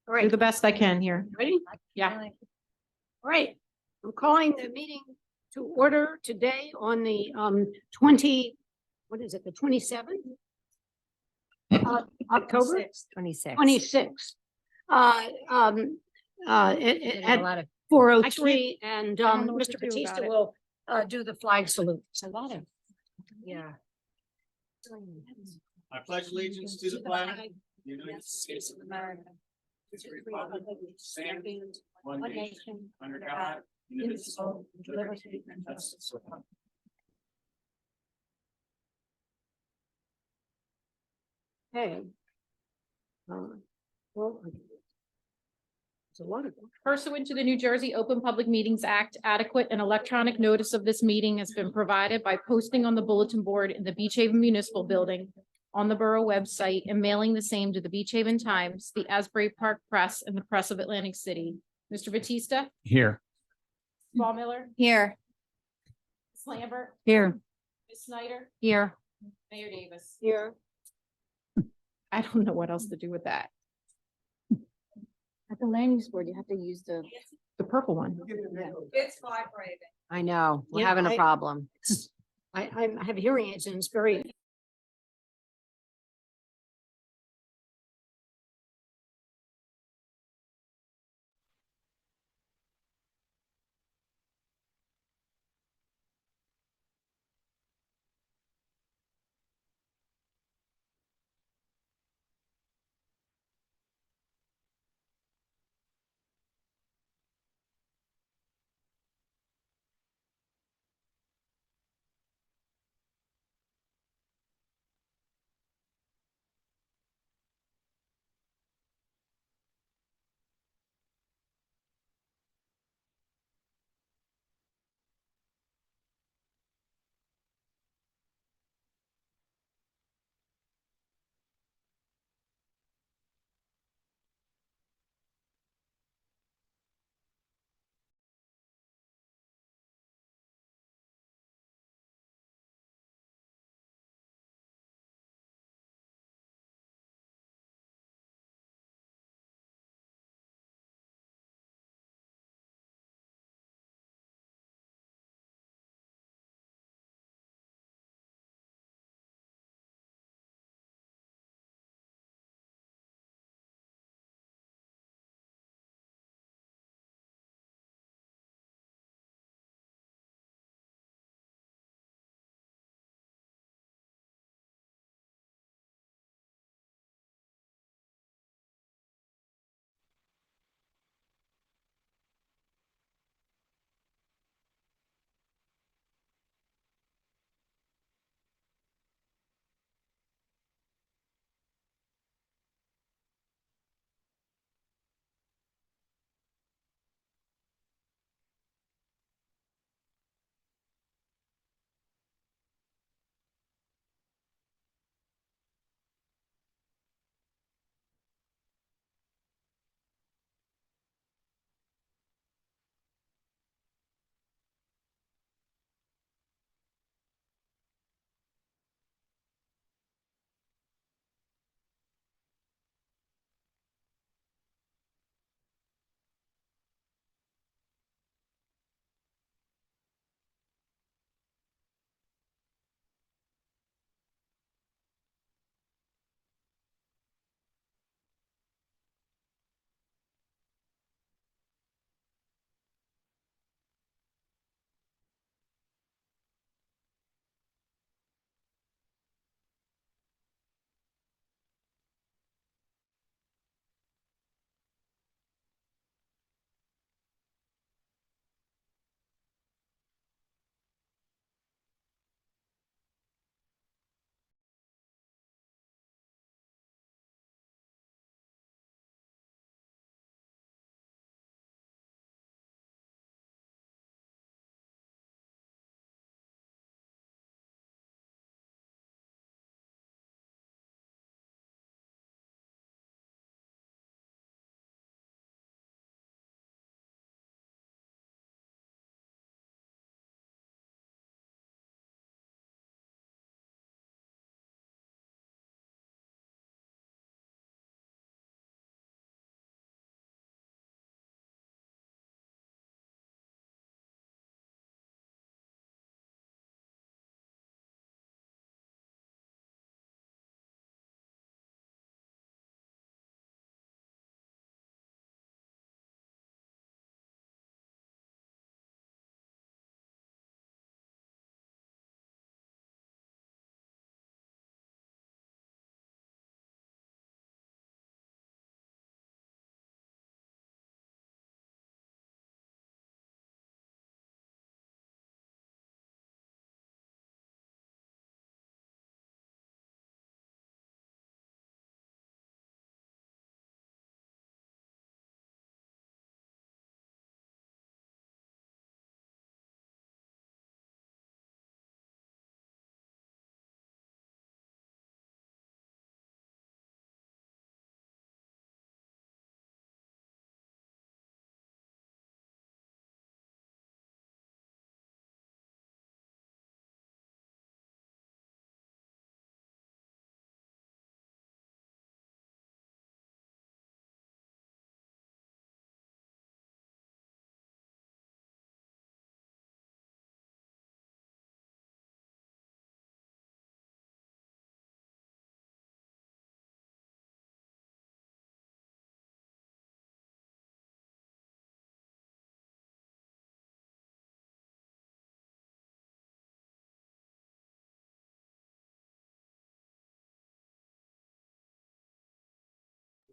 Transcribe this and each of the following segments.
All Do right, the best I can here. ready? Yeah. All right, I'm calling the meeting to order today on the 20, what is it, the 27th? October 26. 26th. There's a At lot of, 4:03, and I don't know what Mr. to do Batista about it. will do the flag salute. it's a lot of, yeah. I pledge allegiance to the flag of the United States of America, to the republic standing one nation under God, indivisible, with liberty and justice for all. Okay. Well, it's a lot of them. Pursuant to the New Jersey Open Public Meetings Act, adequate and electronic notice of this meeting has been provided by posting on the bulletin board in the Beach Haven Municipal Building, on the borough website, and mailing the same to the Beach Haven Times, the Asbury Park Press, and the Press of Atlantic City. Mr. Batista, Here. Paul Miller, Here. Ms. Lambert, Here. Ms. Snyder, Here. Mayor Davis. Here. I don't know what else to do with that. At the land use board, you have to use the. The purple one. It's vibrating. I know, we're Yeah, having a I- problem. I have hearing aids and it's very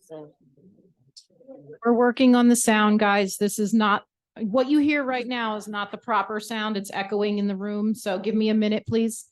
so. We're working on the sound, guys. This is not, what you hear right now is not the proper sound. It's echoing in the room. So give me a minute, please.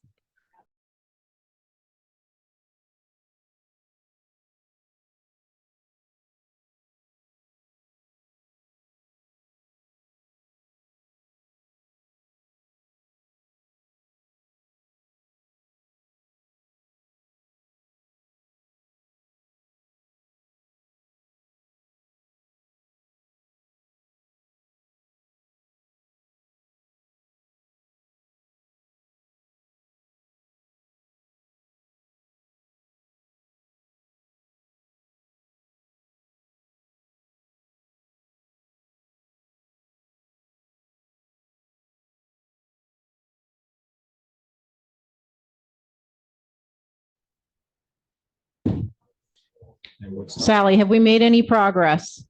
Sally, have we made any progress?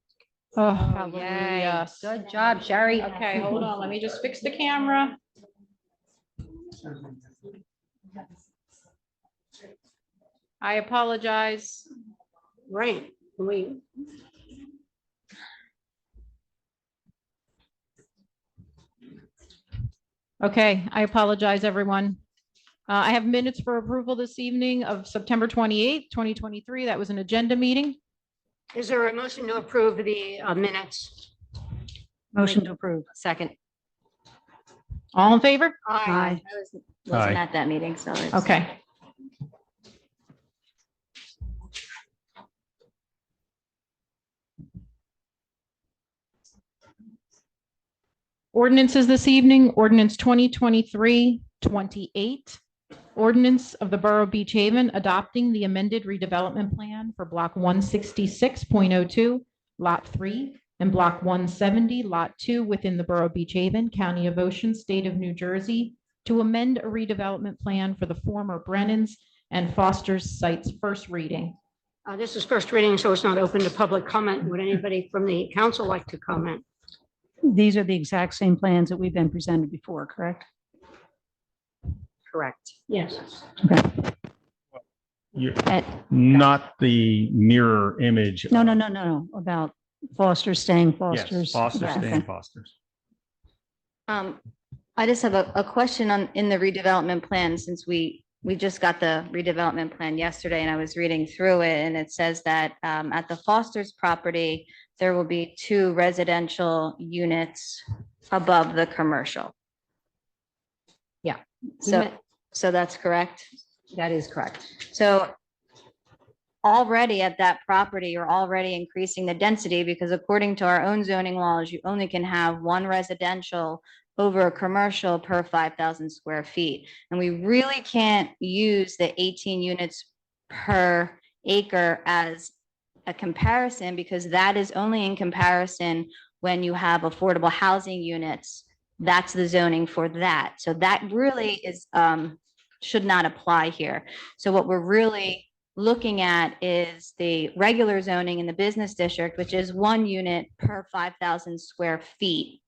Oh, hallelujah. Good job, Sherry. Okay, hold on. Let me just fix the camera. I apologize. Right, we, Okay, I apologize, everyone. I have minutes for approval this evening of September 28th, 2023. That was an agenda meeting. is there a motion to approve the minutes? Motion to approve. Second. All in favor? Aye. Wasn't at that meeting, so. it's- Okay. Ordinances this evening, ordinance 2023-28. Ordinance of the Borough of Beach Haven adopting the amended redevelopment plan for block 166.02, lot 3, and block 170, lot 2 within the Borough of Beach Haven, County of Ocean, State of New Jersey, to amend a redevelopment plan for the former Brennan's and Foster's sites. First reading. This is first reading, so it's not open to public comment. Would anybody from the council like to comment? These are the exact same plans that we've been presented before, correct? Correct. Yes. You're At- not the mirror image. No, of- no, about Foster staying Yes, Foster's. Foster Yeah, staying okay. Fosters. I just have a question in the redevelopment plan, since we just got the redevelopment plan yesterday and I was reading through it, and it says that at the Foster's property, there will be 2 residential units above the commercial. Yeah. So that's correct? That is correct. So already at that property, you're already increasing the density, because according to our own zoning laws, you only can have 1 residential over a commercial per 5,000 square feet. And we really can't use the 18 units per acre as a comparison, because that is only in comparison when you have affordable housing units. That's the zoning for that. So that really is, should not apply here. So what we're really looking at is the regular zoning in the business district, which is 1 unit per 5,000 square feet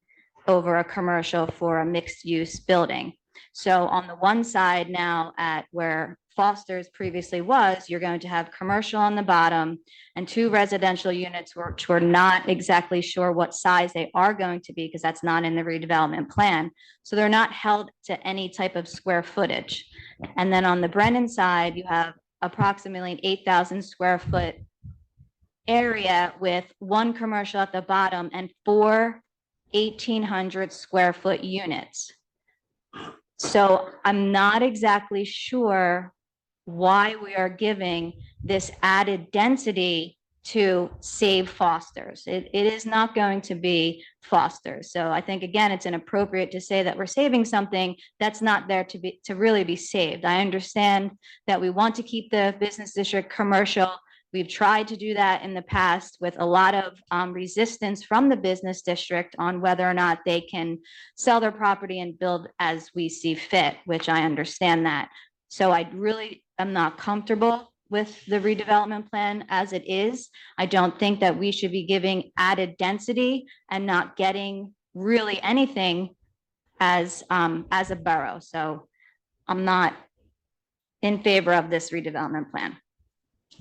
over a commercial for a mixed use building. So on the one side now, at where Foster's previously was, you're going to have commercial on the bottom and 2 residential units, which we're not exactly sure what size they are going to be, because that's not in the redevelopment plan. So they're not held to any type of square footage. And then on the Brennan side, you have approximately an 8,000 square foot area with 1 commercial at the bottom and 4 1,800 square foot units. So I'm not exactly sure why we are giving this added density to save Foster's. It is not going to be Foster's. So I think, again, it's inappropriate to say that we're saving something that's not there to really be saved. I understand that we want to keep the business district commercial. We've tried to do that in the past with a lot of resistance from the business district on whether or not they can sell their property and build as we see fit, which I understand that. So I really am not comfortable with the redevelopment plan as it is. I don't think that we should be giving added density and not getting really anything as a borough. So I'm not in favor of this redevelopment plan.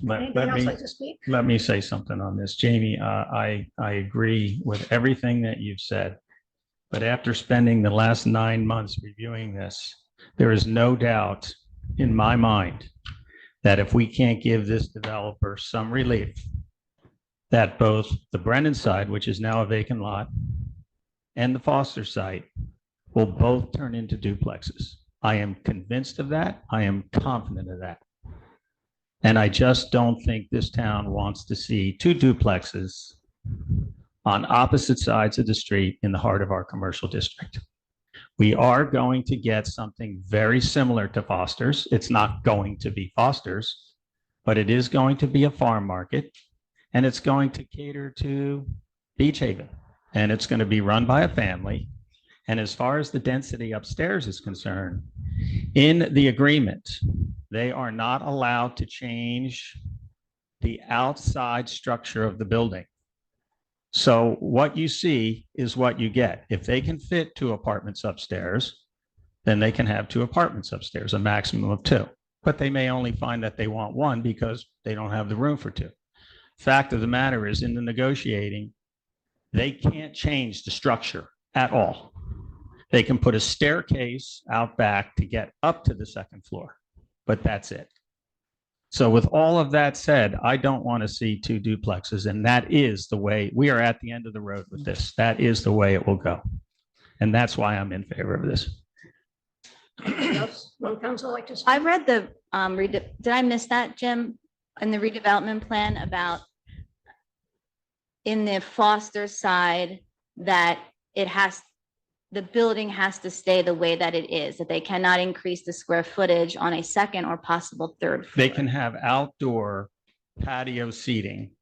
Anything else like to speak? Let me say something on this. Jamie, I agree with everything that you've said. But after spending the last 9 months reviewing this, there is no doubt in my mind that if we can't give this developer some relief, that both the Brennan side, which is now a vacant lot, and the Foster site will both turn into duplexes. I am convinced of that. I am confident of that. And I just don't think this town wants to see 2 duplexes on opposite sides of the street in the heart of our commercial district. We are going to get something very similar to Foster's. It's not going to be Foster's, but it is going to be a farm market, and it's going to cater to Beach Haven, and it's going to be run by a family. And as far as the density upstairs is concerned, in the agreement, they are not allowed to change the outside structure of the building. So what you see is what you get. If they can fit 2 apartments upstairs, then they can have 2 apartments upstairs, a maximum of 2. But they may only find that they want 1 because they don't have the room for 2. Fact of the matter is, in the negotiating, they can't change the structure at all. They can put a staircase out back to get up to the 2nd floor, but that's it. So with all of that said, I don't want to see 2 duplexes, and that is the way we are at the end of the road with this. That is the way it will go. And that's why I'm in favor of this. Anything else from council like to speak? I read the, did I miss that, Jim? In the redevelopment plan about in the Foster side that the building has to stay the way that it is, that they cannot increase the square footage on a 2nd or possible 3rd floor. They can have outdoor patio seating,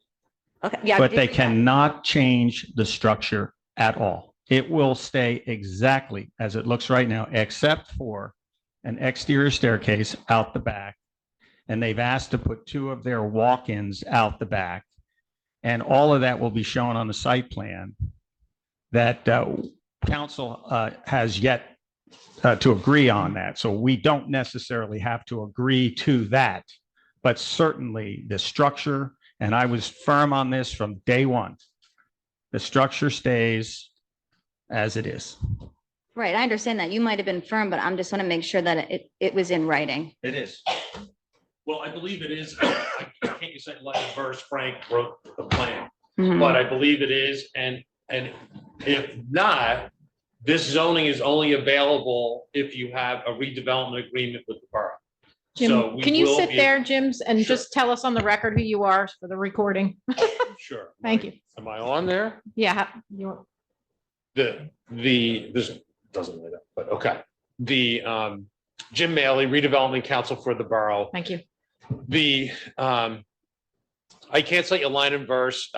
Okay, yeah. but they cannot change the structure at all. It will stay exactly as it looks right now, except for an exterior staircase out the back. And they've asked to put 2 of their walk-ins out the back. And all of that will be shown on the site plan that council has yet to agree on that. So we don't necessarily have to agree to that, but certainly the structure, and I was firm on this from day one, the structure stays as it is. Right, I understand that. You might have been firm, but I'm just want to make sure that it was in writing. It is. Well, I believe it is. I can't use that line of verse. Frank wrote the plan, Mhm. but I believe it is. And if not, this zoning is only available if you have a redevelopment agreement with the borough. So Jim, we can you will sit be- there, Jims, and Sure. just tell us on the record who you are for the recording? Sure. Thank you. Am I on there? Yeah, This doesn't light up, but okay. The Jim Maley, redevelopment counsel for the borough. thank you. I can't cite you line and verse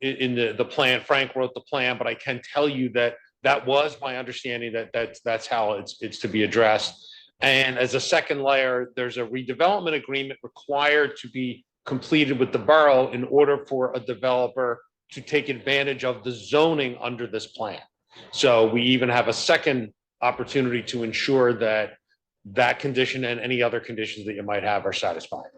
in the plan. Frank wrote the plan, but I can tell you that that was my understanding that's how it's to be addressed. And as a second layer, there's a redevelopment agreement required to be completed with the borough in order for a developer to take advantage of the zoning under this plan. So we even have a second opportunity to ensure that that condition and any other conditions that you might have are satisfied.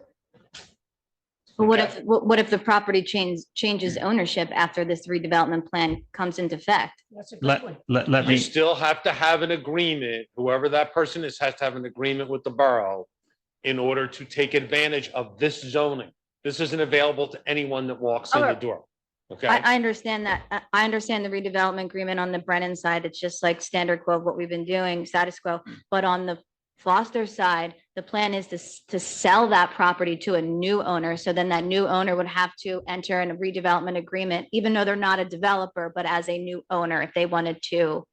But what if the property changes ownership after this redevelopment plan comes into effect? That's a good Let, one. let You me, still have to have an agreement, whoever that person is has to have an agreement with the borough in order to take advantage of this zoning. This isn't available to anyone that walks in the Alright. door. Okay, I understand that. I understand the redevelopment agreement on the Brennan side. It's just like standard quo of what we've been doing, status quo. But on the Foster side, the plan is to sell that property to a new owner. So then that new owner would have to enter in a redevelopment agreement, even though they're not a developer, but as a new owner, if they wanted to.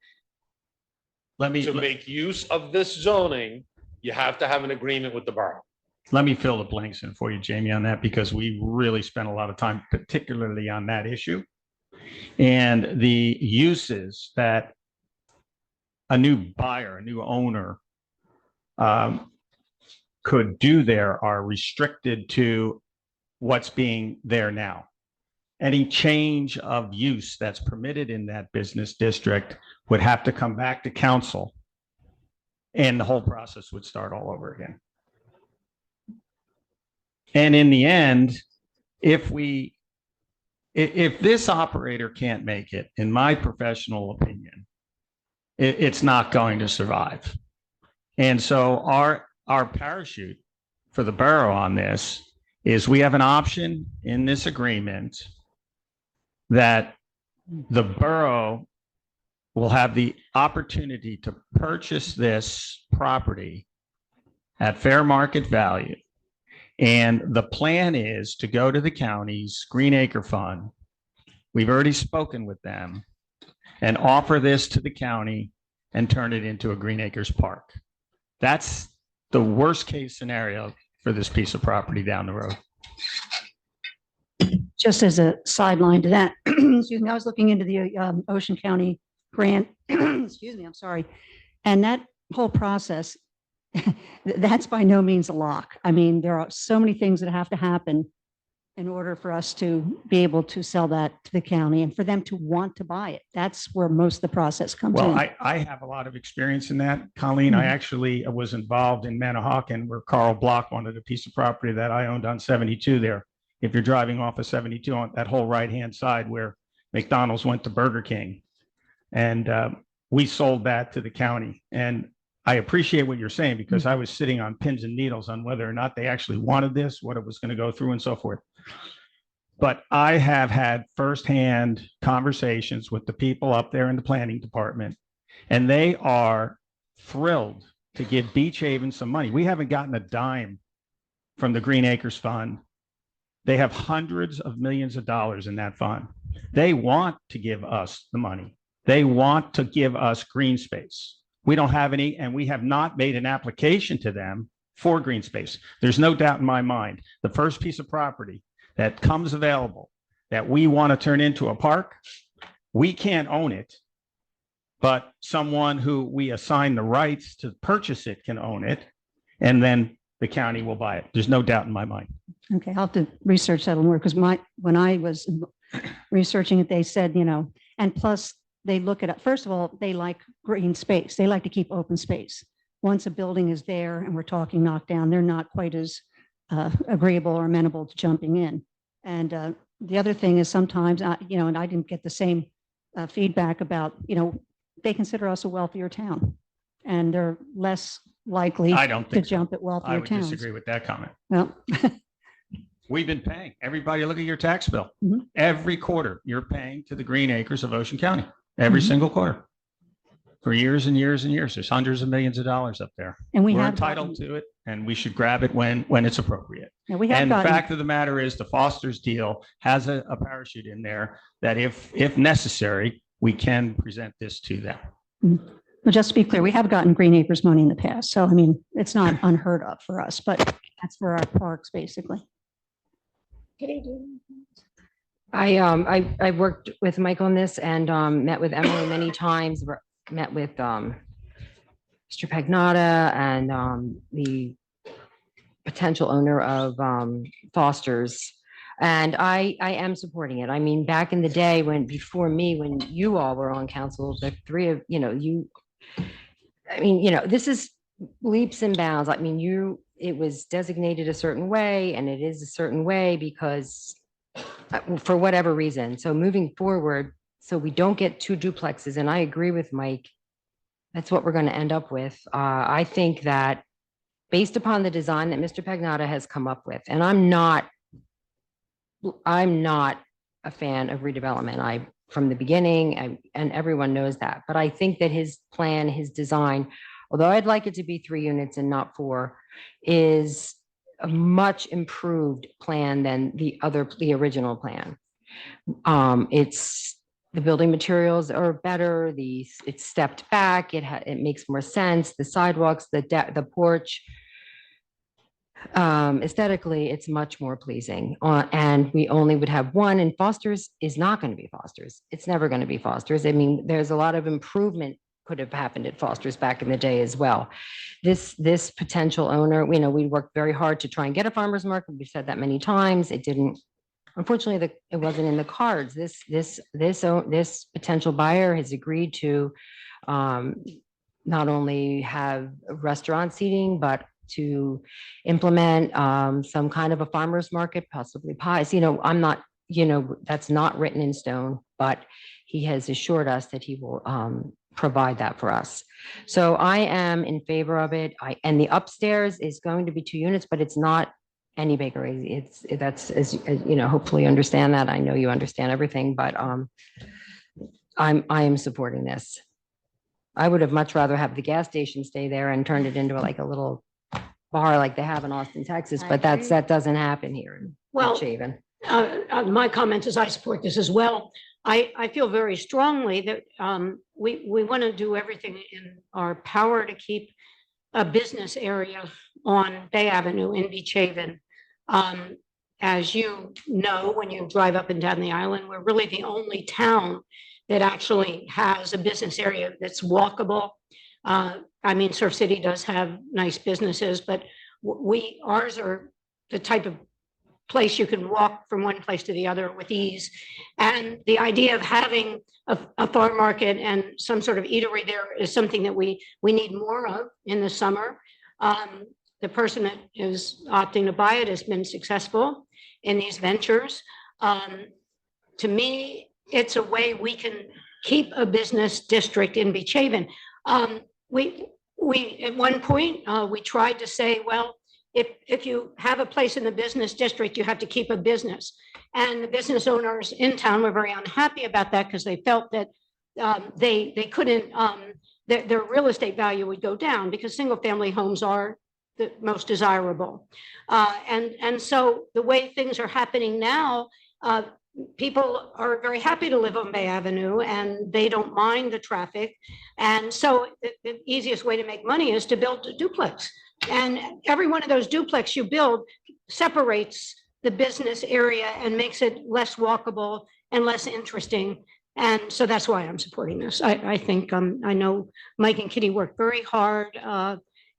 let me, to make use of this zoning, you have to have an agreement with the borough. let me fill the blanks in for you, Jamie, on that, because we really spent a lot of time, particularly on that issue. And the uses that a new buyer, a new owner could do there are restricted to what's being there now. Any change of use that's permitted in that business district would have to come back to council, and the whole process would start all over again. And in the end, if this operator can't make it, in my professional opinion, it's not going to survive. And so our parachute for the borough on this is we have an option in this agreement that the borough will have the opportunity to purchase this property at fair market value. And the plan is to go to the county's Green Acre Fund. We've already spoken with them and offer this to the county and turn it into a Green Acres Park. That's the worst case scenario for this piece of property down the road. Just as a sideline to that, excuse me, I was looking into the Ocean County grant, excuse me, I'm sorry. And that whole process, that's by no means a lock. I mean, there are so many things that have to happen in order for us to be able to sell that to the county and for them to want to buy it. That's where most of the process comes Well, in. I have a lot of experience in that, Colleen. I actually was involved in Manahawkin where Carl Block wanted a piece of property that I owned on 72 there. If you're driving off of 72 on that whole right-hand side where McDonald's went to Burger King. And we sold that to the county. And I appreciate what you're saying because I was sitting on pins and needles on whether or not they actually wanted this, what it was going to go through and so forth. But I have had firsthand conversations with the people up there in the planning department, and they are thrilled to give Beach Haven some money. We haven't gotten a dime from the Green Acres Fund. They have hundreds of millions of dollars in that fund. They want to give us the money. They want to give us green space. We don't have any, and we have not made an application to them for green space. There's no doubt in my mind, the first piece of property that comes available that we want to turn into a park, we can't own it, but someone who we assign the rights to purchase it can own it, and then the county will buy it. There's no doubt in my mind. Okay, I'll have to research that a little more because when I was researching it, they said, and plus they look at it, first of all, they like green space. They like to keep open space. Once a building is there and we're talking knockdown, they're not quite as agreeable or amenable to jumping in. And the other thing is sometimes, and I didn't get the same feedback about, they consider us a wealthier town and they're less likely I don't to think so. jump at I wealthier would towns. disagree with that comment. Well, We've been paying. Everybody look at your tax bill. Mhm. Every quarter, you're paying to the Green Acres of Ocean County, every Mhm. single quarter. For years and years and years, there's hundreds of millions of dollars up there. and we We're have entitled gotten, to it and we should grab it when it's appropriate. yeah, we have And the gotten, fact of the matter is the Foster's deal has a parachute in there that if necessary, we can present this to them. but just to be clear, we have gotten Green Acres money in the past. So, I mean, it's not unheard of for us, but that's for our parks, basically. I worked with Mike on this and met with Emily many times, met with Mr. Pagnotta and the potential owner of Foster's. And I am supporting it. I mean, back in the day when you all were on council, the three of, this is leaps and bounds. I mean, it was designated a certain way and it is a certain way because for whatever reason. So moving forward, so we don't get two duplexes. And I agree with Mike. That's what we're going to end up with. I think that based upon the design that Mr. Pagnotta has come up with, and I'm not a fan of redevelopment. From the beginning, and everyone knows that, but I think that his plan, his design, although I'd like it to be 3 units and not 4, is a much improved plan than the original plan. The building materials are better. It's stepped back. It makes more sense. The sidewalks, the porch, aesthetically, it's much more pleasing. And we only would have one, and Foster's is not going to be Foster's. It's never going to be Foster's. I mean, there's a lot of improvement could have happened at Foster's back in the day as well. This potential owner, we worked very hard to try and get a farmer's market. We've said that many times. It didn't, unfortunately, it wasn't in the cards. This potential buyer has agreed to not only have restaurant seating, but to implement some kind of a farmer's market, possibly pies. I'm not, that's not written in stone, but he has assured us that he will provide that for us. So I am in favor of it. And the upstairs is going to be 2 units, but it's not any bigger. That's, as hopefully you understand that. I know you understand everything, but I am supporting this. I would have much rather have the gas station stay there and turned it into like a little bar like they have in Austin, Texas, I but agree. that doesn't happen here in Well, Shaven. My comment is I support this as well. I feel very strongly that we want to do everything in our power to keep a business area on Bay Avenue in Beach Haven. As you know, when you drive up and down the island, we're really the only town that actually has a business area that's walkable. Surf City does have nice businesses, but ours are the type of place you can walk from one place to the other with ease. And the idea of having a farm market and some sort of eatery there is something that we need more of in the summer. The person that is opting to buy it has been successful in these ventures. To me, it's a way we can keep a business district in Beach Haven. We at one point, we tried to say, well, if you have a place in the business district, you have to keep a business. And the business owners in town were very unhappy about that because they felt that they couldn't, their real estate value would go down because single family homes are the most desirable. And so the way things are happening now, people are very happy to live on Bay Avenue and they don't mind the traffic. And so the easiest way to make money is to build a duplex. And every one of those duplex you build separates the business area and makes it less walkable and less interesting. And so that's why I'm supporting this. I think, I know Mike and Kitty worked very hard,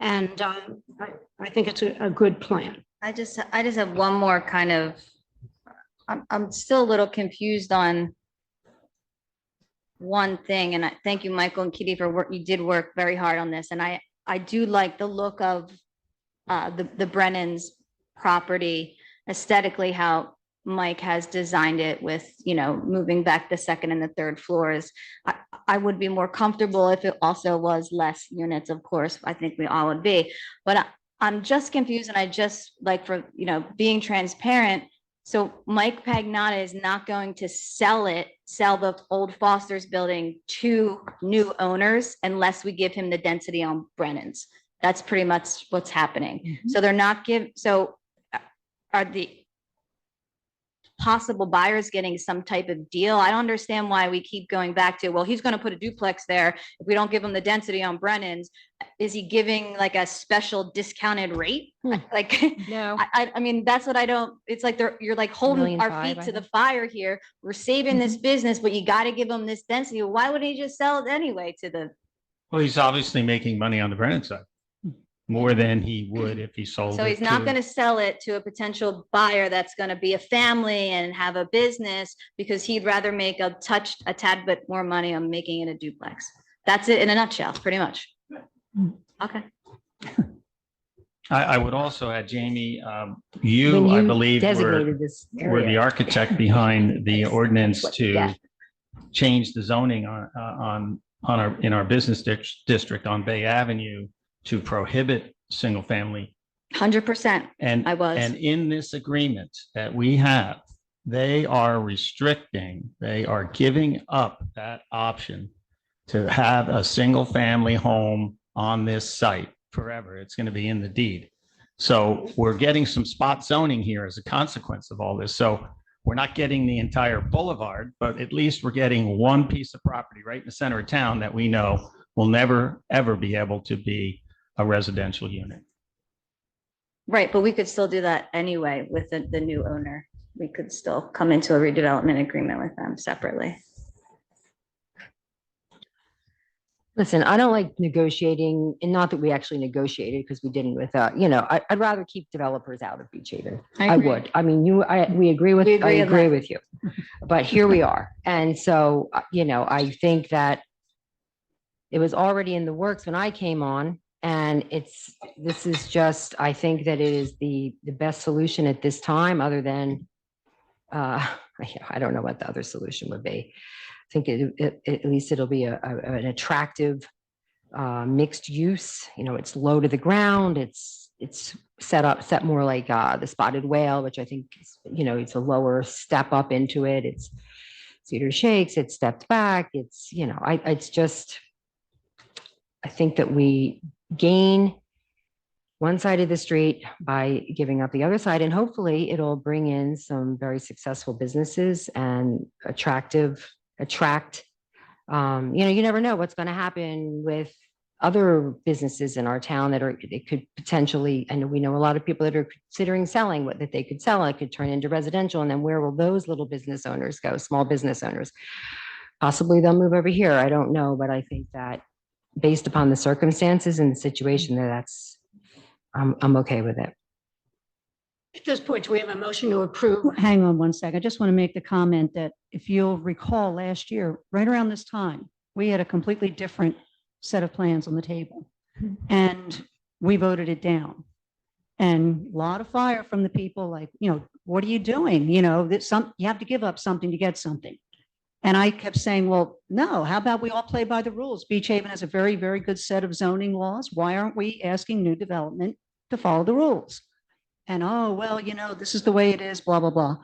and I think it's a good plan. I just have one more kind of, I'm still a little confused on one thing, and I thank you, Michael and Kitty, for work. You did work very hard on this, and I do like the look of the Brennan's property aesthetically, how Mike has designed it with, moving back the second and the third floors. I would be more comfortable if it also was less units, of course. I think we all would be, but I'm just confused, and I just like for, being transparent. So Mike Pagnotta is not going to sell the old Foster's building to new owners unless we give him the density on Brennan's. That's pretty much what's happening. So they're not so are the possible buyers getting some type of deal? I don't understand why we keep going back to, well, he's going to put a duplex there. If we don't give him the density on Brennan's, is he giving like a special discounted rate? Like, No. I mean, that's what I don't, it's like you're like holding our 1.5 million, feet I to the think. fire here. We're saving this business, but you got to give them this density. Why wouldn't he just sell it anyway to the, Well, he's obviously making money on the Brennan side, more than he would if he sold it. so he's not going to sell it to a potential buyer that's going to be a family and have a business, because he'd rather make a tad bit more money on making it a duplex. That's it in a nutshell, pretty much. Okay. I would also add, Jamie, When you, I you believe, designated this were the area. architect behind the ordinance Yeah. to change the zoning in our business district on Bay Avenue to prohibit single family. 100%. And I was. And in this agreement that we have, they are giving up that option to have a single family home on this site forever. It's going to be in the deed. So we're getting some spot zoning here as a consequence of all this. So we're not getting the entire boulevard, but at least we're getting one piece of property right in the center of town that we know will never, ever be able to be a residential unit. Right, but we could still do that anyway with the new owner. We could still come into a redevelopment agreement with them separately. Listen, I don't like negotiating, and not that we actually negotiated because we didn't with, I'd rather keep developers out of Beach Haven. I would. I mean, we agree with, We I agree on agree that. with you. But here we are. And so, I think that it was already in the works when I came on, And this is just, I think that it is the best solution at this time, other than, I don't know what the other solution would be. I think at least it'll be an attractive mixed use. It's low to the ground. It's set more like the Spotted Whale, which I think it's a lower step up into it. It's Cedar Shakes. It's stepped back. I think that we gain one side of the street by giving up the other side, and hopefully it'll bring in some very successful businesses and attract, you never know what's going to happen with other businesses in our town it could potentially, I know we know a lot of people that are considering selling that they could sell. It could turn into residential. And then where will those little business owners go? Small business owners. Possibly they'll move over here. I don't know, but I think that based upon the circumstances and the situation I'm okay with it. At this point, we have a motion to approve. Hang on one second. I just want to make the comment that if you'll recall last year, right around this time, we had a completely different set of plans on the table and we voted it down. And a lot of fire from the people like, what are you doing? You have to give up something to get something. And I kept saying, well, no, how about we all play by the rules? Beach Haven has a very, very good set of zoning laws. Why aren't we asking new development to follow the rules? And, oh, well, this is the way it is, blah, blah, blah.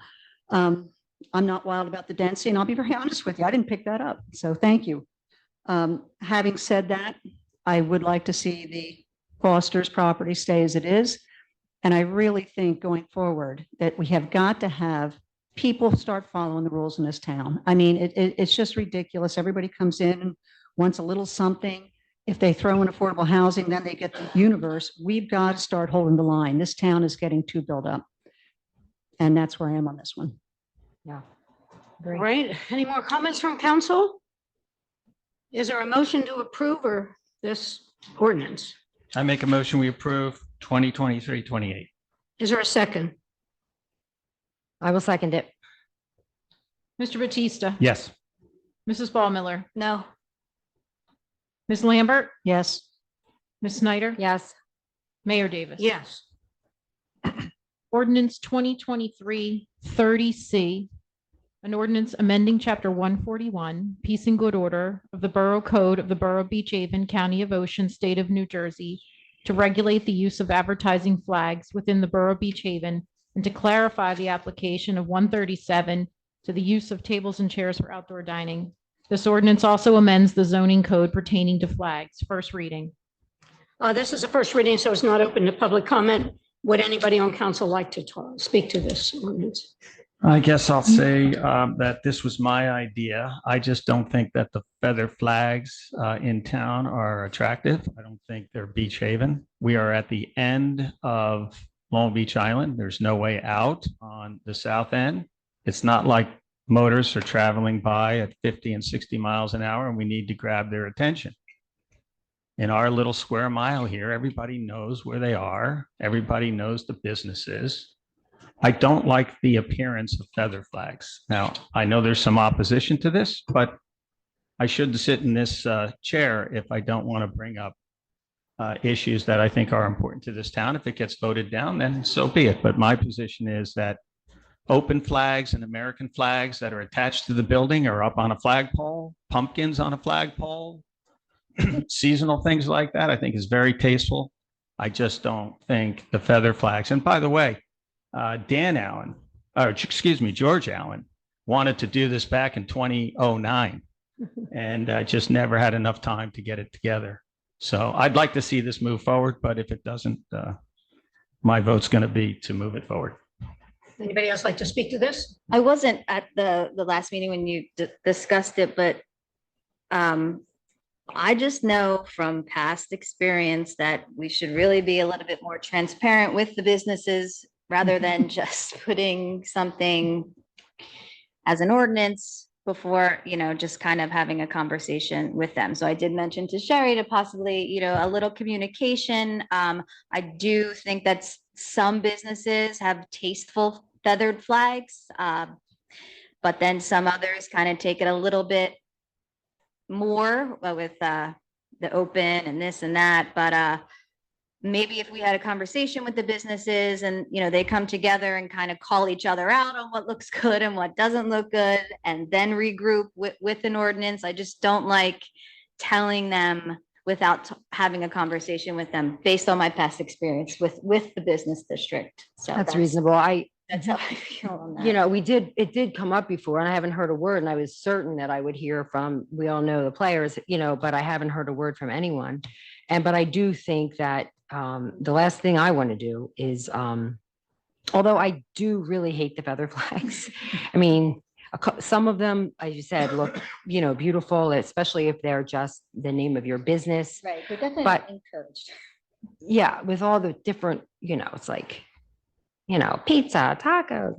I'm not wild about the density, and I'll be very honest with you. I didn't pick that up. So thank you. Having said that, I would like to see the Foster's property stay as it is. And I really think going forward that we have got to have people start following the rules in this town. I mean, it's just ridiculous. Everybody comes in and wants a little something. If they throw in affordable housing, then they get the universe. We've got to start holding the line. This town is getting too built up. And that's where I am on this one. Yeah. All right. Any more comments from council? Is there a motion to approve or this ordinance? I make a motion, we approve 2023-28. Is there a second? I will second it. Mr. Batista, Yes. Mrs. Ball Miller, No, Ms. Lambert, Yes, Ms. Snyder, Yes. Mayor Davis. Yes. Ordinance 2023-30C, an ordinance amending Chapter 141, Peace and Good Order of the Borough Code of the Borough of Beach Haven, County of Ocean, State of New Jersey, to regulate the use of advertising flags within the Borough of Beach Haven and to clarify the application of 137 to the use of tables and chairs for outdoor dining. This ordinance also amends the zoning code pertaining to flags. First reading. This is a first reading, so it's not open to public comment. Would anybody on council like to speak to this ordinance? I guess I'll say that this was my idea. I just don't think that the feather flags in town are attractive. I don't think they're Beach Haven. We are at the end of Long Beach Island. There's no way out on the south end. It's not like motors are traveling by at 50 and 60 miles an hour and we need to grab their attention. In our little square mile here, everybody knows where they are. Everybody knows the businesses. I don't like the appearance of feather flags. Now, I know there's some opposition to this, but I shouldn't sit in this chair if I don't want to bring up issues that I think are important to this town. If it gets voted down, then so be it. But my position is that open flags and American flags that are attached to the building or up on a flagpole, pumpkins on a flagpole, seasonal things like that, I think is very tasteful. I just don't think the feather flags. And by the way, George Allen wanted to do this back in 2009 and just never had enough time to get it together. So I'd like to see this move forward, but if it doesn't, my vote's going to be to move it forward. Anybody else like to speak to this? I wasn't at the last meeting when you discussed it, but I just know from past experience that we should really be a little bit more transparent with the businesses rather than just putting something as an ordinance before, just kind of having a conversation with them. So I did mention to Sherry to possibly, a little communication. I do think that some businesses have tasteful feathered flags, but then some others kind of take it a little bit more with the open and this and that, but maybe if we had a conversation with the businesses and, they come together and kind of call each other out on what looks good and what doesn't look good, and then regroup with an ordinance. I just don't like telling them without having a conversation with them based on my past experience with the business district. So That's reasonable. That's how I feel on that. It did come up before and I haven't heard a word, and I was certain that I would hear from, we all know the players, but I haven't heard a word from anyone. But I do think that the last thing I want to do is, although I do really hate the feather flags. I mean, some of them, as you said, look, beautiful, especially if they're just the name of your business. Right, they're definitely But- not encouraged. Yeah, with all the different, it's like, pizza, tacos,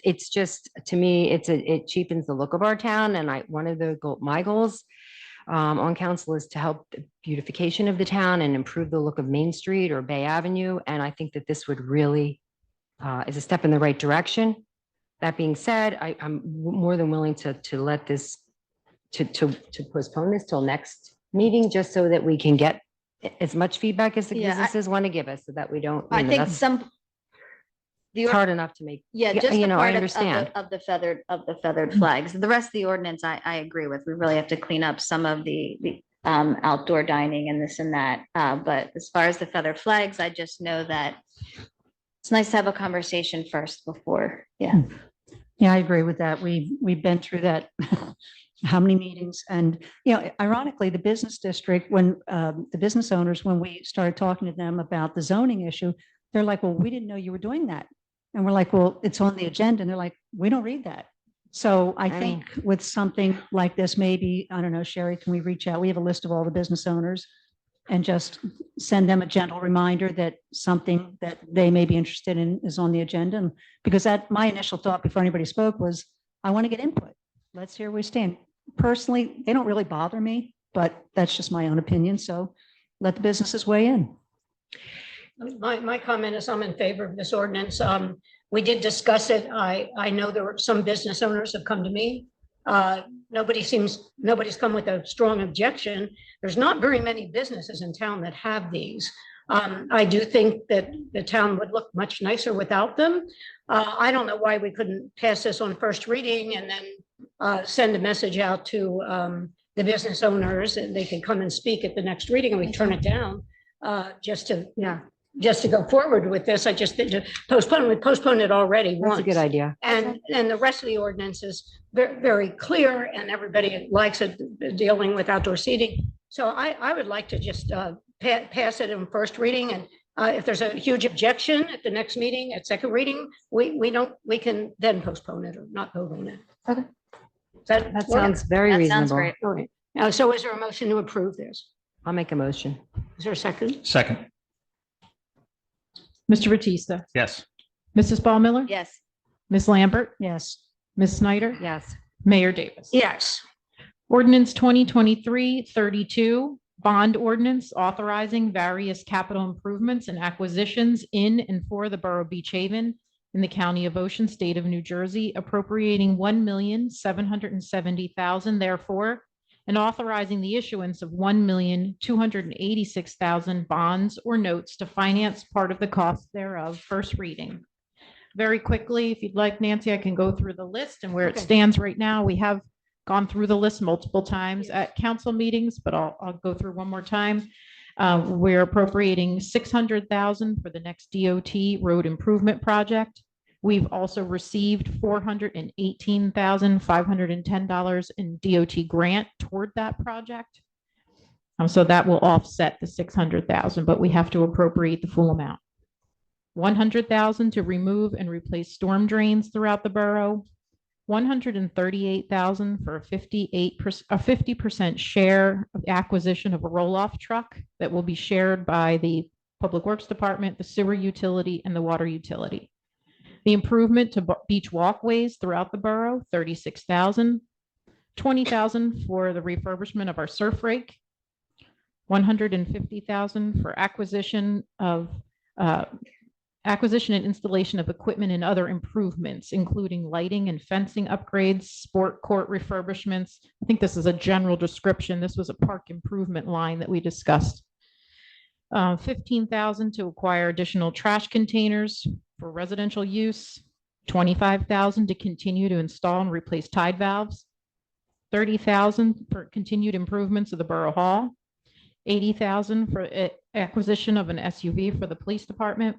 it's just, to me, it cheapens the look of our town. And one of my goals on council is to help the beautification of the town and improve the look of Main Street or Bay Avenue. And I think that this would really is a step in the right direction. That being said, I'm more than willing to let this, to postpone this till next meeting, just so that we can get as much feedback as the Yeah, businesses want to give us, so that we don't, I think that's the hard enough to make. Yeah, Yeah, just the I part of understand. the feathered flags. The rest of the ordinance, I agree with. We really have to clean up some of the outdoor dining and this and that. But as far as the feather flags, I just know that it's nice to have a conversation first before, yeah. Yeah, I agree with that. We've been through that. How many meetings? And, ironically, the business district, when the business owners, when we started talking to them about the zoning issue, they're like, well, we didn't know you were doing that. And we're like, well, it's on the agenda. And they're like, we don't read that. So I I think with something like this, maybe, I don't know, Sherry, can we reach out? We have a list of all the business owners and just send them a gentle reminder that something that they may be interested in is on the agenda. And because my initial thought before anybody spoke was, I want to get input. Let's hear where we stand. Personally, they don't really bother me, but that's just my own opinion. So let the businesses weigh in. My comment is I'm in favor of this ordinance. We did discuss it. I know there were some business owners have come to me. Nobody's come with a strong objection. There's not very many businesses in town that have these. I do think that the town would look much nicer without them. I don't know why we couldn't pass this on first reading and then send a message out to the business owners, and they can come and speak at the next reading, and we turn it down just to go forward with this. I just think to postpone, we postponed it already That's once. a good idea. And the rest of the ordinance is very, very clear, and everybody likes it, dealing with outdoor seating. So I would like to just pass it in first reading, and if there's a huge objection at the next meeting, at second reading, we can then postpone it or not vote on it. Okay. That sounds very That sounds reasonable. great. All right. Now, so is there a motion to approve this? I'll make a motion. Is there a second? Second, Mr. Batista, yes. Mrs. Ball Miller, Yes, Ms. Lambert, Yes. Ms. Snyder, Yes. Mayor Davis. Yes. Ordinance 2023-32, bond ordinance authorizing various capital improvements and acquisitions in and for the Borough Beach Haven in the County of Ocean, State of New Jersey, appropriating $1,770,000 therefore, and authorizing the issuance of $1,286,000 bonds or notes to finance part of the cost thereof. First reading. Very quickly, if you'd like, Nancy, I can go through the list and where it Okay. stands right now. We have gone through the list multiple times at council meetings, but I'll go through one more time. We're appropriating $600,000 for the next DOT road improvement project. We've also received $418,510 in DOT grant toward that project. So that will offset the $600,000, but we have to appropriate the full amount. $100,000 to remove and replace storm drains throughout the borough. $138,000 for a 50% share of the acquisition of a roll-off truck that will be shared by the Public Works Department, the sewer utility, and the water utility. The improvement to beach walkways throughout the borough, $36,000. $20,000 for the refurbishment of our surf rake. $150,000 for acquisition of acquisition and installation of equipment and other improvements, including lighting and fencing upgrades, sport court refurbishments. I think this is a general description. This was a park improvement line that we discussed. 15,000 to acquire additional trash containers for residential use, 25,000 to continue to install and replace tide valves, 30,000 for continued improvements of the Borough Hall, 80,000 for acquisition of an SUV for the police department,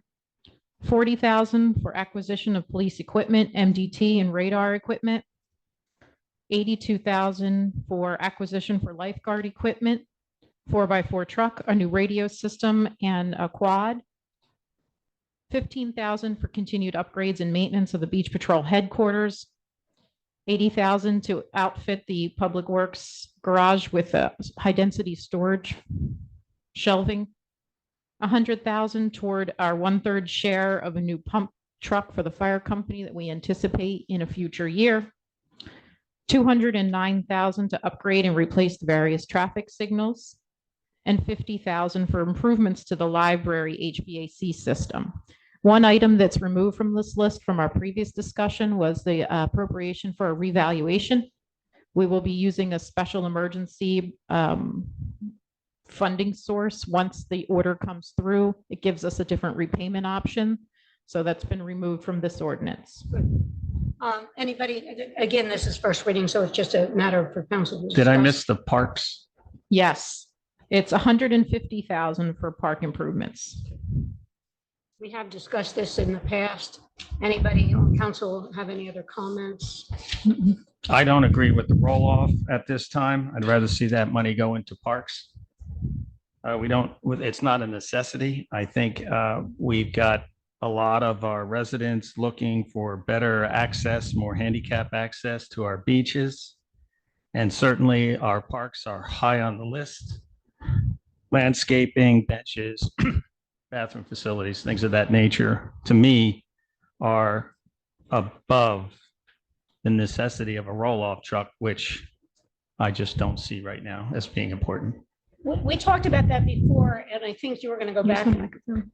40,000 for acquisition of police equipment, MDT and radar equipment, 82,000 for acquisition for lifeguard equipment, 4x4 truck, a new radio system, and a quad. 15,000 for continued upgrades and maintenance of the Beach Patrol headquarters. 80,000 to outfit the Public Works garage with a high-density storage shelving. 100,000 toward our 1/3 share of a new pump truck for the fire company that we anticipate in a future year. 209,000 to upgrade and replace the various traffic signals, and 50,000 for improvements to the library HVAC system. One item that's removed from this list from our previous discussion was the appropriation for a revaluation. We will be using a special emergency funding source. Once the order comes through, it gives us a different repayment option. So that's been removed from this ordinance. Anybody, again, this is first reading, so it's just a matter for council. to Did I discuss. miss the parks? Yes, it's 150,000 for park improvements. We have discussed this in the past. Anybody on council have any other comments? I don't agree with the roll-off at this time. I'd rather see that money go into parks. It's not a necessity. I think we've got a lot of our residents looking for better access, more handicap access to our beaches. And certainly our parks are high on the list. Landscaping, benches, bathroom facilities, things of that nature, to me, are above the necessity of a roll-off truck, which I just don't see right now as being important. We talked about that before, and I think you were going to go back.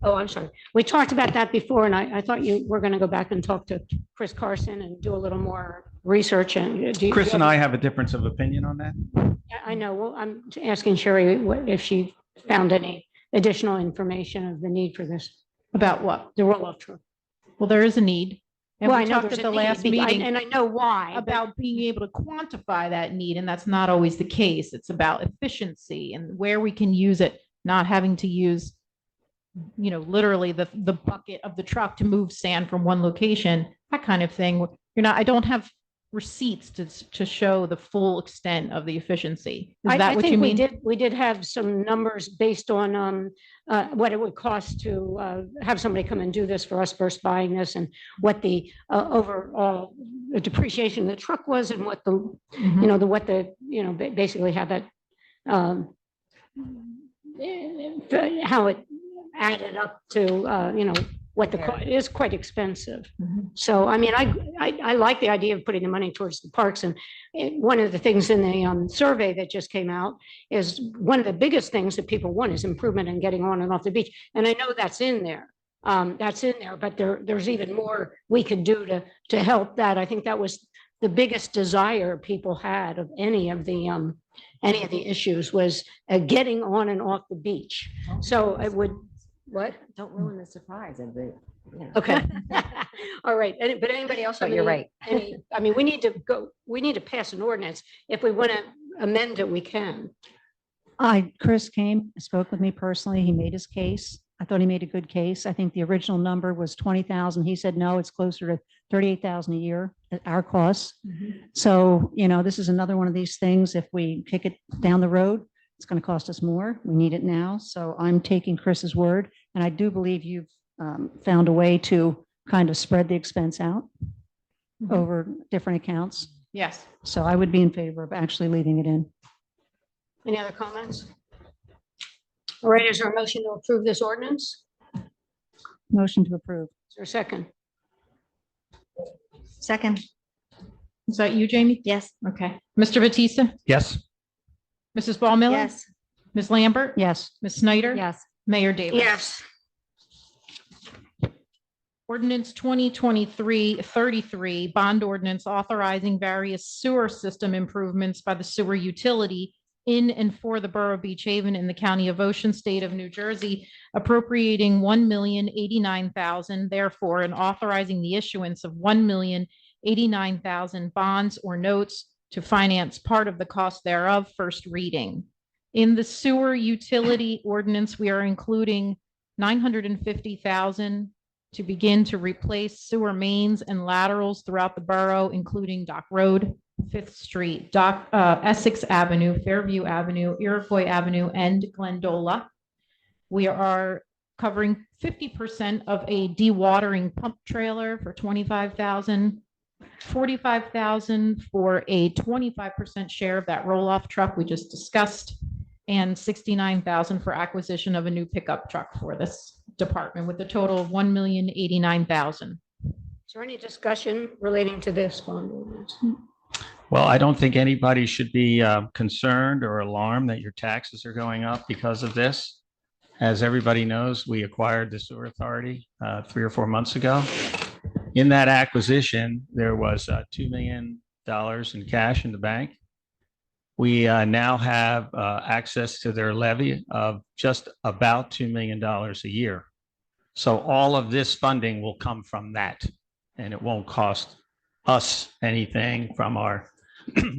Oh, I'm sorry. We talked about that before, and I thought you were going to go back and talk to Chris Carson and do a little more research. And Chris and I have a difference of opinion on that. I know. Well, I'm asking Sherry if she found any additional information of the need for this, About what? the roll-off truck. Well, there is a need. And Well, we I know talked there's at a the last need, meeting and I know why. but- about being able to quantify that need, and that's not always the case. It's about efficiency and where we can use it, not having to use, literally the bucket of the truck to move sand from one location, that kind of thing. I don't have receipts to show the full extent of the efficiency. Is that I what you think mean? we did have some numbers based on what it would cost to have somebody come and do this for us versus buying this, and what the overall depreciation of the truck was, and what the, Mhm. basically how that how it added up to, what it is quite expensive. Mhm. So, I mean, I like the idea of putting the money towards the parks, and one of the things in the survey that just came out is one of the biggest things that people want is improvement in getting on and off the beach. And I know that's in there. But there's even more we could do to help that. I think that was the biggest desire people had of any of the issues was getting on and off the beach. So I would, what? Don't ruin the surprise of the, Okay. All right. But anybody else? But have you're any- I mean, we need to pass an ordinance. If we want to amend it, we can. Chris came, spoke with me personally. He made his case. I thought he made a good case. I think the original number was 20,000. He said, no, it's closer to 38,000 a year at our costs. So, this is another one of these things. If we kick it down the road, it's going to cost us more. We need it now. So I'm taking Chris's word. And I do believe you've found a way to kind of spread the expense out Mhm. over different accounts. Yes. So I would be in favor of actually leaving it in. Any other comments? All right. Is there a motion to approve this ordinance? Motion to approve. Is there a second? Second, Is that you, Jamie? yes. Okay. Mr. Batista? Yes. Mrs. Ball Miller? Yes. Ms. Lambert? Yes. Ms. Snyder? yes. Mayor Davis? Yes. Ordinance 2023-33, bond ordinance authorizing various sewer system improvements by the sewer utility in and for the Borough of Beach Haven in the County of Ocean, State of New Jersey, appropriating $1,089,000, therefore, and authorizing the issuance of $1,089,000 bonds or notes to finance part of the cost thereof, first reading. In the sewer utility ordinance, we are including $950,000 to begin to replace sewer mains and laterals throughout the borough, including Dock Road, Fifth Street, Essex Avenue, Fairview Avenue, Iroquois Avenue, and Glendola. We are covering 50% of a dewatering pump trailer for $25,000, $45,000 for a 25% share of that roll-off truck we just discussed, and $69,000 for acquisition of a new pickup truck for this department, with a total of $1,089,000. Is there any discussion relating to this bond ordinance? Well, I don't think anybody should be concerned or alarmed that your taxes are going up because of this. As everybody knows, we acquired the sewer authority 3 or 4 months ago. In that acquisition, there was $2 million in cash in the bank. We now have access to their levy of just about $2 million a year. So all of this funding will come from that, and it won't cost us anything from our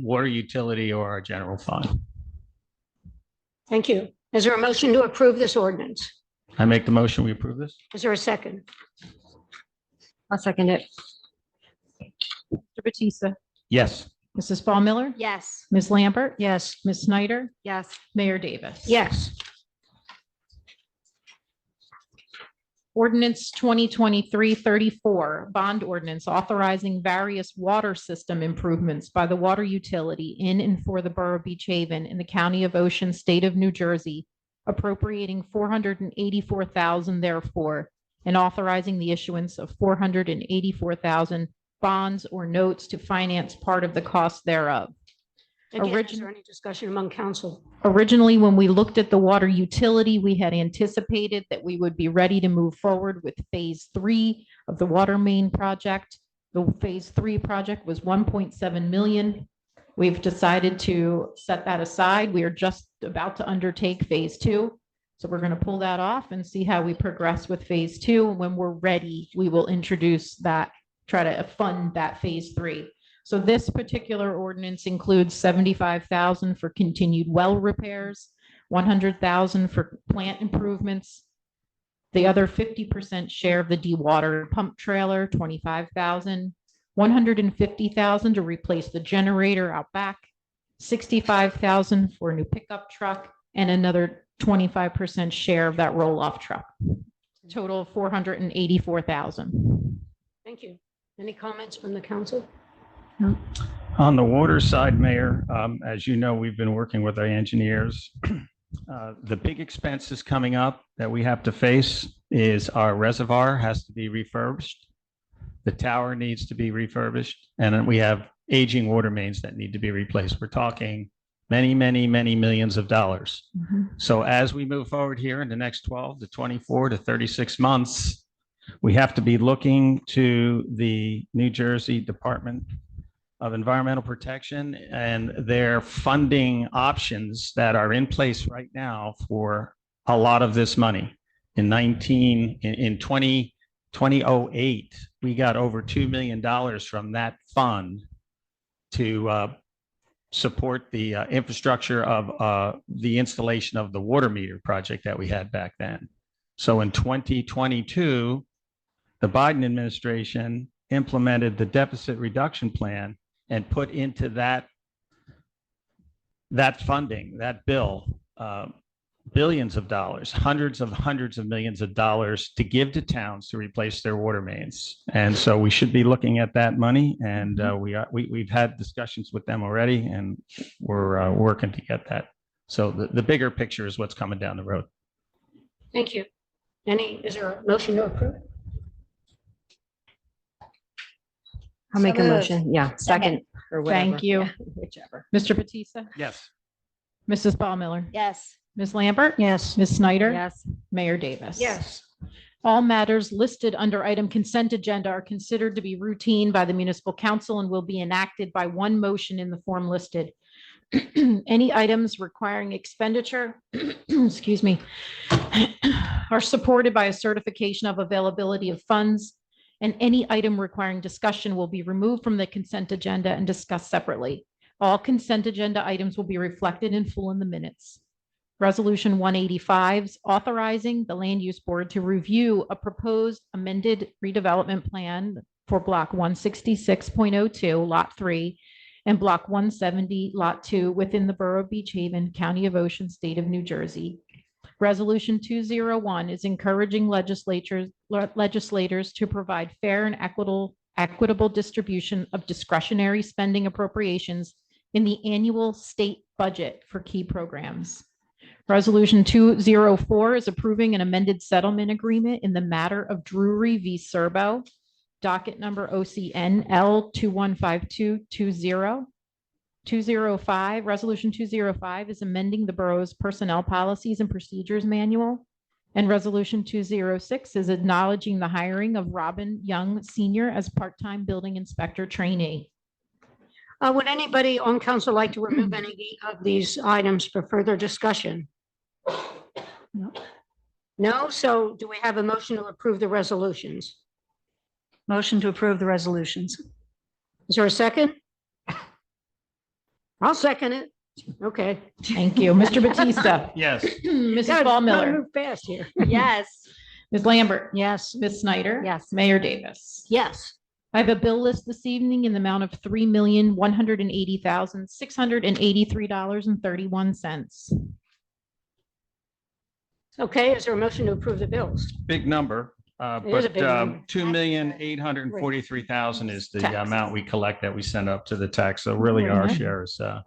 water utility or our general fund. Thank you. Is there a motion to approve this ordinance? I make the motion, we approve this? Is there a second? I'll second it. Mr. Batista, Yes. Mrs. Ball Miller, Yes. Ms. Lambert, Yes. Ms. Snyder, Yes. Mayor Davis. Yes. Ordinance 2023-34, bond ordinance authorizing various water system improvements by the water utility in and for the Borough of Beach Haven in the County of Ocean, State of New Jersey, appropriating $484,000 therefore, and authorizing the issuance of $484,000 bonds or notes to finance part of the cost thereof. Again, is there any discussion among council? Originally, when we looked at the water utility, we had anticipated that we would be ready to move forward with phase 3 of the water main project. The phase 3 project was 1.7 million. We've decided to set that aside. We are just about to undertake phase 2. So we're going to pull that off and see how we progress with phase 2. When we're ready, we will introduce that, try to fund that phase 3. So this particular ordinance includes $75,000 for continued well repairs, $100,000 for plant improvements. The other 50% share of the dewater pump trailer, $25,000, $150,000 to replace the generator out back, $65,000 for a new pickup truck, and another 25% share of that roll-off truck. Total of $484,000. Thank you. Any comments from the council? On the water side, Mayor, as you know, we've been working with our engineers. The big expenses coming up that we have to face is our reservoir has to be refurbished. The tower needs to be refurbished, and then we have aging water mains that need to be replaced. We're talking many, many, many millions of dollars. So as we move forward here in the next 12 to 24 to 36 months, we have to be looking to the New Jersey Department of Environmental Protection and their funding options that are in place right now for a lot of this money. In 2008, we got over $2 million from that fund to support the infrastructure of the installation of the water meter project that we had back then. So in 2022, the Biden administration implemented the deficit reduction plan and put into that funding, that bill, billions of dollars, hundreds of millions of dollars to give to towns to replace their water mains. And so we should be looking at that money, and we've had discussions with them already, and we're working to get that. So the bigger picture is what's coming down the road. Thank you. Is there a motion to approve? I'll make a moved. motion. Yeah, second or whatever. Thank you. Yeah, whichever. Mr. Batista, Yes. Mrs. Ball Miller, Yes. Ms. Lambert, Yes. Ms. Snyder, Yes. Mayor Davis. Yes. All matters listed under item consent agenda are considered to be routine by the municipal council and will be enacted by one motion in the form listed. Any items requiring expenditure, excuse me, are supported by a certification of availability of funds, and any item requiring discussion will be removed from the consent agenda and discussed separately. All consent agenda items will be reflected in full in the minutes. Resolution 185 is authorizing the Land Use Board to review a proposed amended redevelopment plan for Block 166.02, Lot 3, and Block 170, Lot 2, within the Borough of Beach Haven, County of Ocean, State of New Jersey. Resolution 201 is encouraging legislators to provide fair and equitable distribution of discretionary spending appropriations in the annual state budget for key programs. Resolution 204 is approving an amended settlement agreement in the matter of Drury v. Serbo, docket number OCN L215220. 205, Resolution 205 is amending the borough's personnel policies and procedures manual. And Resolution 206 is acknowledging the hiring of Robin Young Senior as part-time building inspector trainee. Would anybody on council like to remove any of these items for further discussion? No. No, so do we have a motion to approve the resolutions? Motion to approve the resolutions. Is there a second? I'll second it. Okay. Thank you. Mr. Batista. Yes. Mrs. Gotta Ball Miller. move fast here. Yes. Ms. Lambert. Yes. Ms. Snyder. Yes. Mayor Davis. Yes. I have a bill list this evening in the amount of $3,180,683.31. Okay, is there a motion to approve the bills? Big number, It is a but big number. 2,843,000 is the Tax. amount we collect that we send up to the tax. So really our Mhm. share is Yeah.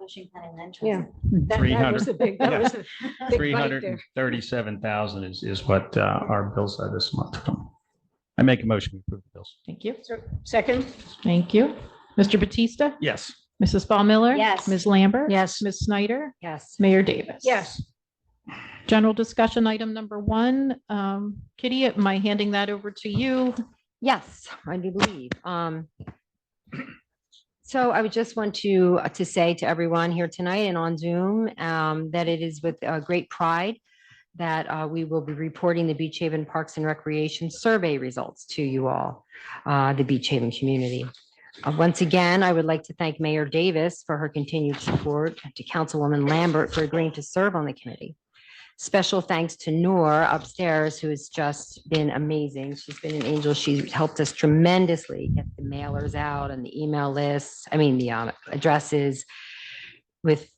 That 300. was a big, that was a big bite there. 337,000 is what our bills are this month. I make a motion to approve the bills. Thank you. Second? Thank you. Mr. Batista. Yes. Mrs. Ball Miller. Yes. Ms. Lambert. Yes. Ms. Snyder. Yes. Mayor Davis. Yes. General discussion item number 1. Kitty, am I handing that over to you? Yes, I do believe. So I would just want to say to everyone here tonight and on Zoom, that it is with great pride that we will be reporting the Beach Haven Parks and Recreation Survey results to you all, the Beach Haven community. Once again, I would like to thank Mayor Davis for her continued support, to Councilwoman Lambert for agreeing to serve on the committee. Special thanks to Noor upstairs, who has just been amazing. She's been an angel. She helped us tremendously get the mailers out and the email lists, the addresses with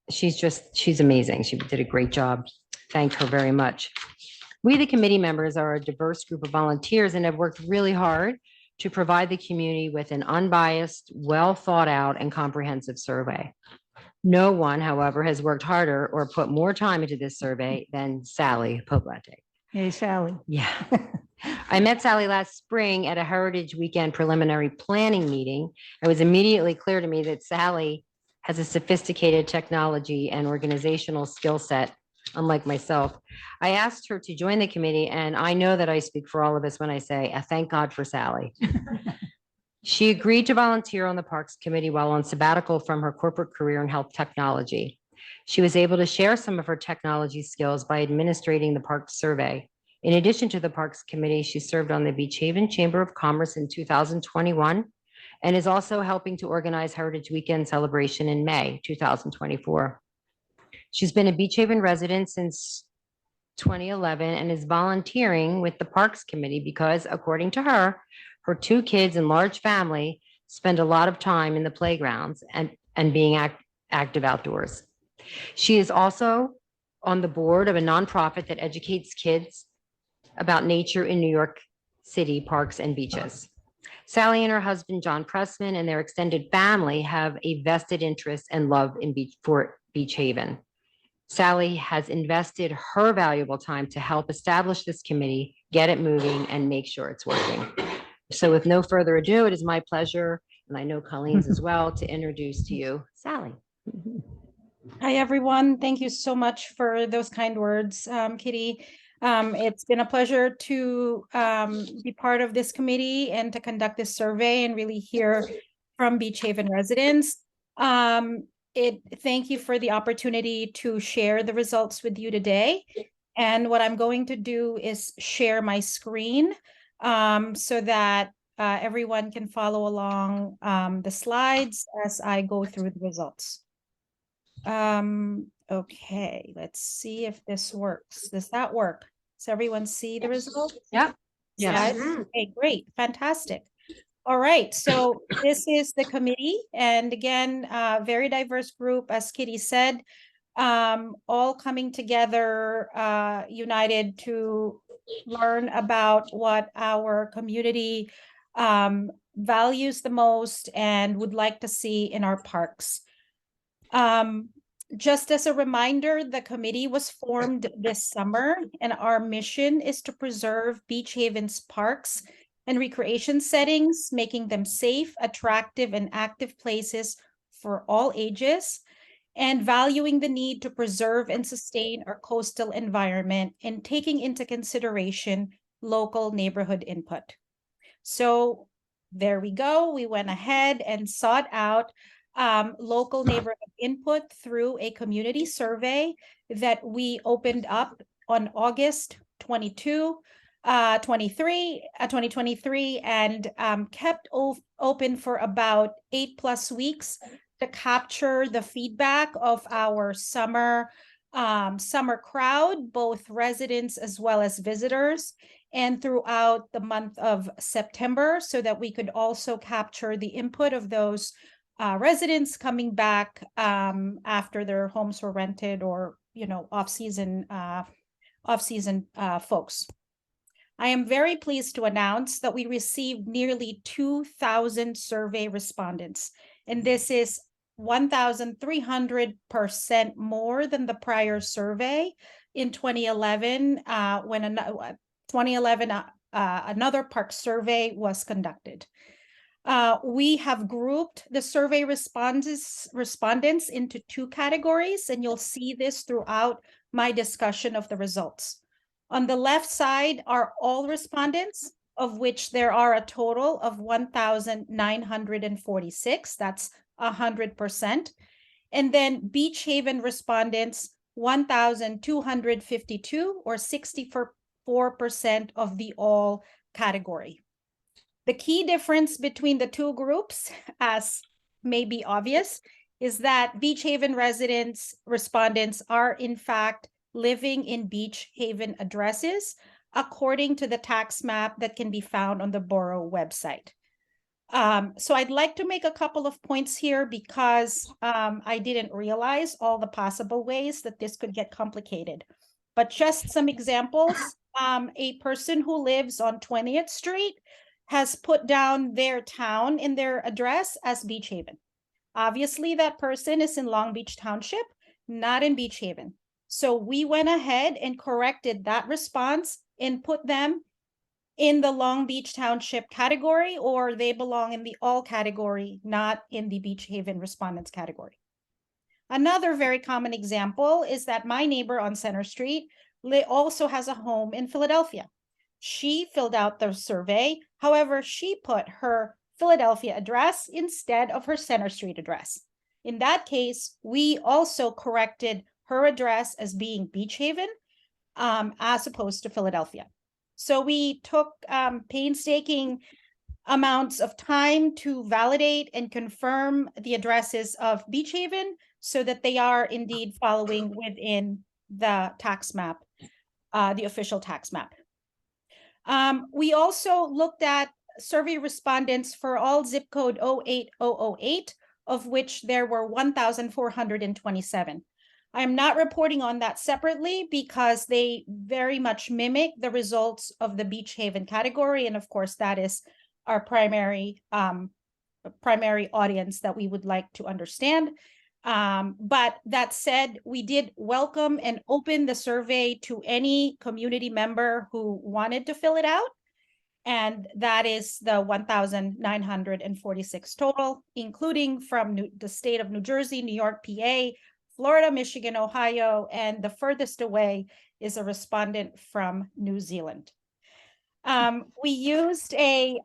she's amazing. She did a great job. Thank her very much. We, the committee members, are a diverse group of volunteers and have worked really hard to provide the community with an unbiased, well thought out and comprehensive survey. No one, however, has worked harder or put more time into this survey than Sally Poblete. Hey, Sally. Yeah. I met Sally last spring at a Heritage Weekend preliminary planning meeting. It was immediately clear to me that Sally has a sophisticated technology and organizational skill set, unlike myself. I asked her to join the committee, and I know that I speak for all of us when I say, thank God for Sally. She agreed to volunteer on the Parks Committee while on sabbatical from her corporate career in health technology. She was able to share some of her technology skills by administrating the Parks Survey. In addition to the Parks Committee, she served on the Beach Haven Chamber of Commerce in 2021 and is also helping to organize Heritage Weekend celebration in May 2024. She's been a Beach Haven resident since 2011 and is volunteering with the Parks Committee because, according to her 2 kids and large family spend a lot of time in the playgrounds and being active outdoors. She is also on the board of a nonprofit that educates kids about nature in New York City parks and beaches. Sally and her husband, John Pressman, and their extended family have a vested interest and love in Beach Haven. Sally has invested her valuable time to help establish this committee, get it moving, and make sure it's working. So with no further ado, it is my pleasure, and I know Colleen's as well, to introduce to you Sally. Hi, everyone. Thank you so much for those kind words, Kitty. It's been a pleasure to be part of this committee and to conduct this survey and really hear from Beach Haven residents. Thank you for the opportunity to share the results with you today. And what I'm going to do is share my screen so that everyone can follow along the slides as I go through the results. Okay, let's see if this works. Does that work? Does everyone see the results? Yeah. Yes. Okay, great, fantastic. All right, so this is the committee, and again, very diverse group, as Kitty said, all coming together, united to learn about what our community values the most and would like to see in our parks. Just as a reminder, the committee was formed this summer, and our mission is to preserve Beach Haven's parks and recreation settings, making them safe, attractive, and active places for all ages, and valuing the need to preserve and sustain our coastal environment and taking into consideration local neighborhood input. So there we go. We went ahead and sought out local neighborhood input through a community survey that we opened up on August 2023, and kept open for about 8+ weeks to capture the feedback of our summer crowd, both residents as well as visitors, and throughout the month of September, so that we could also capture the input of those residents coming back after their homes were rented, or off-season folks. I am very pleased to announce that we received nearly 2,000 survey respondents, and this is 1,300% more than the prior survey in 2011, when another park survey was conducted. We have grouped the survey respondents into 2 categories, and you'll see this throughout my discussion of the results. On the left side are all respondents, of which there are a total of 1,946. That's 100%. And then Beach Haven respondents, 1,252, or 64% of the all category. The key difference between the 2 groups, as may be obvious, is that Beach Haven respondents are in fact living in Beach Haven addresses, according to the tax map that can be found on the borough website. So I'd like to make a couple of points here, because I didn't realize all the possible ways that this could get complicated. But just some examples, a person who lives on 20th Street has put down their town in their address as Beach Haven. Obviously, that person is in Long Beach Township, not in Beach Haven. So we went ahead and corrected that response and put them in the Long Beach Township category, or they belong in the all category, not in the Beach Haven respondents category. Another very common example is that my neighbor on Center Street also has a home in Philadelphia. She filled out the survey. However, she put her Philadelphia address instead of her Center Street address. In that case, we also corrected her address as being Beach Haven, as opposed to Philadelphia. So we took painstaking amounts of time to validate and confirm the addresses of Beach Haven, so that they are indeed following within the tax map, the official tax map. We also looked at survey respondents for all zip code 08008, of which there were 1,427. I am not reporting on that separately because they very much mimic the results of the Beach Haven category. And of course, that is our primary audience that we would like to understand. But that said, we did welcome and open the survey to any community member who wanted to fill it out. And that is the 1,946 total, including from the state of New Jersey, New York, PA, Florida, Michigan, Ohio, and the furthest away is a respondent from New Zealand. We used a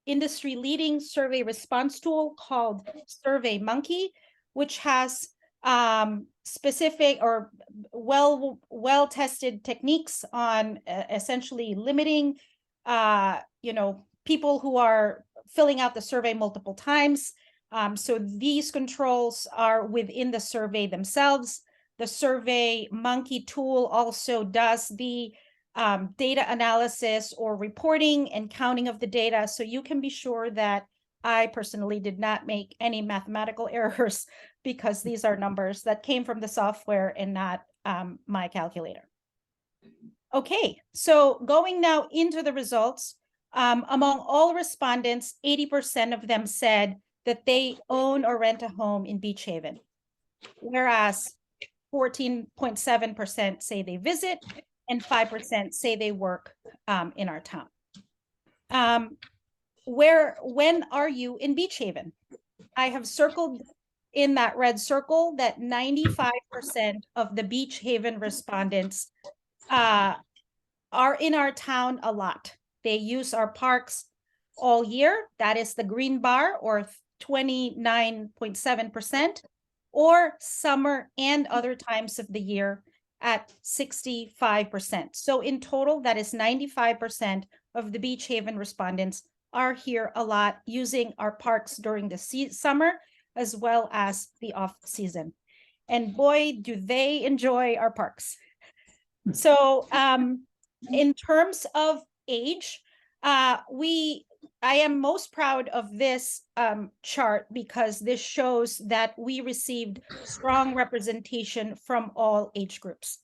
industry leading survey response tool called SurveyMonkey, which has specific or well tested techniques on essentially limiting people who are filling out the survey multiple times. So these controls are within the survey themselves. The SurveyMonkey tool also does the data analysis or reporting and counting of the data. So you can be sure that I personally did not make any mathematical errors because these are numbers that came from the software and not my calculator. Okay, so going now into the results, among all respondents, 80% of them said that they own or rent a home in Beach Haven, whereas 14.7% say they visit and 5% say they work in our town. When are you in Beach Haven? I have circled in that red circle that 95% of the Beach Haven respondents are in our town a lot. They use our parks all year. That is the green bar, or 29.7%, or summer and other times of the year at 65%. So in total, that is 95% of the Beach Haven respondents are here a lot using our parks during the summer as well as the off season. And boy, do they enjoy our parks. So in terms of age, I am most proud of this chart because this shows that we received strong representation from all age groups.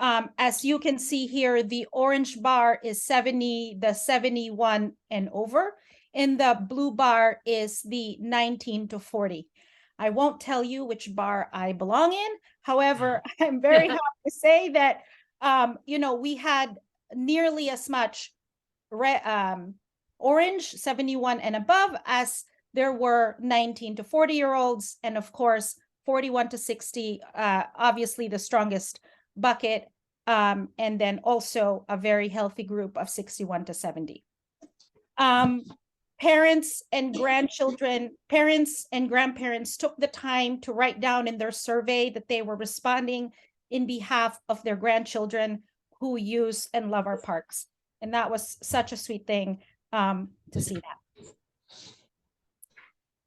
As you can see here, the orange bar is 71 and over, and the blue bar is the 19 to 40. I won't tell you which bar I belong in. However, I'm very happy to say that, we had nearly as much orange, 71 and above, as there were 19 to 40-year-olds. And of course, 41 to 60, obviously the strongest bucket. And then also a very healthy group of 61 to 70. Parents and grandparents took the time to write down in their survey that they were responding in behalf of their grandchildren who use and love our parks. And that was such a sweet thing to see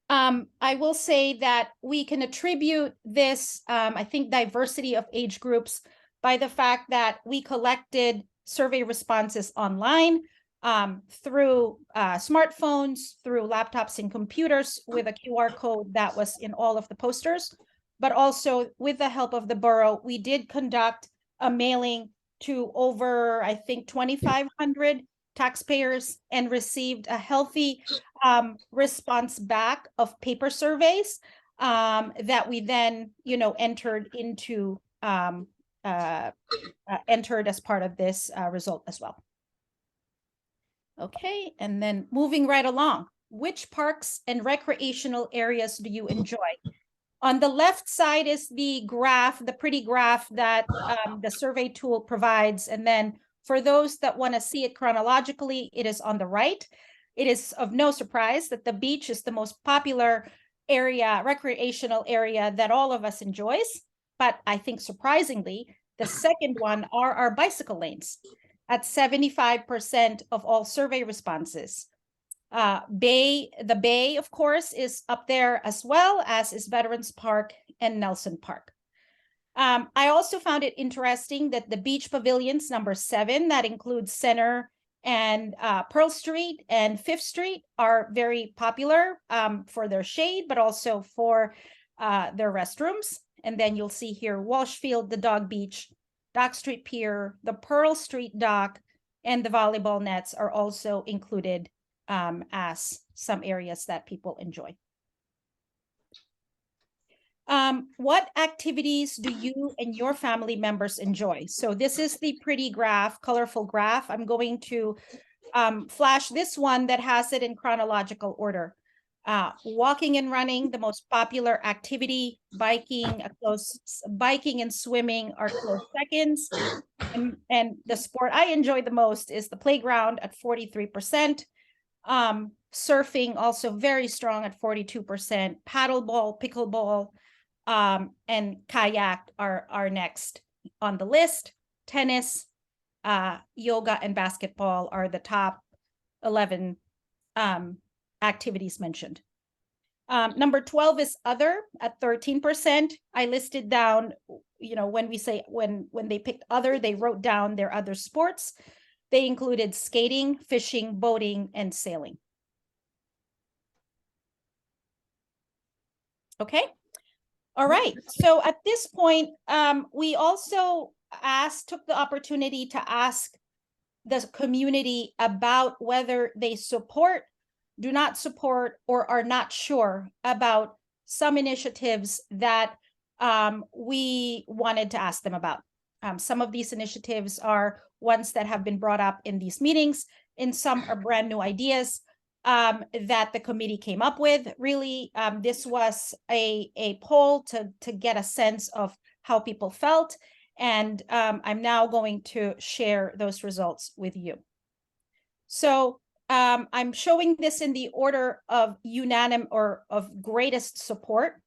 that. I will say that we can attribute this, I think, diversity of age groups by the fact that we collected survey responses online through smartphones, through laptops and computers with a QR code that was in all of the posters. But also with the help of the borough, we did conduct a mailing to over, I think, 2,500 taxpayers and received a healthy response back of paper surveys that we then, entered into entered as part of this result as well. Okay, and then moving right along, which parks and recreational areas do you enjoy? On the left side is the graph, the pretty graph that the survey tool provides. And then for those that want to see it chronologically, it is on the right. It is of no surprise that the beach is the most popular area, recreational area that all of us enjoys. But I think surprisingly, the second one are our bicycle lanes at 75% of all survey responses. The Bay, of course, is up there as well, as is Veterans Park and Nelson Park. I also found it interesting that the beach pavilions, number 7, that includes Center and Pearl Street and 5th Street, are very popular for their shade, but also for their restrooms. And then you'll see here Walshfield, the Dog Beach, Dock Street Pier, the Pearl Street Dock, and the volleyball nets are also included as some areas that people enjoy. What activities do you and your family members enjoy? So this is the pretty graph, colorful graph. I'm going to flash this one that has it in chronological order. Walking and running, the most popular activity. Biking and swimming are close seconds. And the sport I enjoy the most is the playground at 43%. Surfing also very strong at 42%. Paddleball, pickleball, and kayak are next on the list. Tennis, yoga, and basketball are the top 11 activities mentioned. Number 12 is other at 13%. I listed down, when we say, when they picked other, they wrote down their other sports. They included skating, fishing, boating, and sailing. Okay. All right. So at this point, we also took the opportunity to ask the community about whether they support, do not support, or are not sure about some initiatives that we wanted to ask them about. Some of these initiatives are ones that have been brought up in these meetings, and some are brand new ideas that the committee came up with. Really, this was a poll to get a sense of how people felt. And I'm now going to share those results with you. So I'm showing this in the order of unanimous or of greatest support.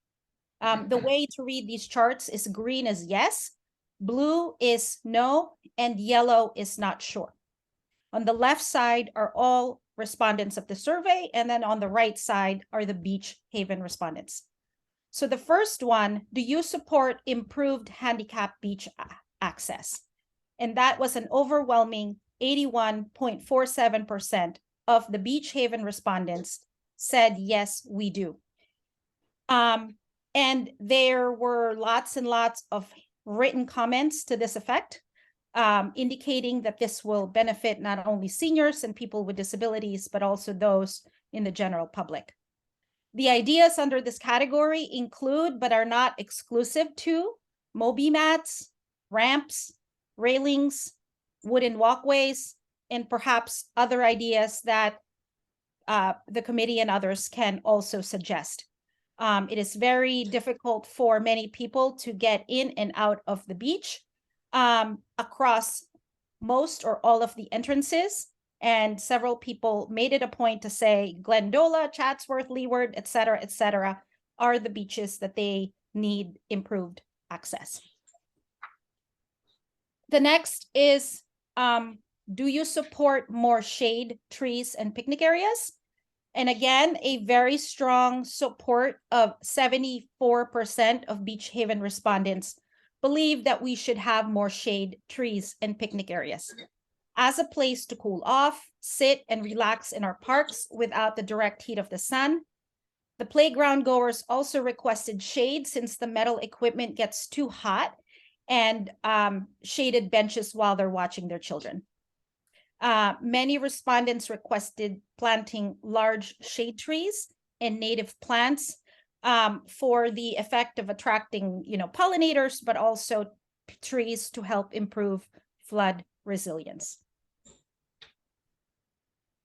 The way to read these charts is green is yes, blue is no, and yellow is not sure. On the left side are all respondents of the survey, and then on the right side are the Beach Haven respondents. So the first one, do you support improved handicap beach access? And that was an overwhelming 81.47% of the Beach Haven respondents said, yes, we do. And there were lots and lots of written comments to this effect, indicating that this will benefit not only seniors and people with disabilities, but also those in the general public. The ideas under this category include, but are not exclusive to, Moby mats, ramps, railings, wooden walkways, and perhaps other ideas that the committee and others can also suggest. It is very difficult for many people to get in and out of the beach across most or all of the entrances. And several people made it a point to say Glendola, Chatsworth, Leeward, et cetera, are the beaches that they need improved access. The next is, do you support more shade, trees, and picnic areas? And again, a very strong support of 74% of Beach Haven respondents believe that we should have more shade, trees, and picnic areas as a place to cool off, sit, and relax in our parks without the direct heat of the sun. The playground goers also requested shade since the metal equipment gets too hot, and shaded benches while they're watching their children. Many respondents requested planting large shade trees and native plants for the effect of attracting, pollinators, but also trees to help improve flood resilience.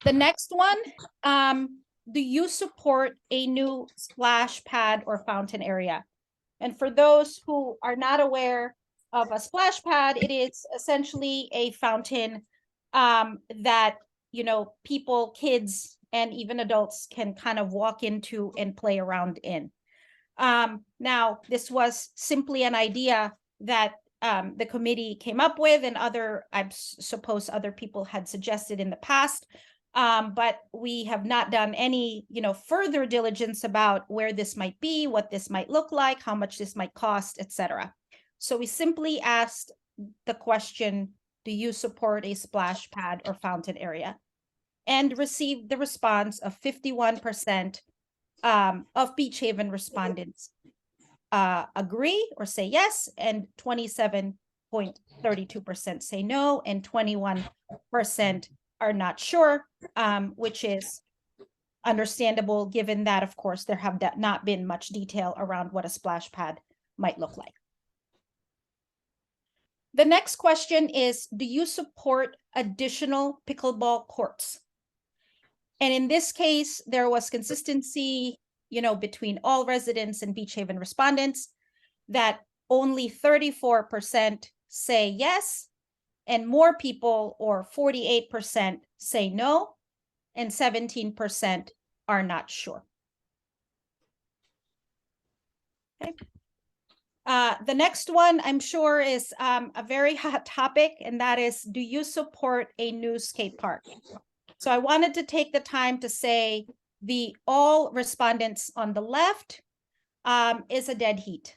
The next one, do you support a new splash pad or fountain area? And for those who are not aware of a splash pad, it is essentially a fountain that, people, kids, and even adults can kind of walk into and play around in. Now, this was simply an idea that the committee came up with, and I suppose other people had suggested in the past, but we have not done any, further diligence about where this might be, what this might look like, how much this might cost, etc. So we simply asked the question, do you support a splash pad or fountain area? And received the response of 51% of Beach Haven respondents agree or say yes, and 27.32% say no, and 21% are not sure, which is understandable given that, of course, there have not been much detail around what a splash pad might look like. The next question is, do you support additional pickleball courts? And in this case, there was consistency, between all residents and Beach Haven respondents, that only 34% say yes, and more people, or 48%, say no, and 17% are not sure. Okay. The next one, I'm sure, is a very hot topic, and that is, do you support a new skate park? So I wanted to take the time to say all respondents on the left is a dead heat.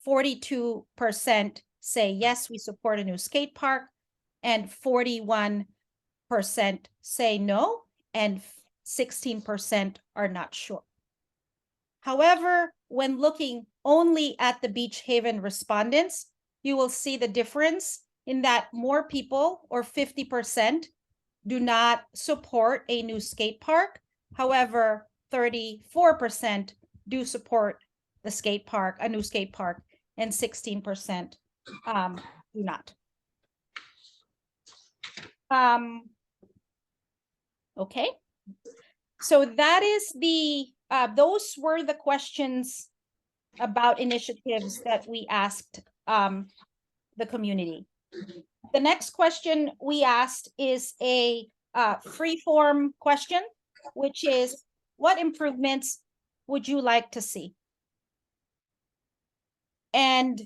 42% say, yes, we support a new skate park, and 41% say no, and 16% are not sure. However, when looking only at the Beach Haven respondents, you will see the difference in that more people, or 50%, do not support a new skate park. However, 34% do support the skate park, a new skate park, and 16% do not. Okay, so that is those were the questions about initiatives that we asked the community. The next question we asked is a free-form question, which is, what improvements would you like to see? And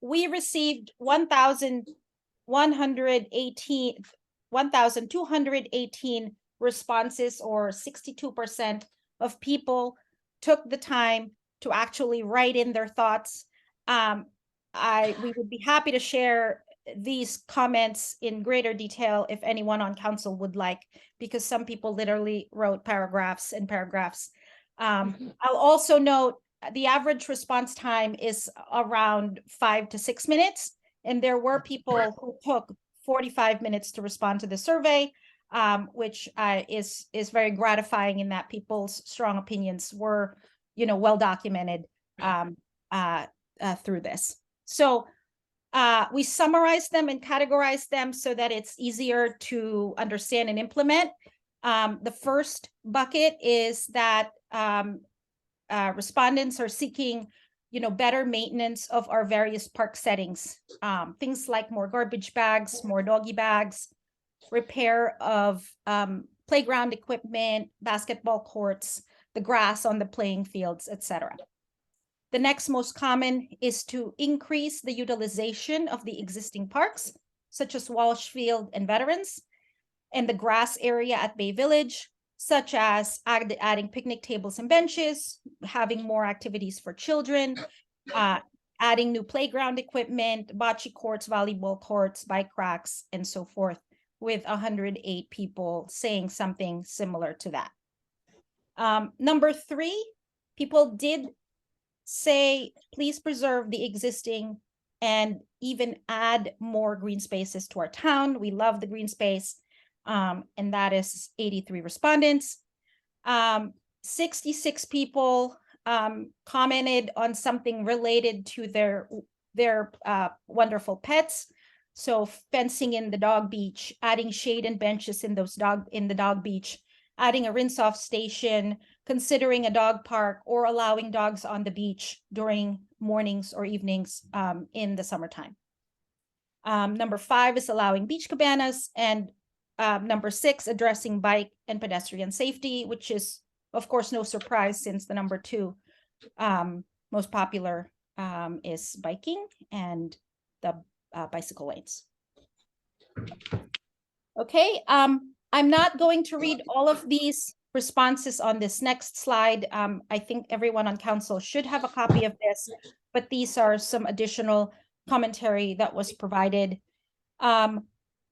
we received 1,218 responses, or 62% of people took the time to actually write in their thoughts. We would be happy to share these comments in greater detail if anyone on council would like, because some people literally wrote paragraphs and paragraphs. I'll also note the average response time is around 5 to 6 minutes, and there were people who took 45 minutes to respond to the survey, which is very gratifying in that people's strong opinions were, well documented through this. So we summarized them and categorized them so that it's easier to understand and implement. The first bucket is that respondents are seeking, better maintenance of our various park settings. Things like more garbage bags, more doggy bags, repair of playground equipment, basketball courts, the grass on the playing fields, etc. The next most common is to increase the utilization of the existing parks, such as Walsh Field and Veterans, and the grass area at Bay Village, such as adding picnic tables and benches, having more activities for children, adding new playground equipment, bocce courts, volleyball courts, bike racks, and so forth, with 108 people saying something similar to that. Number 3, people did say, please preserve the existing and even add more green spaces to our town. We love the green space. And that is 83 respondents. 66 people commented on something related to their wonderful pets. So fencing in the dog beach, adding shade and benches in the dog beach, adding a rinse-off station, considering a dog park, or allowing dogs on the beach during mornings or evenings in the summertime. Number 5 is allowing beach cabanas, and number 6, addressing bike and pedestrian safety, which is, of course, no surprise, since the number 2 most popular is biking and the bicycle lanes. Okay, I'm not going to read all of these responses on this next slide. I think everyone on council should have a copy of this, but these are some additional commentary that was provided.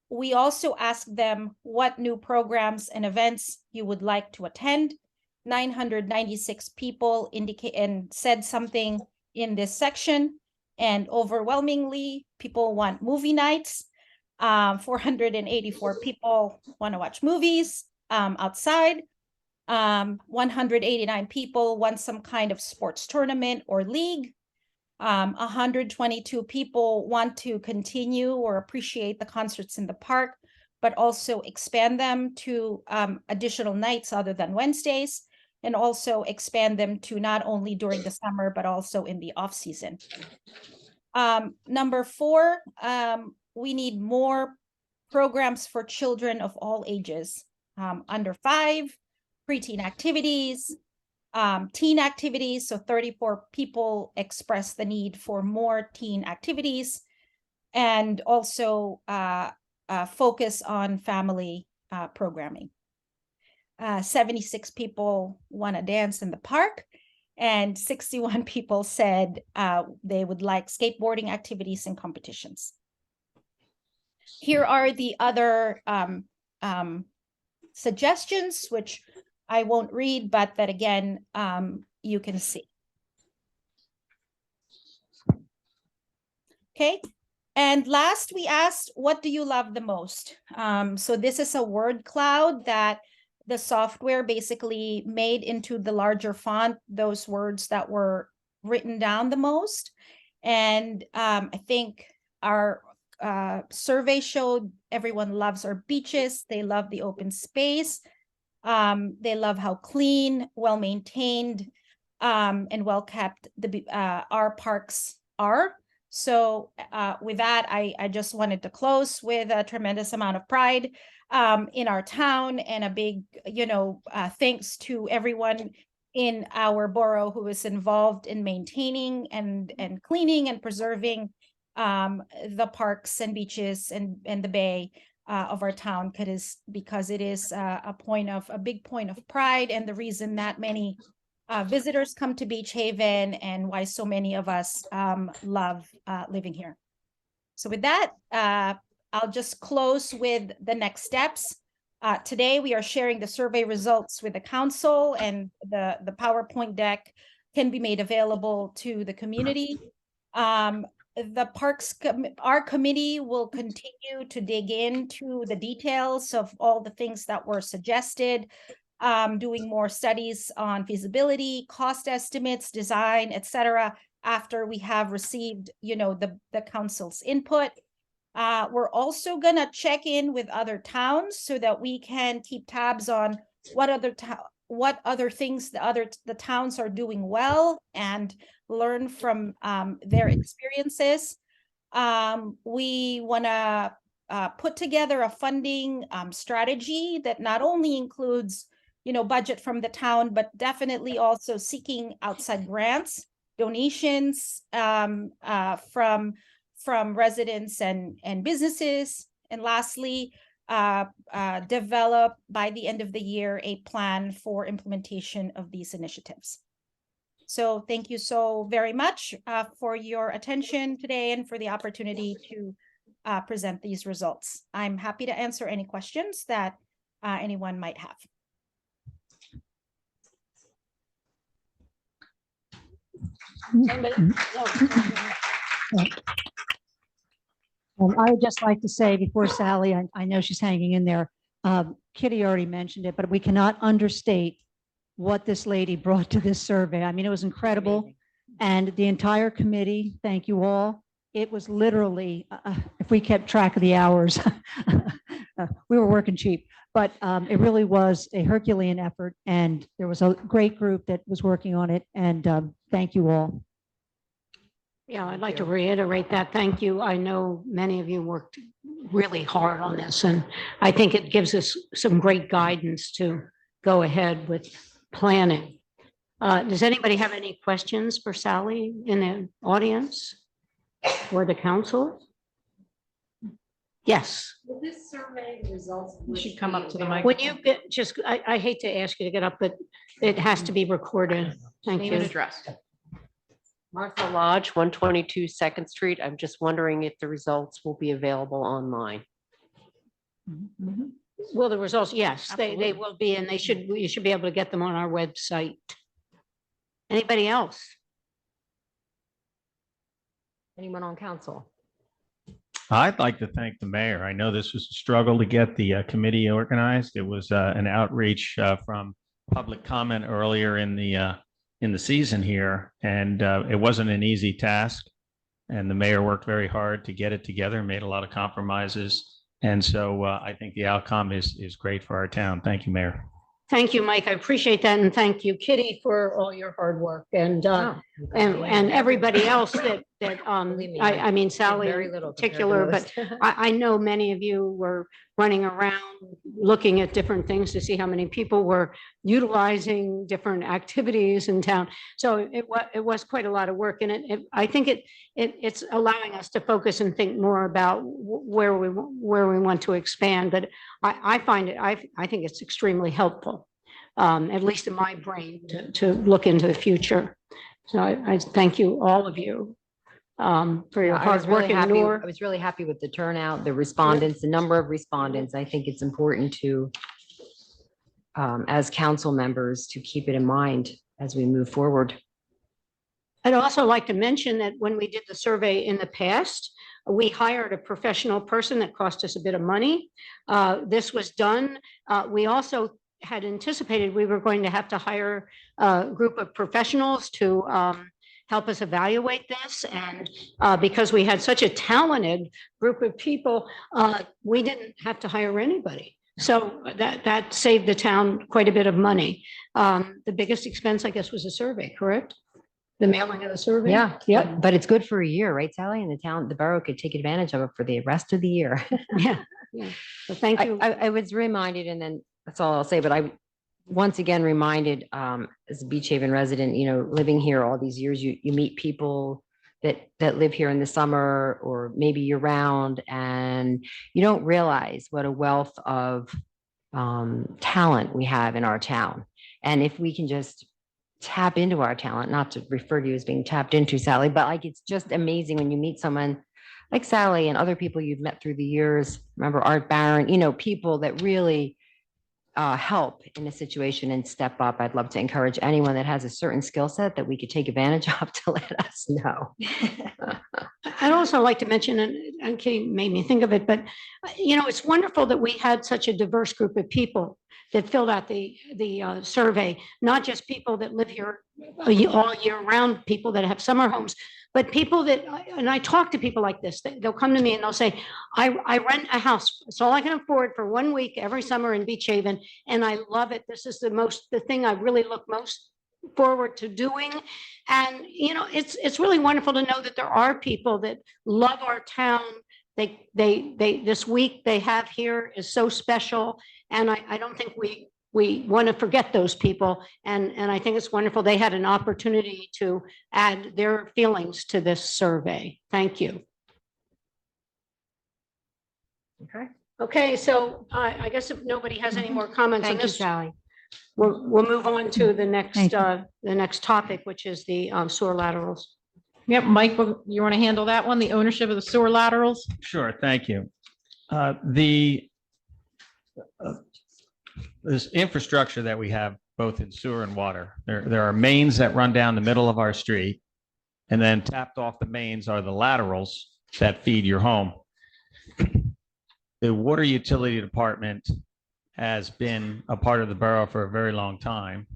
We also asked them what new programs and events you would like to attend. 996 people indicate and said something in this section, and overwhelmingly people want movie nights. 484 people want to watch movies outside. 189 people want some kind of sports tournament or league. 122 people want to continue or appreciate the concerts in the park, but also expand them to additional nights other than Wednesdays, and also expand them to not only during the summer, but also in the off season. Number 4, we need more programs for children of all ages, under 5, preteen activities, teen activities. So 34 people expressed the need for more teen activities, and also focus on family programming. 76 people want to dance in the park, and 61 people said they would like skateboarding activities and competitions. Here are the other suggestions, which I won't read, but that again, you can see. Okay. And last, we asked, what do you love the most? So this is a word cloud that the software basically made into the larger font, those words that were written down the most. And I think our survey showed everyone loves our beaches. They love the open space. They love how clean, well-maintained, and well-kept our parks are. So with that, I just wanted to close with a tremendous amount of pride in our town, and a big, thanks to everyone in our borough who is involved in maintaining and cleaning and preserving the parks and beaches and the bay of our town, because it is a big point of pride, and the reason that many visitors come to Beach Haven, and why so many of us love living here. So with that, I'll just close with the next steps. Today, we are sharing the survey results with the council, and the PowerPoint deck can be made available to the community. Our committee will continue to dig into the details of all the things that were suggested, doing more studies on feasibility, cost estimates, design, etc., after we have received, the council's input. We're also gonna check in with other towns so that we can keep tabs on what other things the towns are doing well, and learn from their experiences. We wanna put together a funding strategy that not only includes, budget from the town, but definitely also seeking outside grants, donations from residents and businesses. And lastly, develop by the end of the year a plan for implementation of these initiatives. So thank you so very much for your attention today, and for the opportunity to present these results. I'm happy to answer any questions that anyone might have. I would just like to say before Sally, I know she's hanging in there. Kitty already mentioned it, but we cannot understate what this lady brought to this survey. I mean, it was incredible. And the entire committee, thank you all. It was literally, if we kept track of the hours, we were working cheap, but it really was a Herculean effort. And there was a great group that was working on it. And thank you all. Yeah, I'd like to reiterate that. Thank you. I know many of you worked really hard on this, and I think it gives us some great guidance to go ahead with planning. Does anybody have any questions for Sally in the audience or the council? Yes. Will this survey results? You should come up to the mic. When you get, I hate to ask you to get up, but it has to be recorded. Thank Name and you. address. Martha Lodge, 122 2nd Street. I'm just wondering if the results will be available online. Well, the results, yes, they Absolutely. will be, and you should be able to get them on our website. Anybody else? Anyone on council? I'd like to thank the mayor. I know this was a struggle to get the committee organized. It was an outreach from public comment earlier in the season here, and it wasn't an easy task. And the mayor worked very hard to get it together, made a lot of compromises. And so I think the outcome is great for our town. Thank you, Mayor. Thank you, Mike. I appreciate that. And thank you, Kitty, for all your hard work and, Oh, and everybody else that, Believe me, I mean, did Sally very in little compared to particular, but most. I know many of you were running around looking at different things to see how many people were utilizing different activities in town. So it was quite a lot of work, and I think it's allowing us to focus and think more about where we want to expand. But I find it, I think it's extremely helpful, at least in my brain, to look into the future. So I thank you, all of you, for your I was hard work. really And happy. Noor, I was really happy with the turnout, the respondents, the number of respondents. I think it's important to, as council members, to keep it in mind as we move forward. I'd also like to mention that when we did the survey in the past, we hired a professional person that cost us a bit of money. This was done. We also had anticipated we were going to have to hire a group of professionals to help us evaluate this. And because we had such a talented group of people, we didn't have to hire anybody. So that saved the town quite a bit of money. The biggest expense, I guess, was a survey, correct? The mailing of the survey? Yeah. Yeah. But it's good for a year, right, Sally? And the borough could take advantage of it for the rest of the year. Yeah. Yeah. So thank you. I was reminded, and then that's all I'll say, but I once again reminded, as a Beach Haven resident, living here all these years, you meet people that live here in the summer or maybe year round, and you don't realize what a wealth of talent we have in our town. And if we can just tap into our talent, not to refer to you as being tapped into, Sally, but like, it's just amazing when you meet someone like Sally and other people you've met through the years. Remember Art Barron, people that really help in a situation and step up. I'd love to encourage anyone that has a certain skill set that we could take advantage of to let us know. I'd also like to mention, and Kitty made me think of it, but it's wonderful that we had such a diverse group of people that filled out the survey, not just people that live here all year round, people that have summer homes, but people that, and I talk to people like this, they'll come to me and they'll say, I rent a house. It's all I can afford for 1 week every summer in Beach Haven. And I love it. This is the thing I really look most forward to doing. And, it's really wonderful to know that there are people that love our town. This week they have here is so special. And I don't think we want to forget those people. And I think it's wonderful. They had an opportunity to add their feelings to this survey. Thank you. Okay. Okay, so I guess if nobody has any more comments on Thank you, this, Sally. we'll move on to the Thank next topic, which is the sewer laterals. Yep, Mike, you want to handle that one, the ownership of the sewer laterals? Sure, thank you. This infrastructure that we have both in sewer and water, there are mains that run down the middle of our street, and then tapped off the mains are the laterals that feed your home. The water utility department has been a part of the borough for a very long time.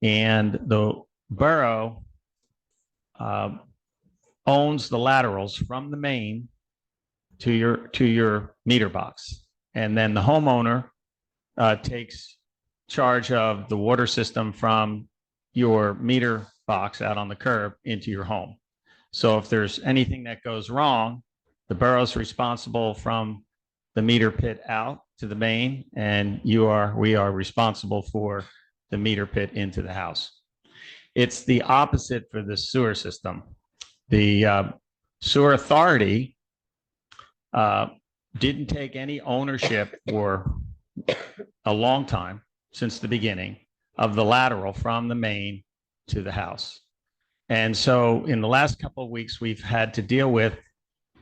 And the borough owns the laterals from the main to your meter box. And then the homeowner takes charge of the water system from your meter box out on the curb into your home. So if there's anything that goes wrong, the borough's responsible from the meter pit out to the main, and we are responsible for the meter pit into the house. It's the opposite for the sewer system. The sewer authority didn't take any ownership for a long time, since the beginning, of the lateral from the main to the house. And so in the last couple of weeks, we've had to deal with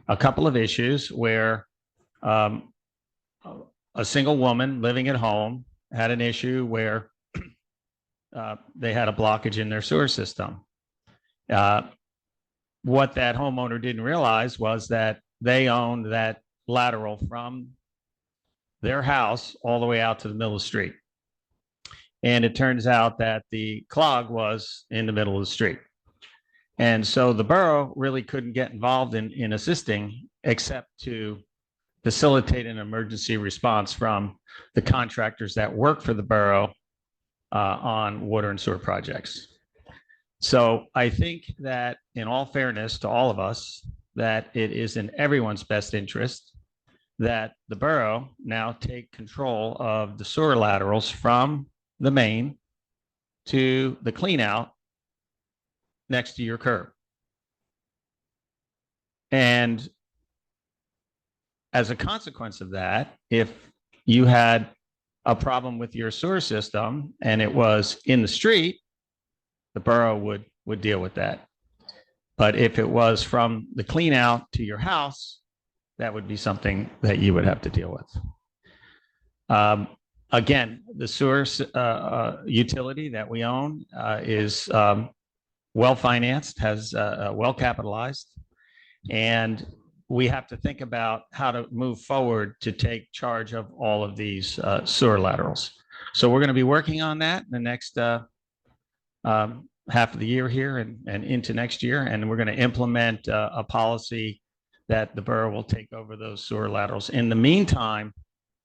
a couple of issues where a single woman living at home had an issue where they had a blockage in their sewer system. What that homeowner didn't realize was that they owned that lateral from their house all the way out to the middle of the street. And it turns out that the clog was in the middle of the street. And so the borough really couldn't get involved in assisting, except to facilitate an emergency response from the contractors that work for the borough on water and sewer projects. So I think that in all fairness to all of us, that it is in everyone's best interest that the borough now take control of the sewer laterals from the main to the clean out next to your curb. And as a consequence of that, if you had a problem with your sewer system and it was in the street, the borough would deal with that. But if it was from the clean out to your house, that would be something that you would have to deal with. Again, the sewer utility that we own is well financed, has well capitalized, and we have to think about how to move forward to take charge of all of these sewer laterals. So we're going to be working on that in the next half of the year here and into next year, and we're going to implement a policy that the borough will take over those sewer laterals. In the meantime,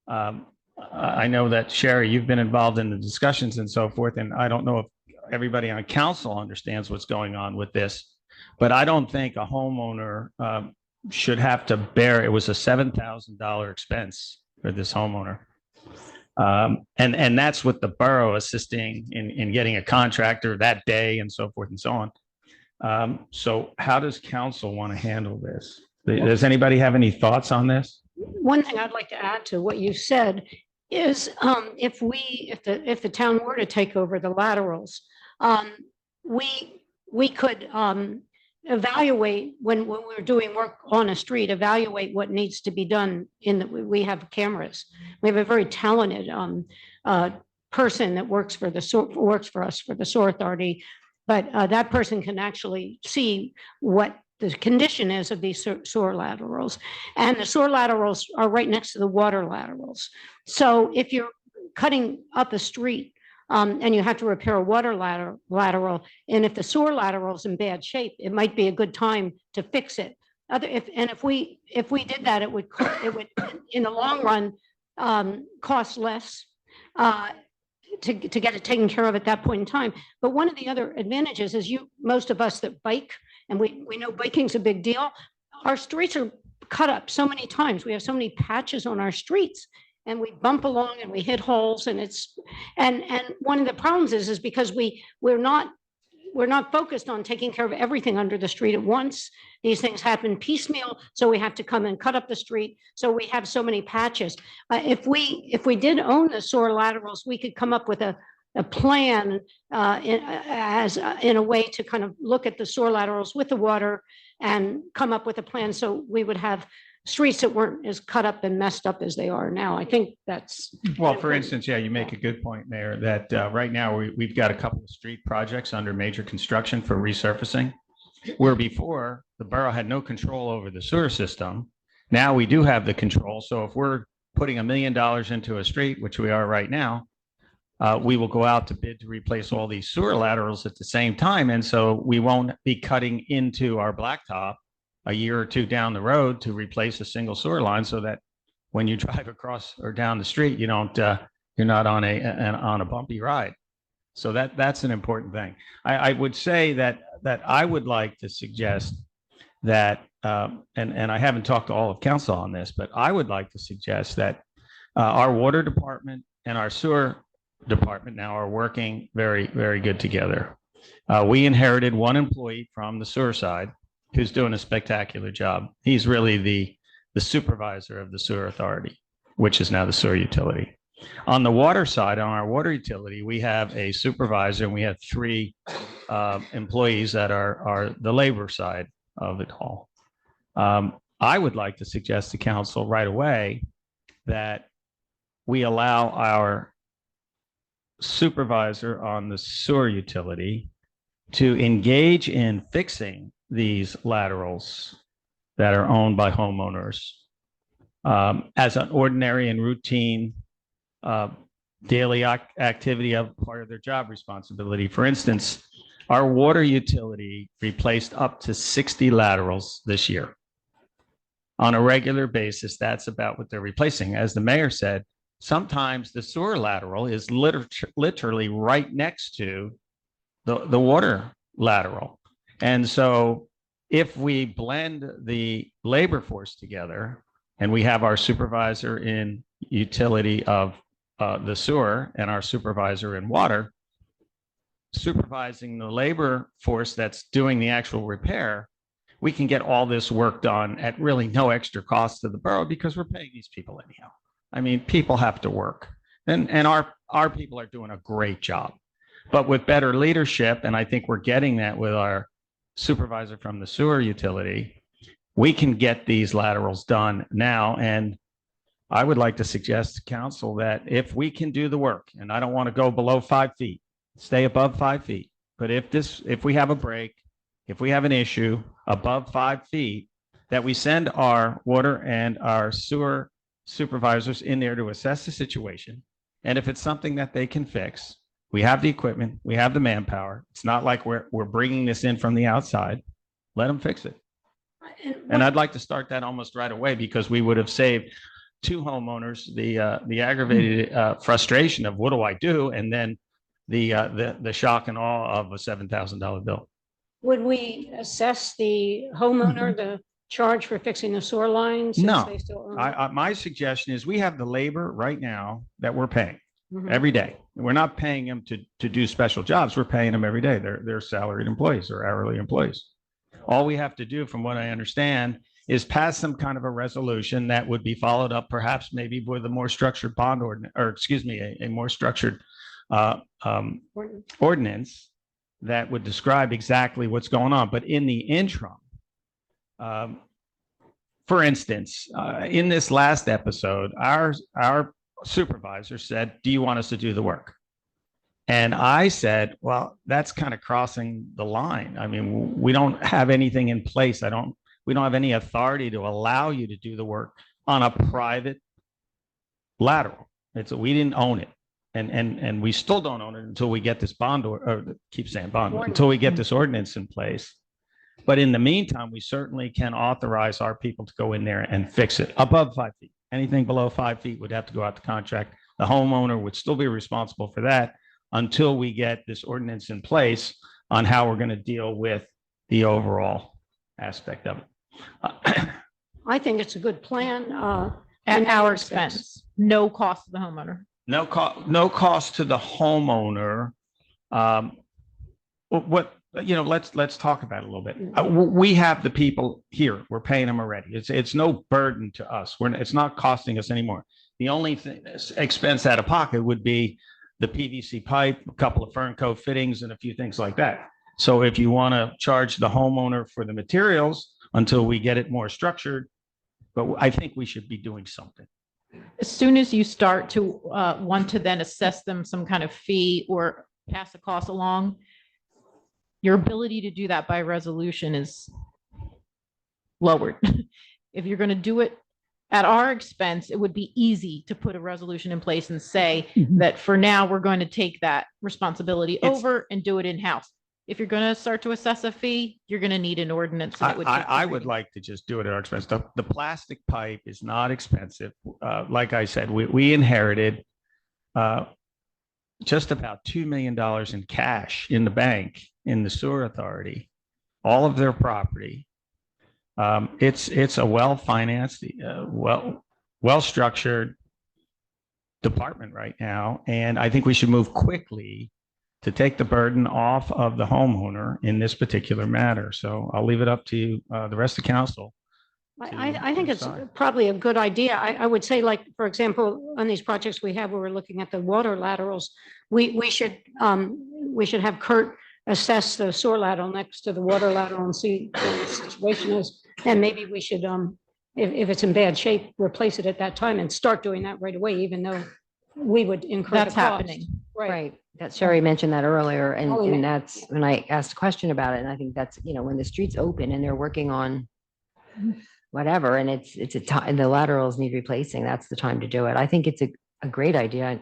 I know that Sherry, you've been involved in the discussions and so forth, and I don't know if everybody on council understands what's going on with this, but I don't think a homeowner should have to bear, it was a $7,000 expense for this homeowner. And that's with the borough assisting in getting a contractor that day and so forth and so on. So how does council want to handle this? Does anybody have any thoughts on this? One thing I'd like to add to what you said is if the town were to take over the laterals, we could evaluate when we're doing work on a street, evaluate what needs to be done we have cameras. We have a very talented person that works for us for the sewer authority, but that person can actually see what the condition is of these sewer laterals. And the sewer laterals are right next to the water laterals. So if you're cutting up a street and you have to repair a water lateral, and if the sewer lateral is in bad shape, it might be a good time to fix it. If we did that, it would in the long run cost less to get it taken care of at that point in time. But one of the other advantages is most of us that bike, and we know biking's a big deal. Our streets are cut up so many times. We have so many patches on our streets, and we bump along and we hit holes, and and one of the problems is because we're not focused on taking care of everything under the street at once. These things happen piecemeal, so we have to come and cut up the street. So we have so many patches. If we did own the sewer laterals, we could come up with a plan in a way to kind of look at the sewer laterals with the water and come up with a plan so we would have streets that weren't as cut up and messed up as they are now. I think that's. Well, for instance, yeah, you make a good point, Mayor, that right now we've got a couple of street projects under major construction for resurfacing, where before the borough had no control over the sewer system. Now we do have the control. So if we're putting $1 million into a street, which we are right now, we will go out to bid to replace all these sewer laterals at the same time. And so we won't be cutting into our blacktop a year or two down the road to replace a single sewer line, so that when you drive across or down the street, you don't, you're not on a bumpy ride. So that's an important thing. I would say that I would like to suggest that, and I haven't talked to all of council on this, but I would like to suggest that our water department and our sewer department now are working very, very good together. We inherited one employee from the sewer side who's doing a spectacular job. He's really the supervisor of the sewer authority, which is now the sewer utility. On the water side, on our water utility, we have a supervisor and we have 3 employees that are the labor side of it all. I would like to suggest to council right away that we allow our supervisor on the sewer utility to engage in fixing these laterals that are owned by homeowners as an ordinary and routine daily activity of part of their job responsibility. For instance, our water utility replaced up to 60 laterals this year. on a regular basis, that's about what they're replacing. As the mayor said, sometimes the sewer lateral is literally right next to the water lateral. And so if we blend the labor force together and we have our supervisor in utility of the sewer and our supervisor in water, supervising the labor force that's doing the actual repair, we can get all this work done at really no extra cost to the borough because we're paying these people anyhow. I mean, people have to work, and our people are doing a great job. But with better leadership, and I think we're getting that with our supervisor from the sewer utility, we can get these laterals done now. And I would like to suggest to council that if we can do the work, and I don't want to go below 5 feet, stay above 5 feet. But if we have a break, if we have an issue above 5 feet, that we send our water and our sewer supervisors in there to assess the situation. And if it's something that they can fix, we have the equipment, we have the manpower. It's not like we're bringing this in from the outside. Let them fix it. And I'd like to start that almost right away because we would have saved two homeowners the aggravated frustration of what do I do, and then the shock and awe of a $7,000 bill. Would we assess the homeowner, the charge for fixing the sewer line? since No. they still own it? My suggestion is we have the labor right now that we're paying Mhm. every day. We're not paying them to do special jobs. We're paying them every day. They're salaried employees or hourly employees. All we have to do, from what I understand, is pass some kind of a resolution that would be followed up perhaps maybe with a more structured bond ordinance, or excuse me, a more structured ordinance that would describe exactly what's going on. But in the interim, for instance, in this last episode, our supervisor said, do you want us to do the work? And I said, well, that's kind of crossing the line. I mean, we don't have anything in place. We don't have any authority to allow you to do the work on a private lateral. We didn't own it. And we still don't own it until we get this bond, or keep saying bond, until we get this ordinance in place. But in the meantime, we certainly can authorize our people to go in there and fix it above 5 feet. Anything below 5 feet would have to go out to contract. The homeowner would still be responsible for that until we get this ordinance in place on how we're going to deal with the overall aspect of it. I think it's a good plan. At our expense, no cost to the homeowner. No cost to the homeowner. Let's talk about it a little bit. We have the people here. We're paying them already. It's no burden to us. It's not costing us anymore. The only expense out of pocket would be the PVC pipe, a couple of Fernco fittings, and a few things like that. So if you want to charge the homeowner for the materials until we get it more structured, but I think we should be doing something. As soon as you start to want to then assess them some kind of fee or pass the cost along, your ability to do that by resolution is lowered. If you're going to do it at our expense, it would be easy to put a resolution in place and say that for now, we're going to take that responsibility over and do it in-house. If you're going to start to assess a fee, you're going to need an ordinance. And it would I would like to just do it at our expense. The plastic pipe is not expensive. Like I said, we inherited just about $2 million in cash in the bank in the sewer authority, all of their property. It's a well-financed, well-structured department right now. And I think we should move quickly to take the burden off of the homeowner in this particular matter. So I'll leave it up to the rest of council. I think it's decide. probably a good idea. I would say, like, for example, on these projects we have where we're looking at the water laterals, we should have Kurt assess the sewer lateral next to the water lateral and see what the situation is. And maybe we should, if it's in bad shape, replace it at that time and start doing that right away, even though we would incur the That's cost. happening. Right. That Sherry mentioned that earlier, and, Oh, yeah. and that's when I asked a question about it, and I think that's, when the street's open and they're working on whatever, and it's a time, the laterals need replacing, that's the time to do it. I think it's a great idea.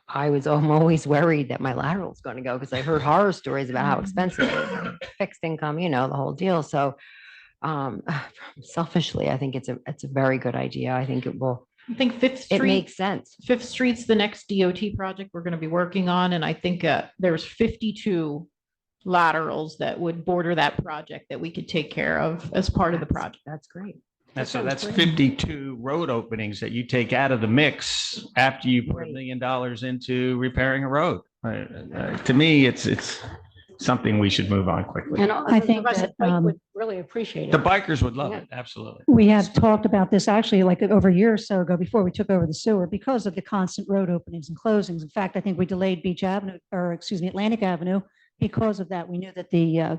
I'm always worried that my lateral is going to go because I heard horror stories about how expensive it is, fixed income, the whole deal. So selfishly, I think it's a very good idea. I think it will, I think Fifth it Street, makes sense. Fifth Street's the next DOT project we're going to be working on. And I think there's 52 laterals that would border that project that we could take care of as part of the project. That's great. That's, so sounds that's great. 52 road openings that you take out of the mix after you put $1 Right. million into repairing a road. To me, it's something we should move on quickly. And I think the rest of that, the would really appreciate The it. bikers would love Yeah. it, absolutely. We have talked about this actually like over a year or so ago before we took over the sewer because of the constant road openings and closings. In fact, I think we delayed Beach Avenue, or excuse me, Atlantic Avenue because of that. We knew that the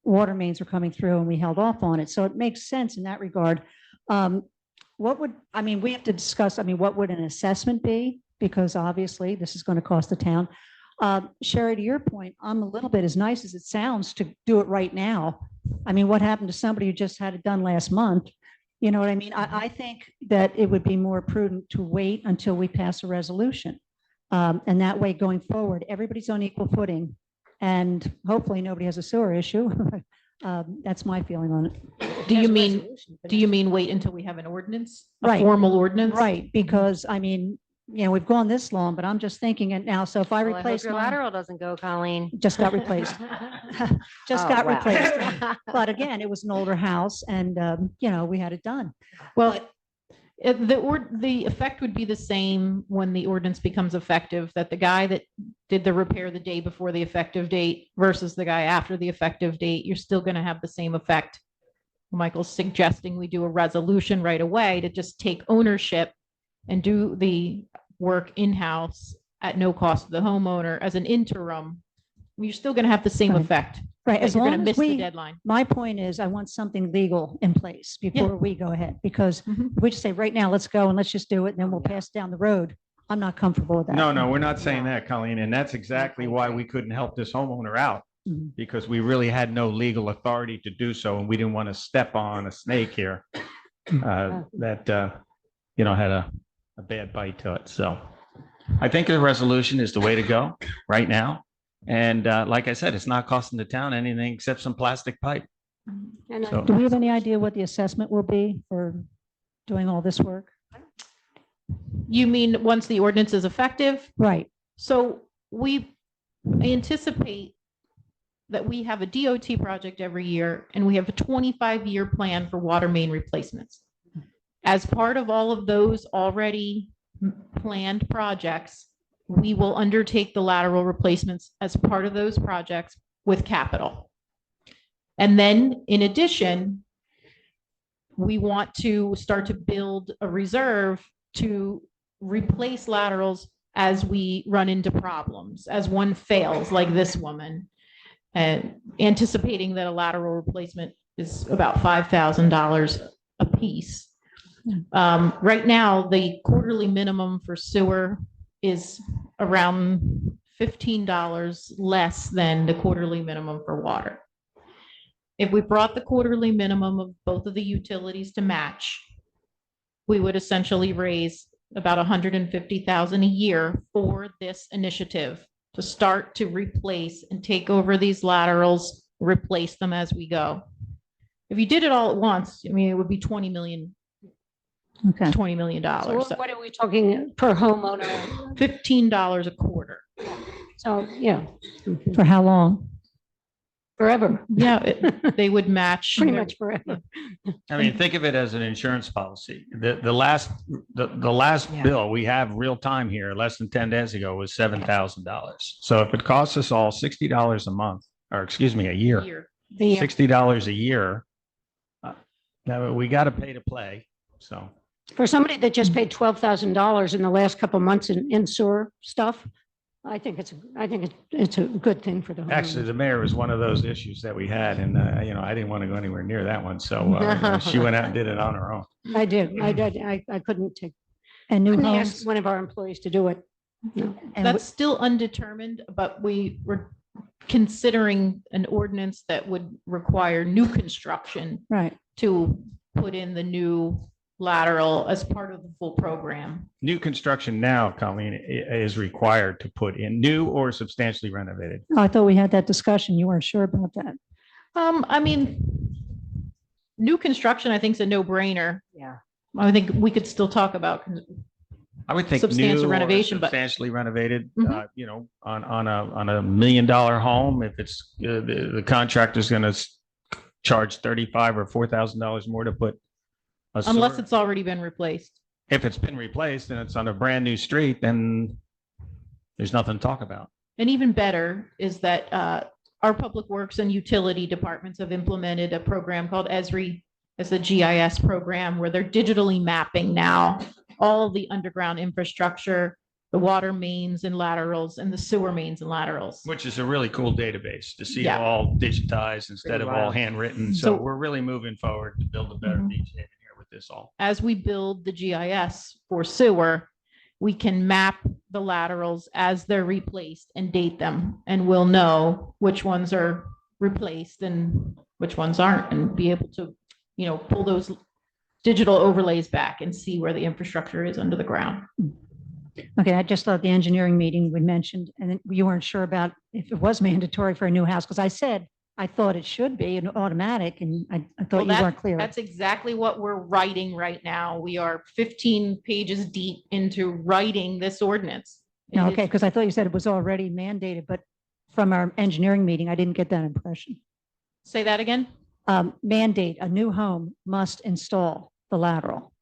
water mains were coming through and we held off on it. So it makes sense in that regard. What would, I mean, we have to discuss, I mean, what would an assessment be? Because obviously this is going to cost the town. Sherry, to your point, I'm a little bit, as nice as it sounds, to do it right now. I mean, what happened to somebody who just had it done last month? You know what I mean? I think that it would be more prudent to wait until we pass a resolution. And that way, going forward, everybody's on equal footing. And hopefully nobody has a sewer issue. That's my feeling on it. Do you As a mean, resolution, but do you mean wait until we have an ordinance? A Right. formal ordinance? Right, because I mean, you know, we've gone this long, but I'm just thinking it now. So if I Well, I hope replace your mine, lateral doesn't go, Colleen. just got replaced. Just Oh, got wow. replaced. But again, it was an older house and, you know, we had it done. Well, the effect would be the same when the ordinance becomes effective, that the guy that did the repair the day before the effective date versus the guy after the effective date, you're still going to have the same effect. Michael's suggesting we do a resolution right away to just take ownership and do the work in-house at no cost to the homeowner as an interim. You're still going to have the same Right. effect. Right, but as You're going long to as miss the we, deadline. my point is, I want something legal in place before we go ahead. Because Mhm. if we just say, right now, let's go and let's just do it, and then we'll pass down the road. I'm not comfortable with that. No, we're not saying No. that, Colleen, and that's exactly I why agree. we couldn't help this homeowner out. Mhm. Because we really had no legal authority to do so, and we didn't want to step on a snake here. That, you know, had a bad bite to it, so. I think the resolution is the way to go right now. And like I said, it's not costing the town anything except some plastic pipe. And So- Do we have any idea what the assessment will be for doing all this work? You mean once the ordinance is effective? Right, So we anticipate that we have a DOT project every year and we have a 25-year plan for water main replacements. As part of all of those already planned projects, we will undertake the lateral replacements as part of those projects with capital. And then in addition, we want to start to build a reserve to replace laterals as we run into problems, as one fails, like this woman. And anticipating that a lateral replacement is about $5,000 a piece. Right now, the quarterly minimum for sewer is around $15 less than the quarterly minimum for water. If we brought the quarterly minimum of both of the utilities to match, we would essentially raise about $150,000 a year for this initiative to start to replace and take over these laterals, replace them as we go. If you did it all at once, I mean, it would be $20 million. okay. $20 million. so So what are we talking per homeowner? $15 a quarter. So, yeah, For how long? forever, Yeah, they would match. pretty much forever. I mean, think of it as an insurance policy. The last Yeah. bill we have real time here, less than 10 days ago, was $7,000. So if it costs us all $60 a month, or excuse me, a year, Year. The, $60 a year, now we got to pay to play. So for somebody that just paid $12,000 in the last couple months in sewer stuff, I think it's a good thing for the actually, homeowner. the mayor was one of those issues that we had, and you know, I didn't want to go anywhere near that one. So she went out and did it on her own. I did, I couldn't take, And new couldn't homes? ask one of our employees to do it. No. And That's still undetermined, but we were considering an ordinance that would require new construction right, to put in the new lateral as part of the full program. New construction now, Colleen, is required to put in new or substantially renovated. I thought we had that discussion. You weren't sure about that. I mean, new construction, I think is a no-brainer. Yeah. I think we could still talk about I would think Substantial new or renovation, but- substantially renovated, Mhm. you know, on a $1 million home, if it's, the contractor's going to charge $35,000 or $4,000 more to put a unless sewer. it's already been replaced. If it's been replaced and it's on a brand new street, then there's nothing to talk about. And even better is that our public works and utility departments have implemented a program called ESRI as a GIS program where they're digitally mapping now all the underground infrastructure, the water mains and laterals and the sewer mains and laterals. Which is a really cool database to see it Yeah. all digitized instead of all wild. handwritten. So So- we're really moving forward to build a better Mhm. beach haven here with this all. As we build the GIS for sewer, we can map the laterals as they're replaced and date them. And we'll know which ones are replaced and which ones aren't, and be able to, you know, pull those digital overlays back and see where the infrastructure is under the ground. Okay, I just thought the engineering meeting we mentioned, and then you weren't sure about if it was mandatory for a new house, because I said I thought it should be an automatic, and I Well, thought you that- weren't clear. That's exactly what we're writing right now. We are 15 pages deep into writing this ordinance. It No, is- okay, because I thought you said it was already mandated, but from our engineering meeting, I didn't get that impression. Say that again? Mandate, a new home must install the lateral.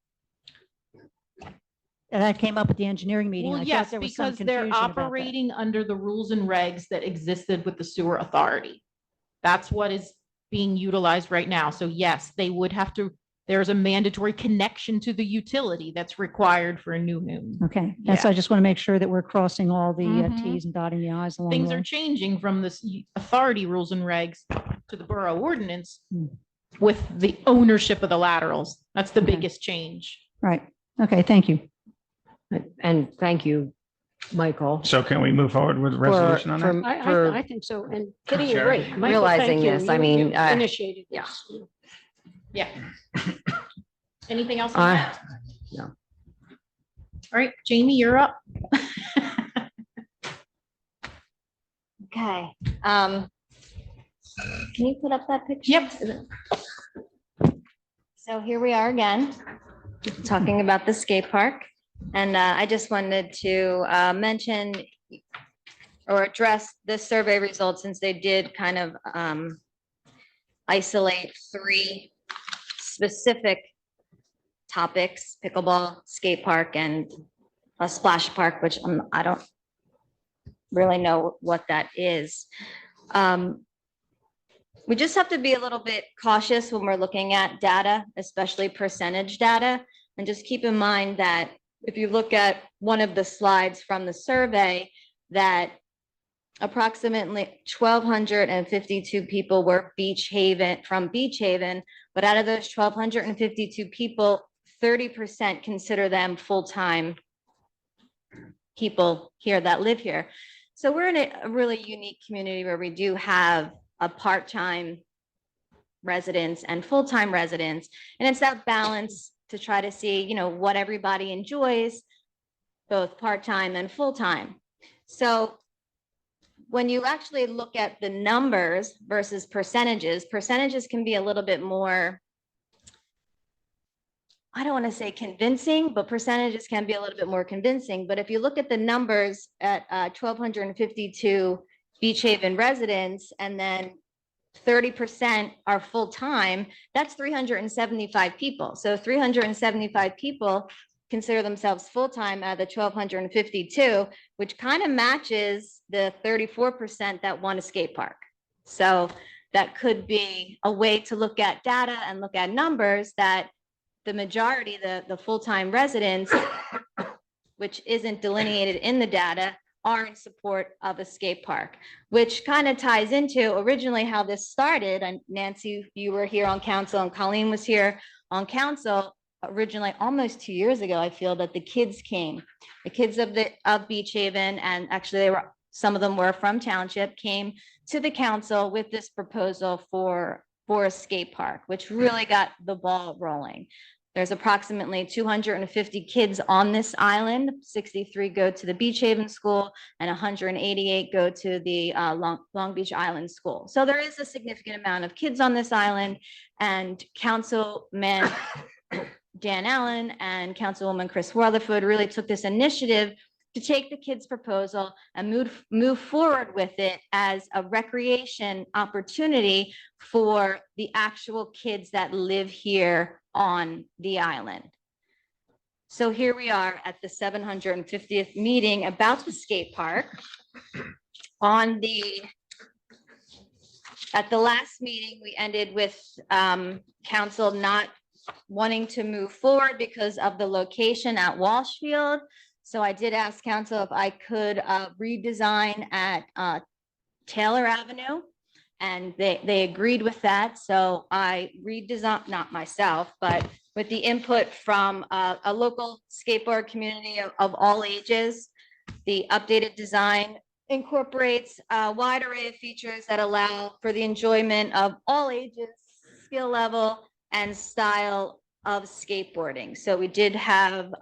And that came up at the engineering meeting. Well, and I thought yes, there was some because they're confusion about that. operating under the rules and regs that existed with the sewer authority. That's what is being utilized right now. So yes, they would have to, there's a mandatory connection to the utility that's required for a new home. Okay, that's, Yeah. I just want to make sure that we're crossing all the Mhm. Ts and dotting the Is along the Things are way. changing from this authority rules and regs to the borough ordinance Hmm. with the ownership of the laterals. That's the Okay. biggest change. Right, okay, thank you. And thank you, Michael. So can we move forward with a resolution on that? I think so. And Kitty, you're Sure. right. Michael, Realizing thank you. this, I You- mean, you Initiated yeah. this. Yeah. Anything else? on Uh, that? no. All right, Jamie, you're up. Okay, can you put up that picture? Yep. So here we are again, talking about the skate park. And I just wanted to mention or address the survey results, since they did kind of isolate 3 specific topics: pickleball, skate park, and a splash park, which I don't really know what that is. We just have to be a little bit cautious when we're looking at data, especially percentage data. And just keep in mind that if you look at one of the slides from the survey, that approximately 1,252 people were from Beach Haven, but out of those 1,252 people, 30% consider them full-time people here that live here. So we're in a really unique community where we do have a part-time residents and full-time residents. And it's that balance to try to see, you know, what everybody enjoys, both part-time and full-time. So when you actually look at the numbers versus percentages can be a little bit more, I don't want to say convincing, but percentages can be a little bit more convincing. But if you look at the numbers at 1,252 Beach Haven residents, and then 30% are full-time, that's 375 people. So 375 people consider themselves full-time out of the 1,252, which kind of matches the 34% that want a skate park. So that could be a way to look at data and look at numbers, that the majority, the full-time residents, which isn't delineated in the data, are in support of a skate park, which kind of ties into originally how this started. And Nancy, you were here on council, and Colleen was here on council originally almost 2 years ago. I feel that the kids came, the kids of Beach Haven, and actually some of them were from Township, came to the council with this proposal for a skate park, which really got the ball rolling. There's approximately 250 kids on this island. 63 go to the Beach Haven School and 188 go to the Long Beach Island School. So there is a significant amount of kids on this island, and Councilman Dan Allen and Councilwoman Chris Rutherford really took this initiative to take the kids' proposal and move forward with it as a recreation opportunity for the actual kids that live here on the island. So here we are at the 750th meeting about the skate park. At the last meeting, we ended with council not wanting to move forward because of the location at Walshfield. So I did ask council if I could redesign at Taylor Avenue, and they agreed with that. So I redesigned, not myself, but with the input from a local skateboard community of all ages. The updated design incorporates a wide array of features that allow for the enjoyment of all ages, skill level, and style of skateboarding. So we did have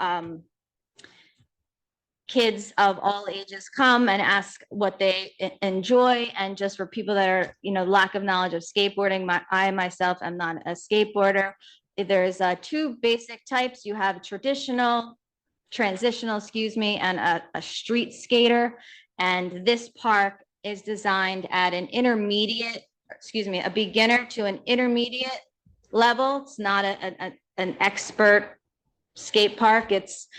kids of all ages come and ask what they enjoy. And just for people that are, lack of knowledge of skateboarding, I myself am not a skateboarder. There's two basic types. You have transitional, and a street skater. And this park is designed at an a beginner to an intermediate level. It's not an expert skate park. It's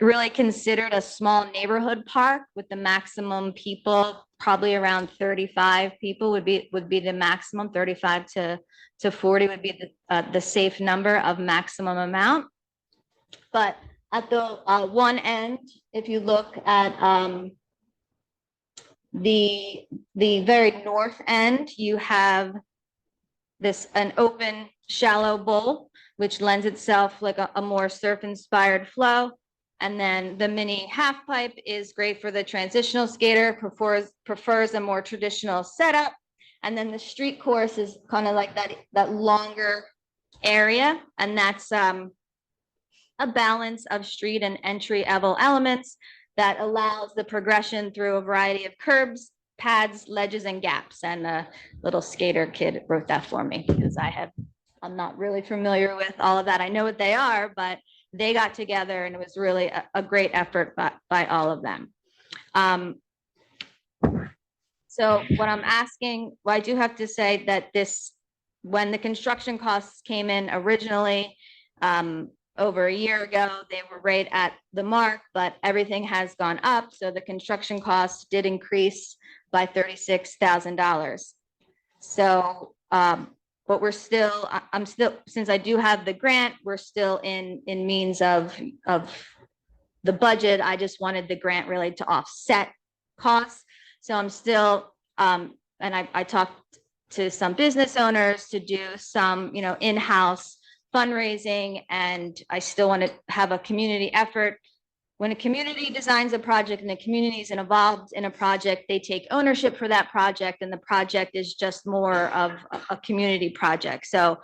really considered a small neighborhood park with the maximum people, probably around 35 people would be the maximum. 35 to 40 would be the safe number of maximum amount. But at the one end, if you look at the very north end, you have an open shallow bowl, which lends itself like a more surf inspired flow. And then the mini half pipe is great for the transitional skater, prefers a more traditional setup. And then the street course is kind of like that longer area. And that's a balance of street and entry level elements that allows the progression through a variety of curbs, pads, ledges, and gaps. And a little skater kid wrote that for me because I'm not really familiar with all of that. I know what they are, but they got together and it was really a great effort by all of them. So what I'm asking, I do have to say that when the construction costs came in originally, over a year ago, they were right at the mark, but everything has gone up. So the construction costs did increase by $36,000. So, but I'm still, since I do have the grant, we're still in means of the budget. I just wanted the grant really to offset costs. So I'm still, and I talked to some business owners to do some, in-house fundraising, and I still want to have a community effort. When a community designs a project and the community is involved in a project, they take ownership for that project, and the project is just more of a community project. So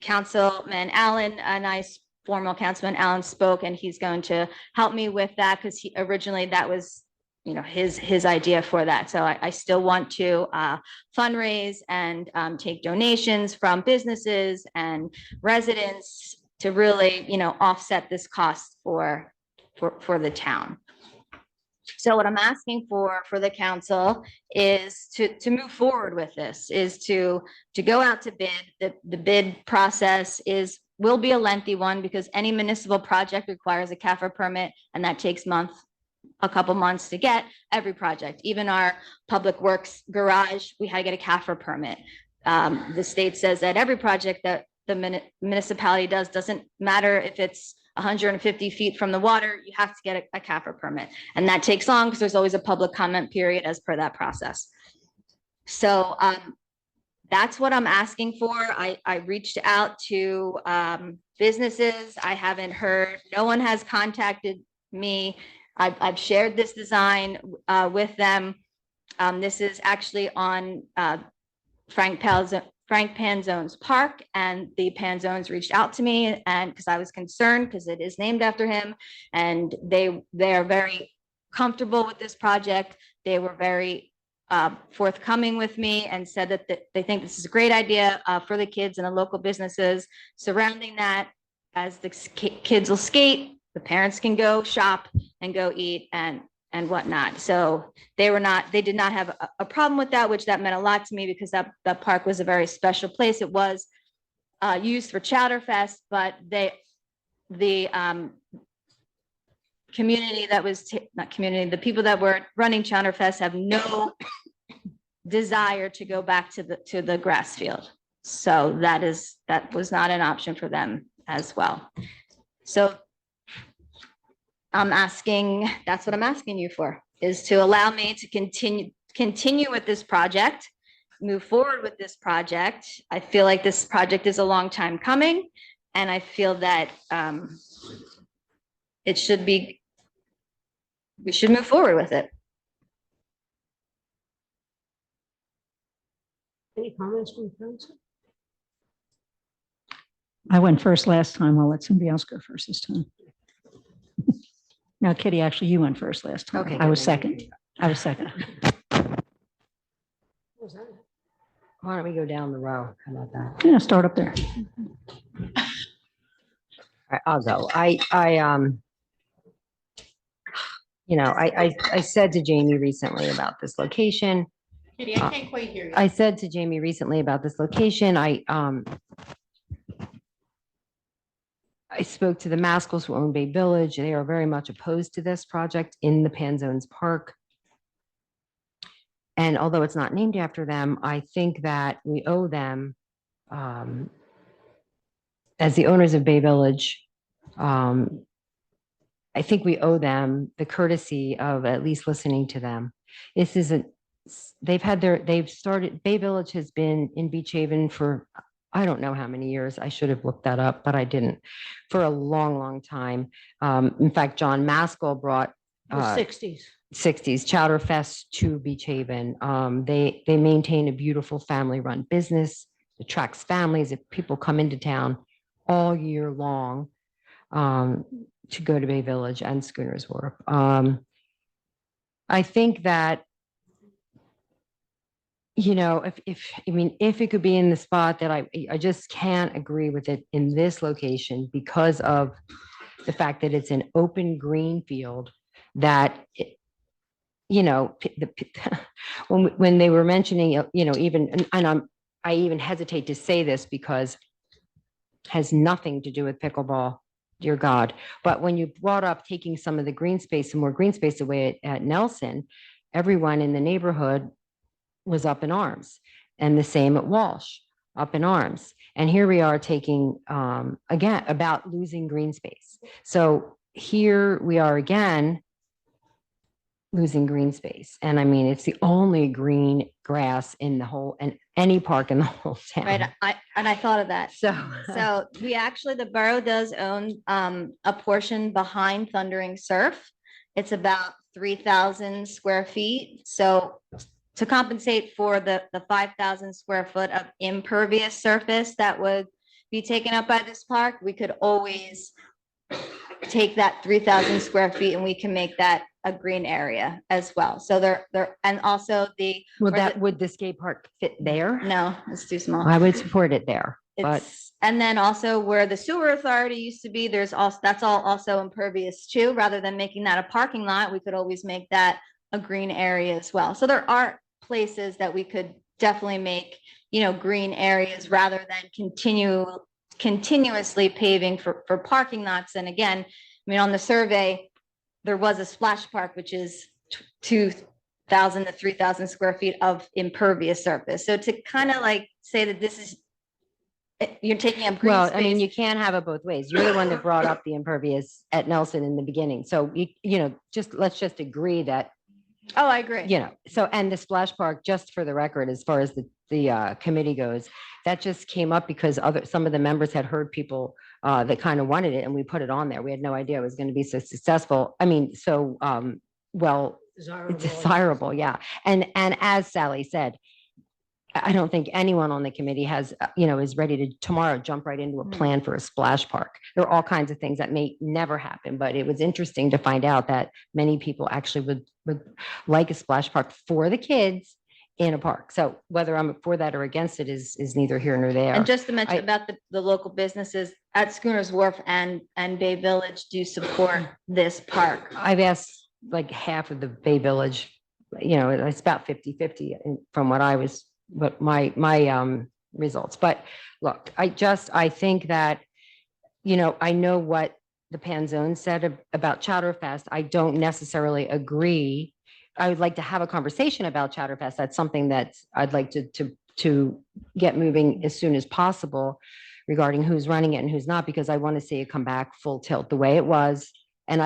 Councilman Allen and I, former Councilman Allen spoke, and he's going to help me with that because originally that was his idea for that. So I still want to fundraise and take donations from businesses and residents to really, offset this cost for the town. So what I'm asking for the council is to move forward with this, is to go out to bid. The bid process will be a lengthy one because any municipal project requires a CAFR permit, and that takes a couple months to get every project. Even our public works garage, we had to get a CAFR permit. The state says that every project that the municipality doesn't matter if it's 150 feet from the water, you have to get a CAFR permit. And that takes long because there's always a public comment period as per that process. So that's what I'm asking for. I reached out to businesses. I haven't heard, no one has contacted me. I've shared this design with them. This is actually on Frank Frank Panzone's park, and the Panzones reached out to me, and because I was concerned because it is named after him, and they are very comfortable with this project. They were very forthcoming with me and said that they think this is a great idea for the kids and the local businesses surrounding that. As the kids will skate, the parents can go shop and go eat and whatnot. So they did not have a problem with that, which that meant a lot to me because that park was a very special place. It was used for Chowderfest, but the community that was, not community, the people that were running Chowderfest have no desire to go back to the grass field. So that was not an option for them as well. So that's what I'm asking you for, is to allow me to continue with this project, move forward with this project. I feel like this project is a long time coming, and I feel that we should move forward with it. Any comments from council? I went first last time. I'll let somebody else go first this time. No, Kitty, actually, you went first last time. Okay, I was good. second. I was second. What was that? Why don't we go down the row? How about that? Yeah, start up there. All right, I'll go. I said to Jamie recently about this location. Kitty, I can't quite hear you. I said to Jamie recently about this location, I spoke to the Mascals who own Bay Village. They are very much opposed to this project in the Panzones Park. And although it's not named after them, I think that we owe them, as the owners of Bay Village, I think we owe them the courtesy of at least listening to them. This isn't, they've started, Bay Village has been in Beach Haven for, I don't know how many years. I should have looked that up, but I didn't, for a long, long time. In fact, John Maskell brought The 60s. 60s Chowderfest to Beach Haven. They maintain a beautiful family-run business, attracts families. If people come into town all year long to go to Bay Village and Schooners Wharf. I think that, if it could be in the spot that I just can't agree with it in this location because of the fact that it's an open green field that, when they were mentioning, I even hesitate to say this because it has nothing to do with pickleball, dear God. But when you brought up taking some of the green space, some more green space away at Nelson, everyone in the neighborhood was up in arms, and the same at Walsh, up in arms. And here we are taking, again, about losing green space. So here we are again, losing green space. And I mean, it's the only green grass in the whole, and any park in the whole town. Right, I thought of that. So, So the borough does own a portion behind Thundering Surf. It's about 3,000 square feet. So to compensate for the 5,000 square foot of impervious surface that would be taken up by this park, we could always take that 3,000 square feet and we can make that a green area as well. So and also would the skate park fit there? no, it's too small. I would support it there, but And then also where the sewer authority used to be, that's all also impervious too. Rather than making that a parking lot, we could always make that a green area as well. So there are places that we could definitely make, green areas rather than continuously paving for parking lots. And again, on the survey, there was a splash park, which is 2,000 to 3,000 square feet of impervious surface. So to kind of like say that this is, you're taking up green well, space. I mean, you can't have it both ways. You're the one that brought up the impervious at Nelson in the beginning. So let's just agree that, Oh, I agree. so, and the splash park, just for the record, as far as the committee goes, that just came up because some of the members had heard people that kind of wanted it, and we put it on there. We had no idea it was going to be so successful. I mean, so, well, Desirable. it's desirable, yeah. And as Sally said, I don't think anyone on the committee has, is ready to tomorrow jump right into a plan for a splash park. There are all kinds of things that may never happen, but it was interesting to find out that many people actually would like a splash park for the kids in a park. So whether I'm for that or against it is neither here nor there. And just to mention I- about the local businesses at Schooners Wharf and Bay Village do support this park. I've asked like half of the Bay Village, it's about 50-50 from what my results. But look, I think that, I know what the Panzone said about Chowderfest. I don't necessarily agree. I would like to have a conversation about Chowderfest. That's something that I'd like to get moving as soon as possible regarding who's running it and who's not, because I want to see it come back full tilt the way it was. And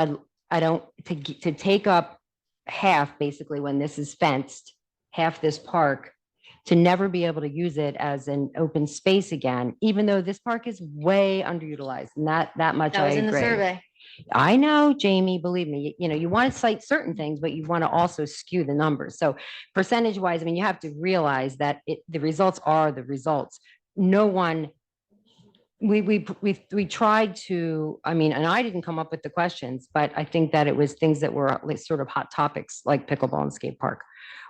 I don't, to take up half, basically, when this is fenced, half this park, to never be able to use it as an open space again, even though this park is way underutilized, and that much That I was in the agree. survey. I know, Jamie, believe me, you want to cite certain things, but you want to also skew the numbers. So percentage wise, I mean, you have to realize that the results are the results. No one, we tried to, I mean, and I didn't come up with the questions, but I think that it was things that were like sort of hot topics like pickleball and skate park,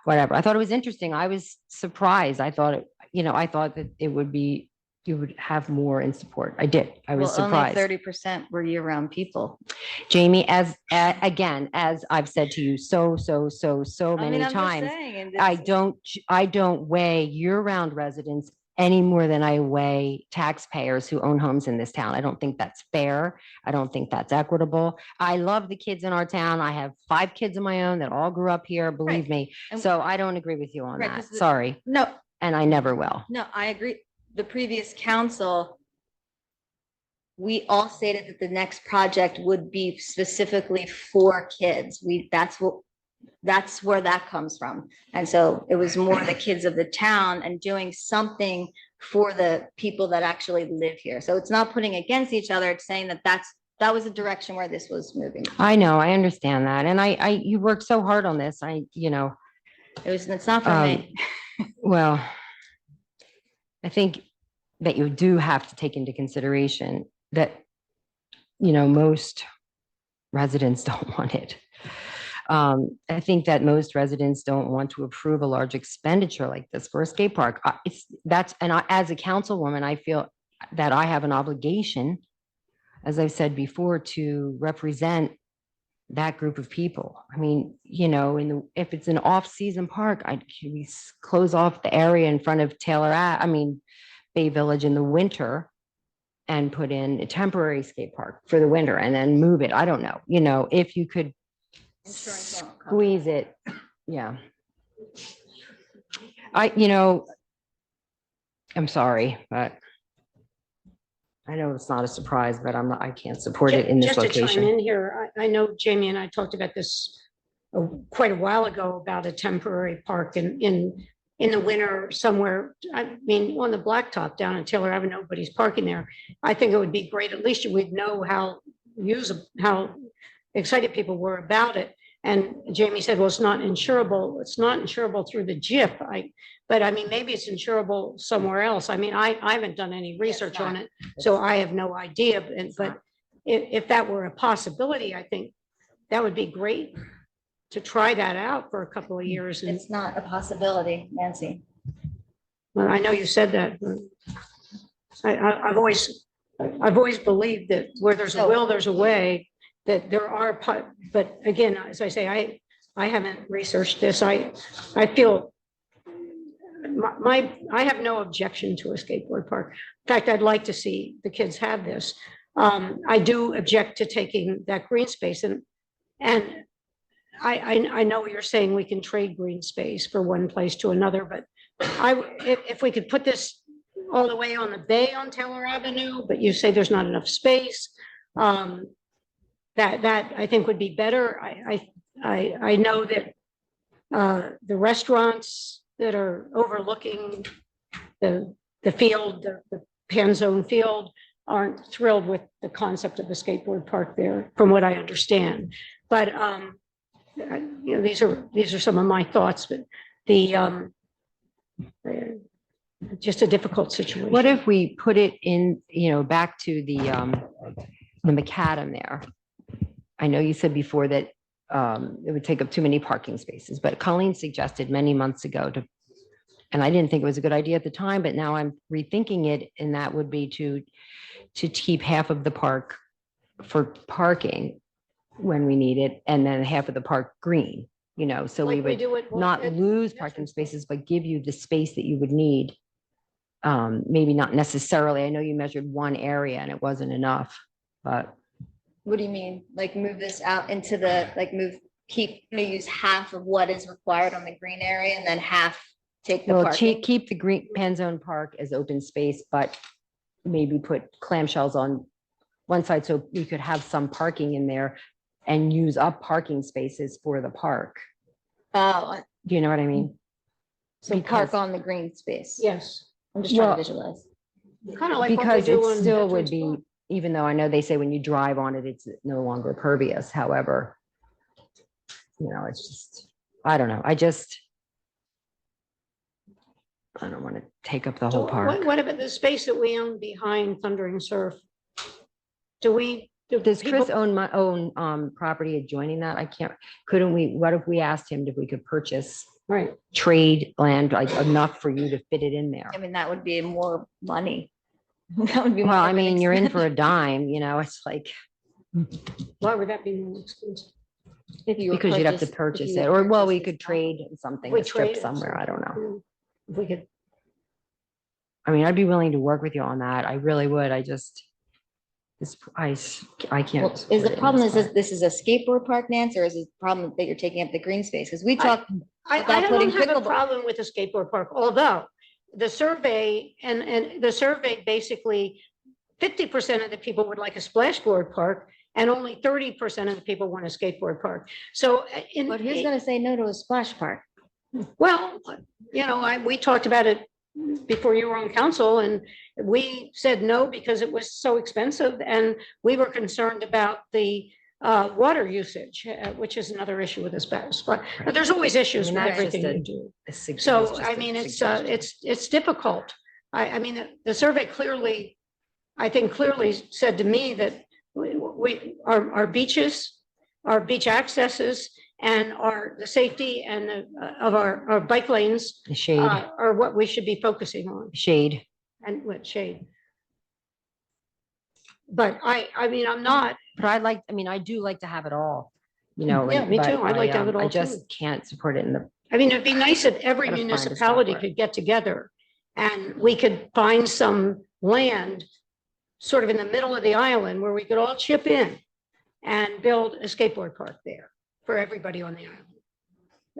whatever. I thought it was interesting. I was surprised. I thought that it would be, you would have more in support. I did. I was Well, only surprised. 30% were year-round people. Jamie, again, as I've said to you so I many mean, I'm just times, saying, and I don't weigh year-round residents any more than I weigh taxpayers who own homes in this town. I don't think that's fair. I don't think that's equitable. I love the kids in our town. I have 5 kids of my own that all grew up here, believe me. And- So I don't agree with you on Right, that. 'cause the- Sorry. No, And I never will. no, I agree. The previous council, we all stated that the next project would be specifically for kids. That's where that comes from. And so it was more the kids of the town and doing something for the people that actually live here. So it's not putting against each other. It's saying that was the direction where this was moving. I know, I understand that. And you worked so hard on this. It's not for me. Well, I think that you do have to take into consideration that, most residents don't want it. I think that most residents don't want to approve a large expenditure like this for a skate park. As a councilwoman, I feel that I have an obligation, as I've said before, to represent that group of people. I mean, if it's an off-season park, can we close off the area in front of Bay Village in the winter and put in a temporary skate park for the winter and then move it? I don't know, if you could Insurance won't cover squeeze it. Yeah. I'm sorry, but I know it's not a surprise, but I can't support it in this Just to chime location. in here, I know Jamie and I talked about this quite a while ago about a temporary park in the winter somewhere. I mean, on the blacktop down in Taylor Avenue, nobody's parking there. I think it would be great. At least we'd know how excited people were about it. And Jamie said, well, it's not insurable. It's not insurable through the JIF. But I mean, maybe it's insurable somewhere else. I mean, I haven't done any research on it, so I have no idea. But if that were a possibility, I think that would be great to try that out for a couple of years. And It's not a possibility, Nancy. well, I know you said that. But I've always believed that where there's a will, there's a way, that there are, but again, as I say, I haven't researched this. I feel I have no objection to a skateboard park. In fact, I'd like to see the kids have this. I do object to taking that green space, and I know you're saying we can trade green space for one place to another, but if we could put this all the way on the bay on Taylor Avenue, but you say there's not enough space, that I think would be better. I know that the restaurants that are overlooking the field, the Panzone field, aren't thrilled with the concept of the skateboard park there, from what I understand. But these are some of my thoughts. But just a difficult situation. What if we put it in, back to the macadam there? I know you said before that it would take up too many parking spaces, but Colleen suggested many months ago and I didn't think it was a good idea at the time, but now I'm rethinking it, and that would be to keep half of the park for parking when we need it, and then half of the park green, so we Like we would do at- not at- lose parking spaces, but give you the space that you would need. Maybe not necessarily. I know you measured one area and it wasn't enough, but What do you mean? Like move this out into use half of what is required on the green area and then half take the well, parking? keep the green Pan Zone Park as open space, but maybe put clamshells on one side so we could have some parking in there and use up parking spaces for the park. Oh, Do you know what I mean? so park Because- on the green space. Yes, I'm just trying Well- to visualize. kind of like what we Because do it on still would Veterans be, Park. even though I know they say when you drive on it, it's no longer pervious. However, it's just, I don't know. I don't want to take up the So whole park. What about the space that we own behind Thundering Surf? Does Chris people- own my own property adjoining that? Couldn't we, what if we asked him if we could purchase Right, trade land, like enough for you to fit it in there? I mean, that would be more money. That would be. Well, more I of an mean, you're in for a expense dime, it's like, why would that be more expensive? if you were because you'd have to if purchase you it, would or well, we purchase could this property. trade something, We a strip trade it somewhere, I don't know. somewhere. If we could, I mean, I'd be willing to work with you on that. I really would. I just, I can't. Well, is support the it in problem this is spot. this is a skateboard park, Nance, or is it the problem that you're taking up the green space? Because we talked, I without don't putting have a pickleball- problem with the skateboard park, although the survey and the survey basically 50% of the people would like a splashboard park and only 30% of the people want a skateboard park. So but who's gonna say no to a splash park? well, we talked about it before you were on council, and we said no because it was so expensive, and we were concerned about the water usage, which is another issue with this but there's always issues I mean, with that's just everything a- you do. It's So, just I a mean, suggestion. it's difficult. I mean, the survey clearly, I think clearly said to me that our beaches, our beach accesses and the safety and of our bike lanes The shade, are what we should be focusing on, shade. and what shade. But I mean, I'm not, But I do like to have it all, Yeah, me but too. I'd like to have it I all just too. can't support it in the, I mean, it'd be nice if every Gotta find a spot municipality for it. could get together and we could find some land sort of in the middle of the island where we could all chip in and build a skateboard park there for everybody on the island.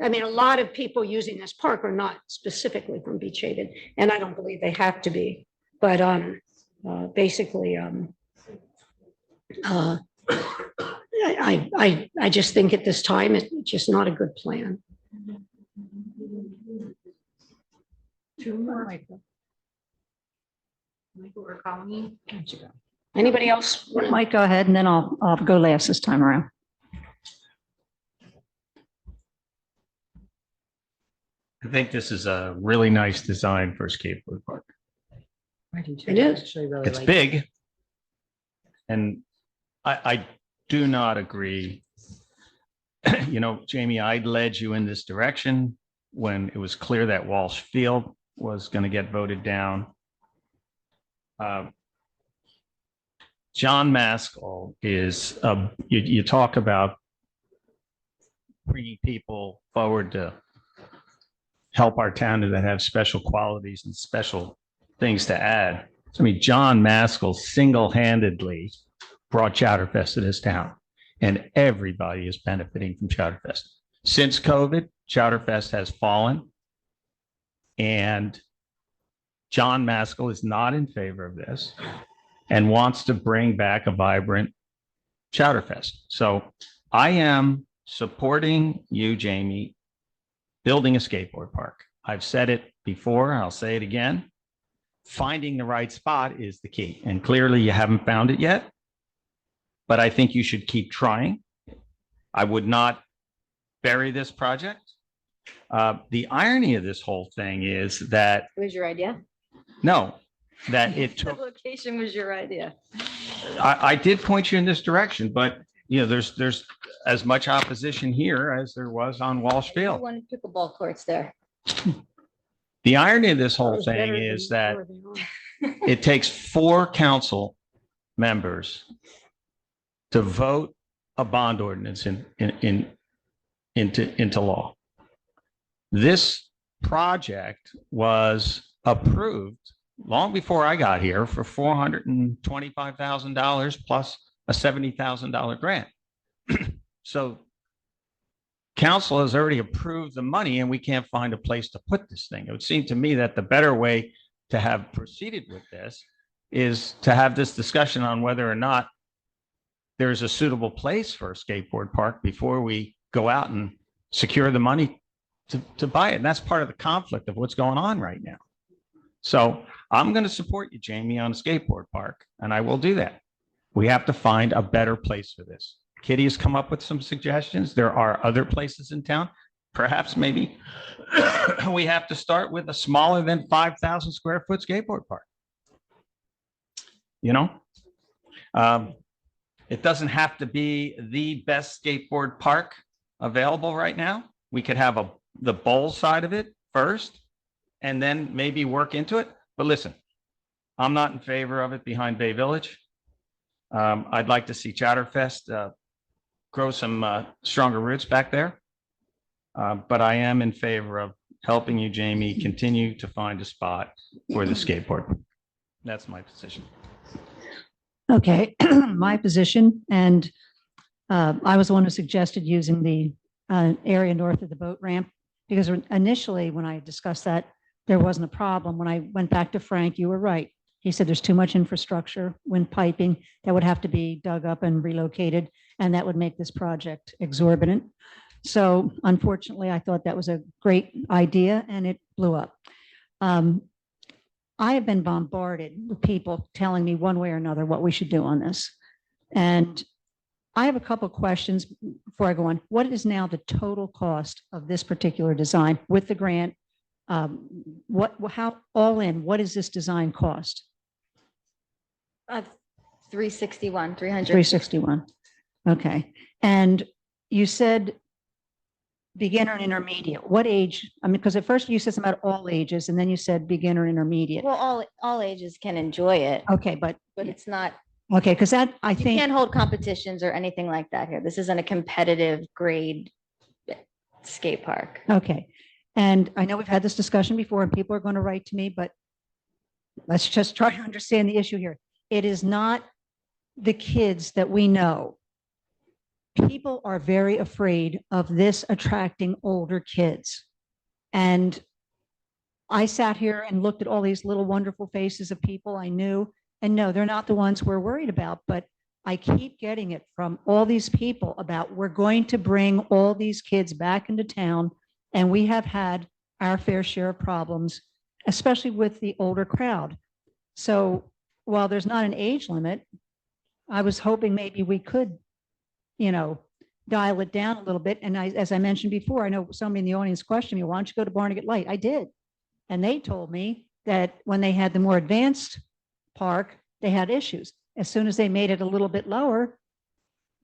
I mean, a lot of people using this park are not specifically from Beach Haven, and I don't believe they have to be, but basically, I just think at this time, it's just not a good plan. Anybody else? wanna- Mike, go ahead, and then I'll go last this time around. I think this is a really nice design for a skateboard park. I do too. It is. I actually really It's like it. big. And I do not agree. Jamie, I led you in this direction when it was clear that Walsh Field was going to get voted down. John Maskell is, you talk about bringing people forward to help our town that have special qualities and special things to add. I mean, John Maskell single-handedly brought Chowderfest to this town, and everybody is benefiting from Chowderfest. Since COVID, Chowderfest has fallen, and John Maskell is not in favor of this and wants to bring back a vibrant Chowderfest. So I am supporting you, Jamie, building a skateboard park. I've said it before, I'll say it again. Finding the right spot is the key. And clearly you haven't found it yet, but I think you should keep trying. I would not bury this project. The irony of this whole thing is that What was your idea? No, that it The took, location was your idea. I did point you in this direction, but there's as much opposition here as there was on Walsh You Field. wanted pickleball courts there. The irony of this That whole was thing better is than that where they are. it takes 4 council members to vote a bond ordinance into law. This project was approved long before I got here for $425,000 plus a $70,000 grant. So council has already approved the money and we can't find a place to put this thing. It would seem to me that the better way to have proceeded with this is to have this discussion on whether or not there's a suitable place for a skateboard park before we go out and secure the money to buy it. And that's part of the conflict of what's going on right now. So I'm going to support you, Jamie, on a skateboard park, and I will do that. We have to find a better place for this. Kitty has come up with some suggestions. There are other places in town. Perhaps maybe we have to start with a smaller than 5,000 square foot skateboard park. It doesn't have to be the best skateboard park available right now. We could have the bowl side of it first and then maybe work into it. But listen, I'm not in favor of it behind Bay Village. I'd like to see Chatterfest grow some stronger roots back there. But I am in favor of helping you, Jamie, continue to find a spot for the skateboard. That's my position. Okay, my position, and I was the one who suggested using the area north of the boat ramp, because initially, when I discussed that, there wasn't a problem. When I went back to Frank, you were right. He said there's too much infrastructure, wind piping that would have to be dug up and relocated, and that would make this project exorbitant. So unfortunately, I thought that was a great idea and it blew up. I have been bombarded with people telling me one way or another what we should do on this. And I have a couple of questions before I go on. What is now the total cost of this particular design with the grant? How all in, what does this design cost? 361, 300. 361. Okay. And you said beginner and intermediate. What age? I mean, because at first you said something about all ages and then you said beginner and intermediate. Well, all ages can enjoy it, Okay, but it's not, okay, because that I you think can't hold competitions or anything like that here. This isn't a competitive grade skate park. okay. And I know we've had this discussion before and people are going to write to me, but let's just try to understand the issue here. It is not the kids that we know. People are very afraid of this attracting older kids. And I sat here and looked at all these little wonderful faces of people I knew, and no, they're not the ones we're worried about, but I keep getting it from all these people about we're going to bring all these kids back into town, and we have had our fair share of problems, especially with the older crowd. So while there's not an age limit, I was hoping maybe we could, dial it down a little bit. And as I mentioned before, I know somebody in the audience questioned me, why don't you go to Barnegat Light? I did. And they told me that when they had the more advanced park, they had issues. As soon as they made it a little bit lower,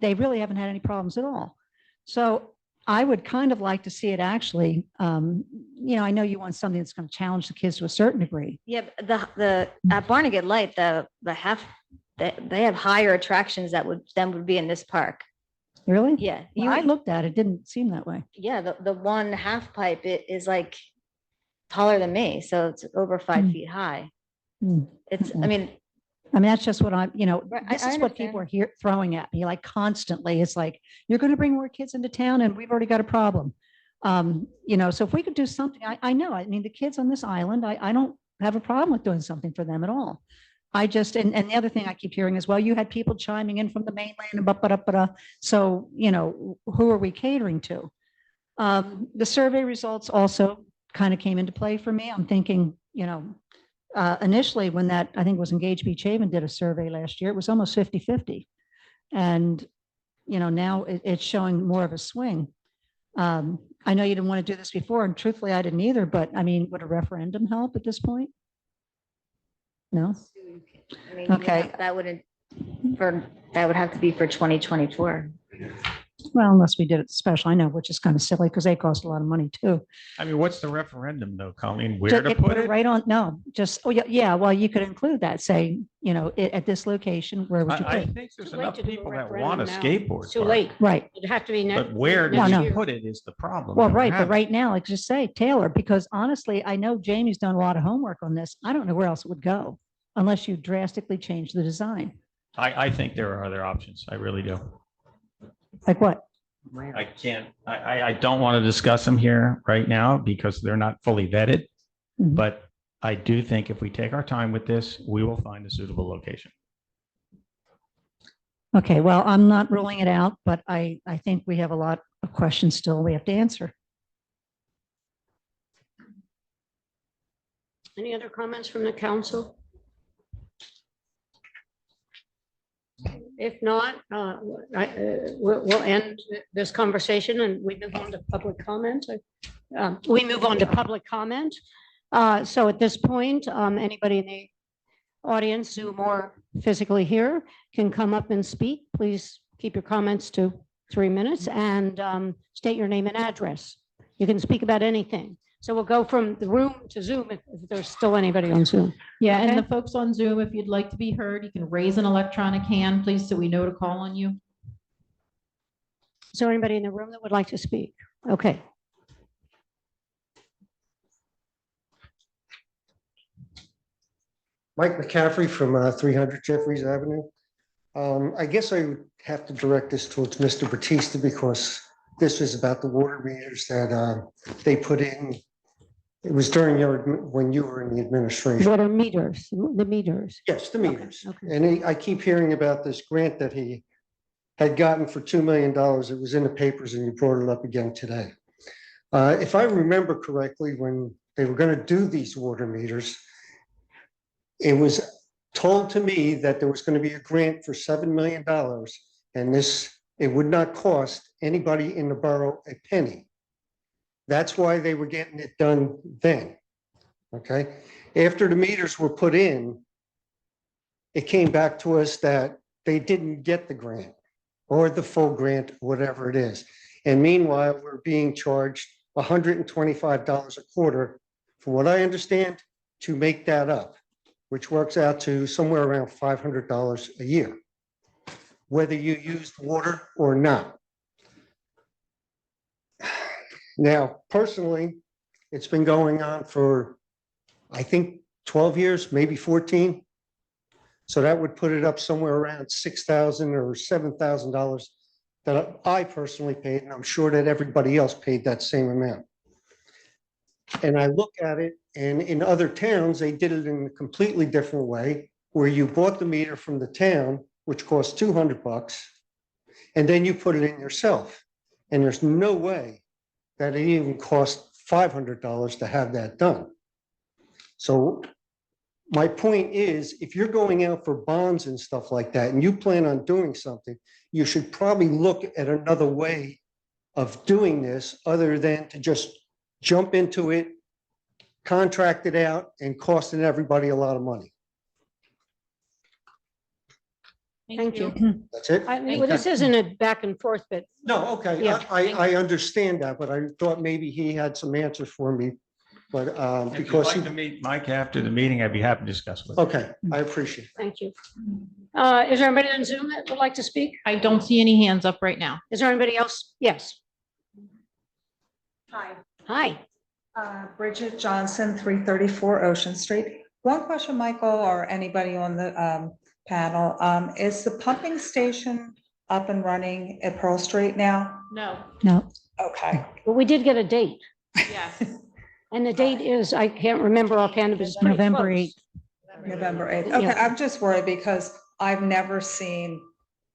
they really haven't had any problems at all. So I would kind of like to see it actually, I know you want something that's going to challenge the kids to a certain degree. Yeah, the at Barnegat Light, they have higher attractions that would be in this park. Really? Yeah, When I looked at it, it didn't seem that way. yeah, the one half pipe is like taller than me, so it's over 5 feet high. Hmm. It's, Mm-mm. I mean, That's just what I'm, Right, this I is what people understand. are here throwing at me like constantly. It's like, you're going to bring more kids into town and we've already got a problem. So if we could do something, I know, the kids on this island, I don't have a problem with doing something for them at all. I just, and the other thing I keep hearing as well, you had people chiming in from the mainland and ba-ba-da-ba-da. So, who are we catering to? The survey results also kind of came into play for me. I'm thinking, initially when that, I think it was Engaged Beach Haven did a survey last year, it was almost 50-50. And, now it's showing more of a swing. I know you didn't want to do this before, and truthfully, I didn't either, but would a referendum help at this point? No? I mean, Okay. that would have to be for 2024. Well, unless we did it special, I know, which is kind of silly because they cost a lot of money too. I mean, what's the referendum though, Colleen? Where Ju- to it- put it? Right on, no, just, oh, yeah, yeah, well, you could include that, say, at this location, where would you I put it? think there's Too late enough to do a people that want a referendum now. skateboard Too park. late. Right. It'd have to be next. But where No, did no. you put it is the problem. Well, that we're right, but having. right now, like just say Taylor, because honestly, I know Jamie's done a lot of homework on this. I don't know where else it would go unless you drastically change the design. I think there are other options. I really do. Like what? I can't, I don't want to discuss them here right now because they're not fully vetted. Mhm. But I do think if we take our time with this, we will find a suitable location. Okay, well, I'm not ruling it out, but I think we have a lot of questions still we have to answer. Any other comments from the council? If not, we'll end this conversation and we move on to public comment. We move on to public comment. So at this point, anybody in the audience, Zoom or physically here, can come up and speak. Please keep your comments to 3 minutes and state your name and address. You can speak about anything. So we'll go from the room to Zoom if there's still anybody on Zoom. Yeah, Okay. and the folks on Zoom, if you'd like to be heard, you can raise an electronic hand, please, so we know to call on you. Is there anybody in the room that would like to speak? Okay. Mike McCaffrey from 300 Jeffries Avenue. I guess I would have to direct this towards Mr. Batista because this is about the water meters that they put in. It was during when you were in the administration. What are meters? The meters. Yes, the meters. Okay. And I keep hearing about this grant that he had gotten for $2 million. It was in the papers and you brought it up again today. If I remember correctly, when they were going to do these water meters, it was told to me that there was going to be a grant for $7 million and it would not cost anybody in the borough a penny. That's why they were getting it done then. Okay. After the meters were put in, it came back to us that they didn't get the grant or the full grant, whatever it is. And meanwhile, we're being charged $125 a quarter, from what I understand, to make that up, which works out to somewhere around $500 a year, whether you used water or not. Now, personally, it's been going on for, I think, 12 years, maybe 14. So that would put it up somewhere around $6,000 or $7,000 that I personally paid, and I'm sure that everybody else paid that same amount. And I look at it, and in other towns, they did it in a completely different way, where you bought the meter from the town, which cost $200, and then you put it in yourself. And there's no way that it even cost $500 to have that done. So my point is, if you're going out for bonds and stuff like that, and you plan on doing something, you should probably look at another way of doing this other than to just jump into it, contract it out, and costing everybody a lot of money. Thank you. That's it? I mean, well, this isn't a back and forth, but No, okay, Yeah, I understand that, but I thought maybe he had some answers for me, but If you'd because like he, to meet Mike after the meeting, I'd be happy to discuss with you. okay, I appreciate it. thank you. Is there anybody on Zoom that would like to speak? I don't see any hands up right now. Is there anybody else? Yes. Hi, Hi. Bridget Johnson, 334 Ocean Street. One question, Michael, or anybody on the panel, is the pumping station up and running at Pearl Street now? No. No, Okay. Well, we did get a date, Yes. and the date is, I can't remember offhand, but it's pretty November close. 8th. November 8th. Okay, Yeah. I'm just worried because I've never seen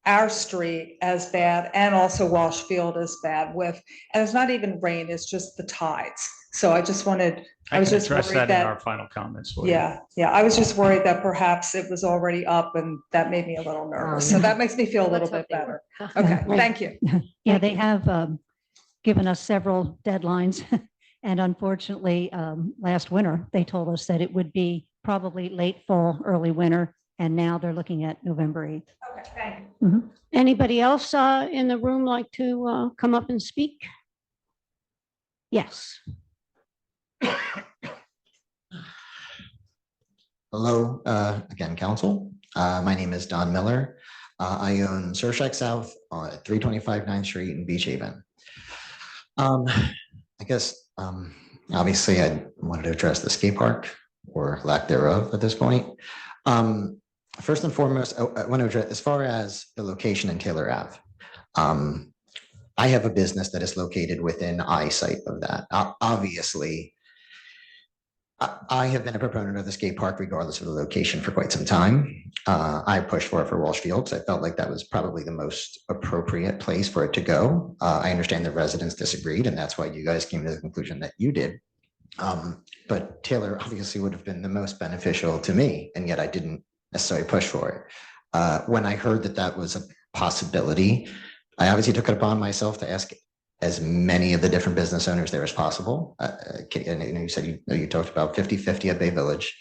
our street as bad and also Walsh Field as bad with, and it's not even rain, it's just the tides. So I just wanted, I I was can just address worried that in that, our final comments for you. yeah, I was just worried that perhaps it was already up and that made me a little nervous. So that makes me feel a little Let's hope bit they better. work. Okay, Right. thank you. Yeah, they have given us several deadlines. And unfortunately, last winter, they told us that it would be probably late fall, early winter, and now they're looking at November 8th. Okay, thank you. Anybody else in the room like to come up and speak? Yes. Hello, again, council. My name is Don Miller. I own Surshak South on 325 9th Street in Beach Haven. I guess, obviously I wanted to address the skate park or lack thereof at this point. First and foremost, I want to address as far as the location in Taylor Ave. I have a business that is located within eyesight of that. Obviously, I have been a proponent of the skate park regardless of the location for quite some time. I pushed for it for Walsh Field because I felt like that was probably the most appropriate place for it to go. I understand the residents disagreed, and that's why you guys came to the conclusion that you did. But Taylor obviously would have been the most beneficial to me, and yet I didn't necessarily push for it. When I heard that that was a possibility, I obviously took it upon myself to ask as many of the different business owners there as possible. And you said you talked about 50-50 at Bay Village.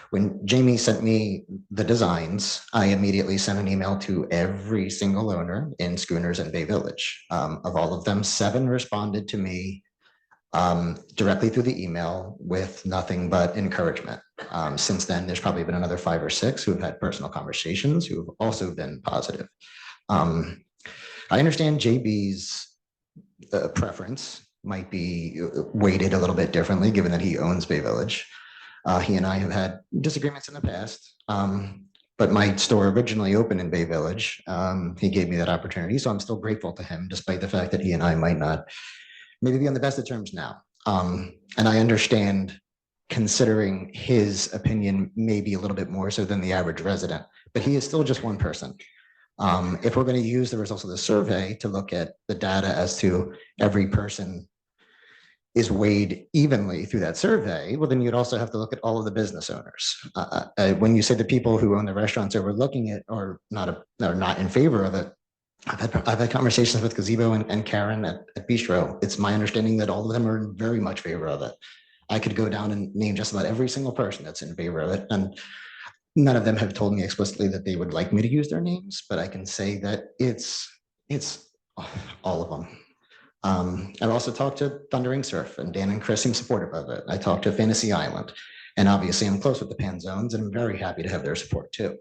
When Jamie sent me the designs, I immediately sent an email to every single owner in Schooners and Bay Village. Of all of them, 7 responded to me directly through the email with nothing but encouragement. Since then, there's probably been another 5 or 6 who have had personal conversations who have also been positive. I understand JB's preference might be weighted a little bit differently, given that he owns Bay Village. He and I have had disagreements in the past, but my store originally opened in Bay Village. He gave me that opportunity, so I'm still grateful to him, despite the fact that he and I might not maybe be on the best of terms now. And I understand, considering his opinion maybe a little bit more so than the average resident, but he is still just one person. If we're going to use the results of the survey to look at the data as to every person is weighed evenly through that survey, well, then you'd also have to look at all of the business owners. When you say the people who own the restaurants overlooking it are not in favor of it, I've had conversations with Gazebo and Karen at Bistro. It's my understanding that all of them are in very much favor of it. I could go down and name just about every single person that's in favor of it, and none of them have told me explicitly that they would like me to use their names, but I can say that it's all of them. I've also talked to Thundering Surf, and Dan and Chris seem supportive of it. I talked to Fantasy Island, and obviously I'm close with the Panzones, and I'm very happy to have their support too.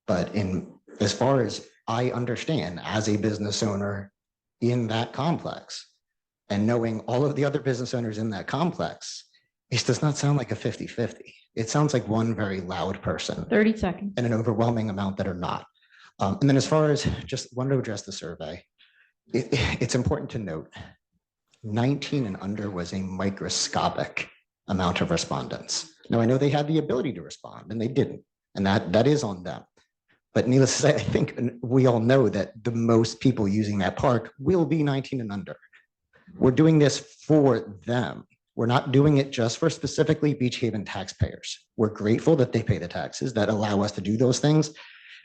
But as far as I understand, as a business owner in that complex, and knowing all of the other business owners in that complex, it does not sound like a 50-50. It sounds like one very loud person 30 seconds. and an overwhelming amount that are not. And then as far as just wanted to address the survey, it's important to note 19 and under was a microscopic amount of respondents. Now, I know they had the ability to respond and they didn't, and that is on them. But needless to say, I think we all know that the most people using that park will be 19 and under. We're doing this for them. We're not doing it just for specifically Beach Haven taxpayers. We're grateful that they pay the taxes that allow us to do those things,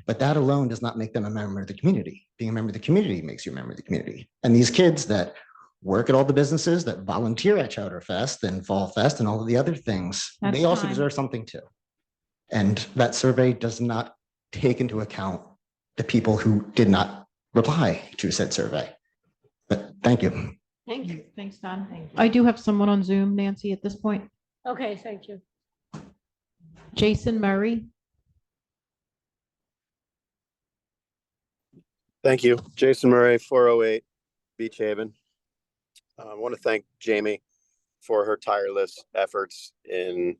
but that alone does not make them a member of the community. Being a member of the community makes you a member of the community. And these kids that work at all the businesses, that volunteer at Chowder Fest and Fall Fest and all of the other things, That's they also fine. deserve something too. And that survey does not take into account the people who did not reply to said survey. But thank you. Thank you. Thanks, Don. I do have someone on Zoom, Nancy, at this point. Okay, thank you. Jason Murray. Thank you. Jason Murray, 408 Beach Haven. I want to thank Jamie for her tireless efforts in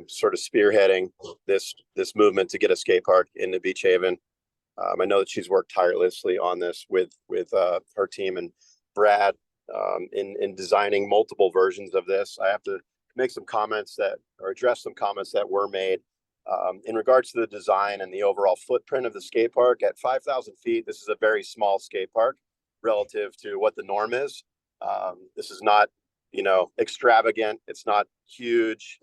sort of spearheading this movement to get a skate park into Beach Haven. I know that she's worked tirelessly on this with her team and Brad in designing multiple versions of this. I have to make some comments or address some comments that were made in regards to the design and the overall footprint of the skate park. At 5,000 feet, this is a very small skate park relative to what the norm is. This is not, extravagant. It's not huge.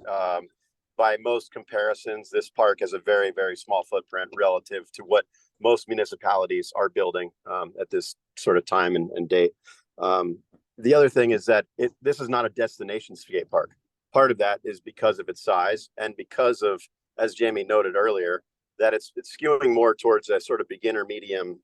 By most comparisons, this park has a very, very small footprint relative to what most municipalities are building at this sort of time and date. The other thing is that this is not a destination skate park. part of that is because of its size and because of, as Jamie noted earlier, that it's skewing more towards a sort of beginner medium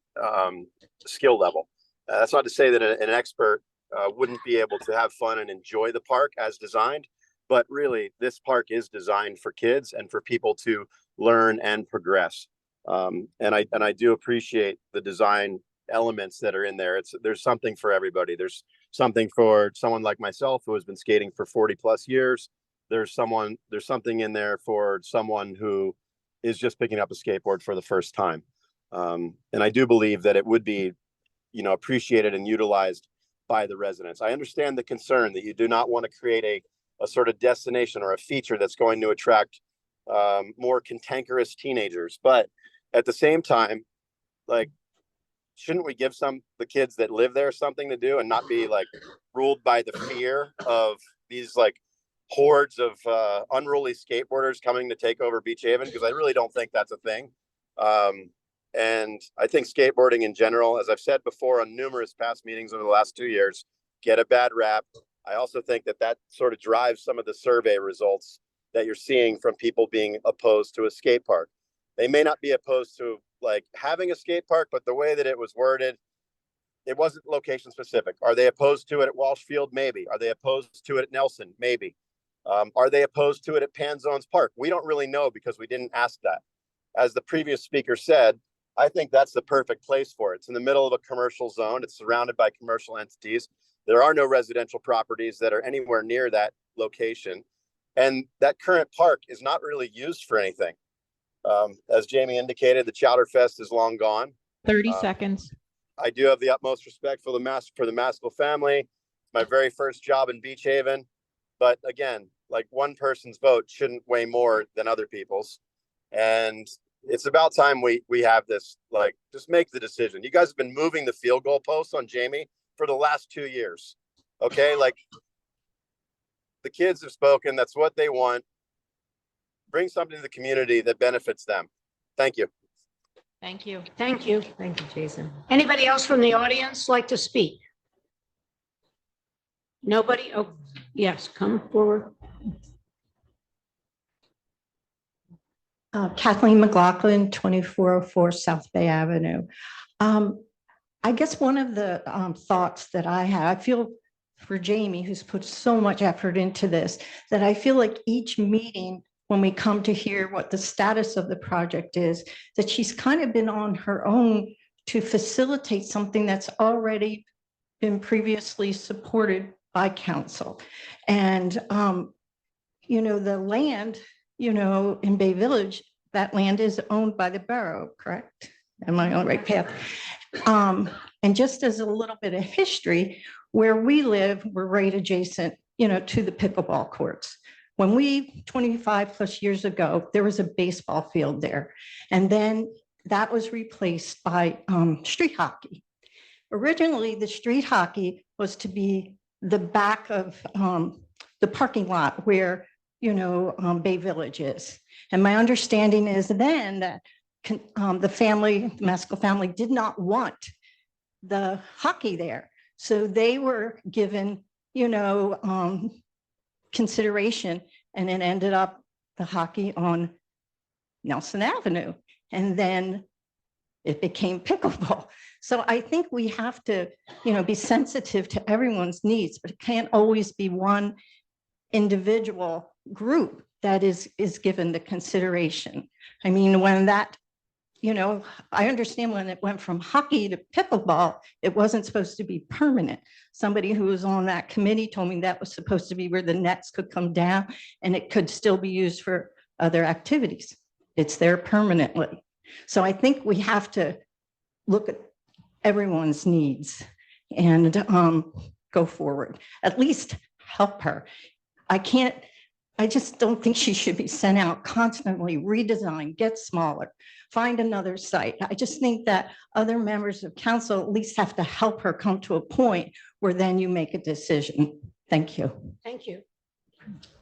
skill level. That's not to say that an expert wouldn't be able to have fun and enjoy the park as designed, but really this park is designed for kids and for people to learn and progress. And I do appreciate the design elements that are in there. There's something for everybody. There's something for someone like myself who has been skating for 40 plus years. There's something in there for someone who is just picking up a skateboard for the first time. And I do believe that it would be, appreciated and utilized by the residents. I understand the concern that you do not want to create a sort of destination or a feature that's going to attract more cantankerous teenagers. But at the same time, like, shouldn't we give the kids that live there something to do and not be like ruled by the fear of these like hordes of unruly skateboarders coming to take over Beach Haven? Because I really don't think that's a thing. And I think skateboarding in general, as I've said before on numerous past meetings over the last 2 years, get a bad rap. I also think that sort of drives some of the survey results that you're seeing from people being opposed to a skate park. They may not be opposed to like having a skate park, but the way that it was worded, it wasn't location specific. Are they opposed to it at Walsh Field? Maybe. Are they opposed to it at Nelson? Maybe. Are they opposed to it at Panzones Park? We don't really know because we didn't ask that. As the previous speaker said, I think that's the perfect place for it. It's in the middle of a commercial zone. It's surrounded by commercial entities. There are no residential properties that are anywhere near that location. And that current park is not really used for anything. As Jamie indicated, the Chowder Fest is long gone. 30 seconds. I do have the utmost respect for the Maskell family. It's my very first job in Beach Haven. But again, like, one person's vote shouldn't weigh more than other people's. And it's about time we have this, like, just make the decision. You guys have been moving the field goal posts on Jamie for the last 2 years. Okay. Like, the kids have spoken. That's what they want. Bring something to the community that benefits them. Thank you. Thank you. Thank you. Thank you, Jason. Anybody else from the audience like to speak? Nobody? Oh, yes, come forward. Kathleen McLaughlin, 2404 South Bay Avenue. I guess one of the thoughts that I had, I feel for Jamie, who's put so much effort into this, that I feel like each meeting, when we come to hear what the status of the project is, that she's kind of been on her own to facilitate something that's already been previously supported by council. And, the land, in Bay Village, that land is owned by the borough, correct? Am I on the right path? And just as a little bit of history, where we live, we're right adjacent, to the pickleball courts. When 25 plus years ago, there was a baseball field there. And then that was replaced by street hockey. Originally, the street hockey was to be the back of the parking lot where, Bay Village is. And my understanding is then that the Maskell family did not want the hockey there. So they were given, consideration, and it ended up the hockey on Nelson Avenue. And then it became pickleball. So I think we have to, be sensitive to everyone's needs, but it can't always be one individual group that is given the consideration. I mean, when that, I understand when it went from hockey to pickleball, it wasn't supposed to be permanent. Somebody who was on that committee told me that was supposed to be where the nets could come down and it could still be used for other activities. It's there permanently. So I think we have to look at everyone's needs and go forward, at least help her. I just don't think she should be sent out constantly, redesign, get smaller, find another site. I just think that other members of council at least have to help her come to a point where then you make a decision. Thank you. Thank you.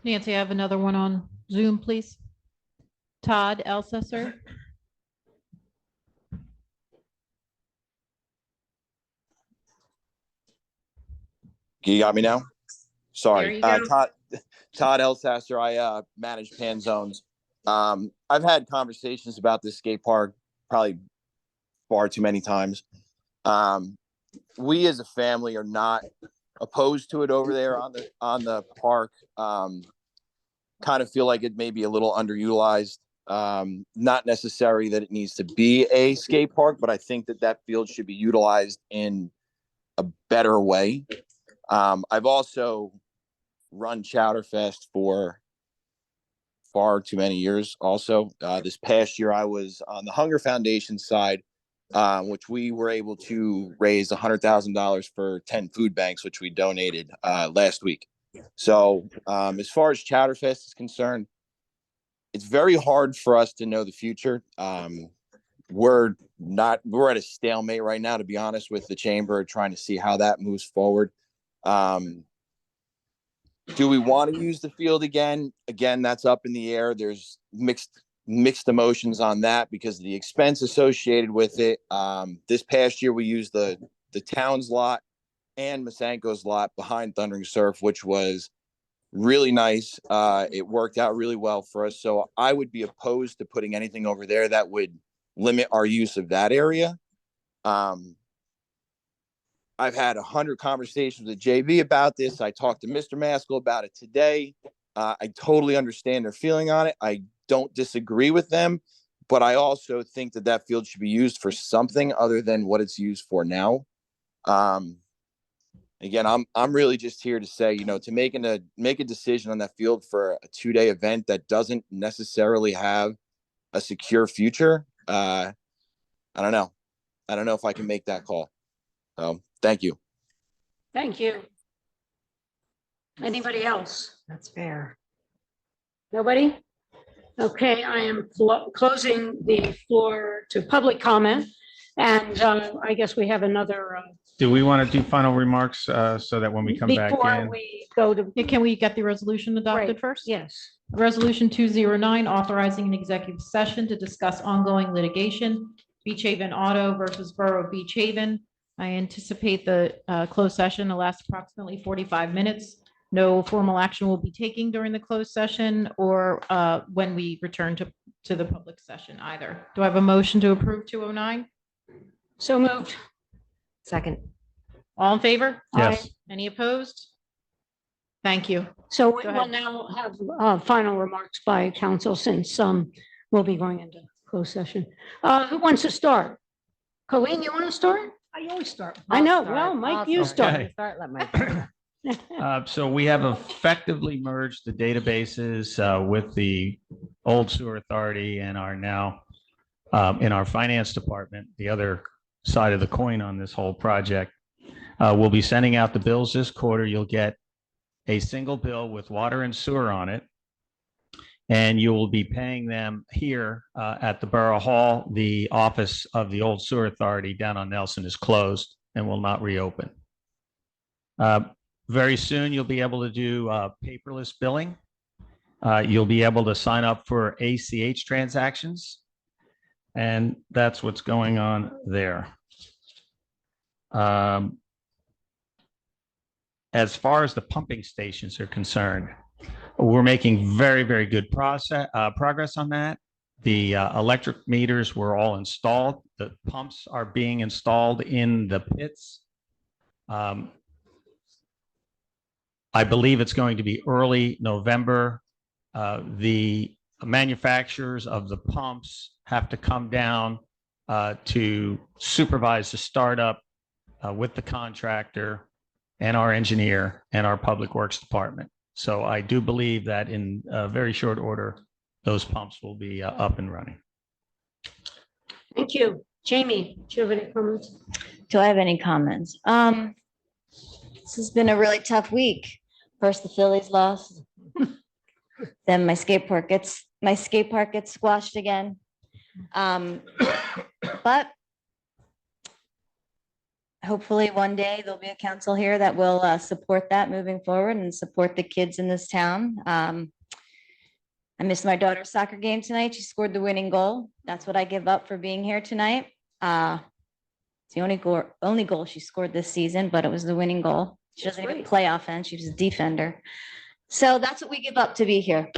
Nancy, I have another one on Zoom, please. Todd Elsesser. You got me now? There Sorry. you go. Todd Elsasser. I manage Pan Zones. I've had conversations about this skate park probably far too many times. We as a family are not opposed to it over there on the park. Kind of feel like it may be a little underutilized. Not necessary that it needs to be a skate park, but I think that field should be utilized in a better way. I've also run Chowderfest for far too many years. Also, this past year I was on the Hunger Foundation side, which we were able to raise $100,000 for 10 food banks, which we donated last week. So as far as Chowderfest is concerned, it's very hard for us to know the future. We're at a stalemate right now, to be honest, with the chamber, trying to see how that moves forward. Do we want to use the field again? Again, that's up in the air. There's mixed emotions on that because of the expense associated with it. This past year, we used the town's lot and Masenko's lot behind Thundering Surf, which was really nice. It worked out really well for us. So I would be opposed to putting anything over there that would limit our use of that area. I've had 100 conversations with JB about this. I talked to Mr. Maskell about it today. I totally understand their feeling on it. I don't disagree with them, but I also think that field should be used for something other than what it's used for now. Again, I'm really just here to say, to make a decision on that field for a 2-day event that doesn't necessarily have a secure future. I don't know. I don't know if I can make that call. So thank you. Thank you. Anybody else? That's fair. Nobody? Okay, I am closing the floor to public comment. And I guess we have another. Do we want to do final remarks so that when we come back Before in? we go to. Can we get the resolution adopted Right, first? Yes. Resolution 209, authorizing an executive session to discuss ongoing litigation, Beach Haven Auto versus Borough of Beach Haven. I anticipate the closed session to last approximately 45 minutes. No formal action will be taken during the closed session or when we return to the public session either. Do I have a motion to approve 209? So moved. Second. All in favor? Yes. Any opposed? Thank you. So Go we will ahead. now have final remarks by council since we'll be going into closed session. Who wants to start? Colleen, you want to start? I always start. I know. Well, Mike, you start. Okay. Start, let Mike. So we have effectively merged the databases with the old sewer authority and are now in our finance department, the other side of the coin on this whole project. We'll be sending out the bills this quarter. You'll get a single bill with water and sewer on it. And you will be paying them here at the Borough Hall. The office of the old sewer authority down on Nelson is closed and will not reopen. Very soon, you'll be able to do paperless billing. You'll be able to sign up for ACH transactions. And that's what's going on there. As far as the pumping stations are concerned, we're making very, very good progress on that. The electric meters were all installed. The pumps are being installed in the pits. I believe it's going to be early November. The manufacturers of the pumps have to come down to supervise the startup with the contractor and our engineer and our public works department. So I do believe that in very short order, those pumps will be up and running. Thank you. Jamie, do you have any comments? Do I have any comments? This has been a really tough week. First, the Phillies lost. Then my skate park gets squashed again. But hopefully one day there'll be a council here that will support that moving forward and support the kids in this town. I missed my daughter's soccer game tonight. She scored the winning goal. That's what I give up for being here tonight. It's the only goal she scored this season, but it was the winning goal. She doesn't even play offense. She was a defender. So that's what we give up to be here.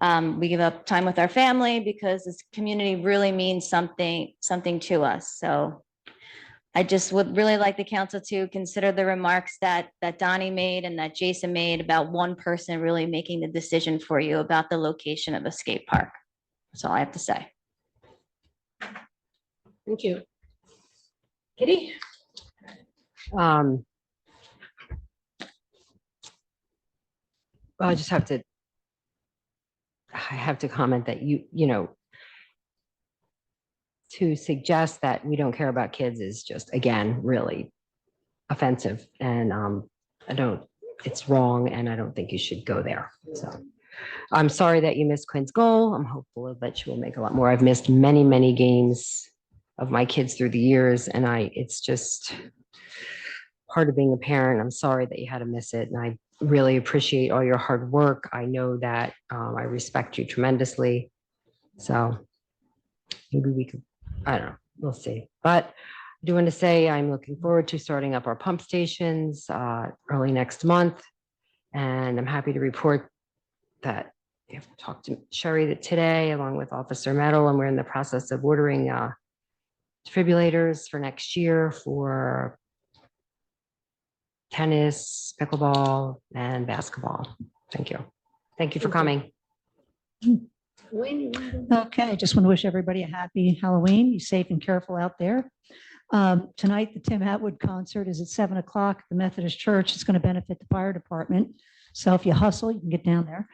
We give up time with our family because this community really means something to us. So I just would really like the council to consider the remarks that Donnie made and that Jason made about one person really making the decision for you about the location of a skate park. That's all I have to say. Thank you. Kitty? Well, I have to comment that to suggest that we don't care about kids is just, again, really offensive. And it's wrong, and I don't think you should go there. So I'm sorry that you missed Quinn's goal. I'm hopeful that she will make a lot more. I've missed many, many games of my kids through the years, and it's just part of being a parent. I'm sorry that you had to miss it, and I really appreciate all your hard work. I know that I respect you tremendously. So maybe we could, I don't know, we'll see. But I do want to say I'm looking forward to starting up our pump stations early next month. And I'm happy to report that I've talked to Sherry today along with Officer Metal, and we're in the process of ordering defibrillators for next year for tennis, pickleball, and basketball. Thank you. Thank you for coming. Okay, just want to wish everybody a happy Halloween. Be safe and careful out there. Tonight, the Tim Atwood concert is at 7 o'clock at the Methodist Church. It's going to benefit the fire department. So if you hustle, you can get down there.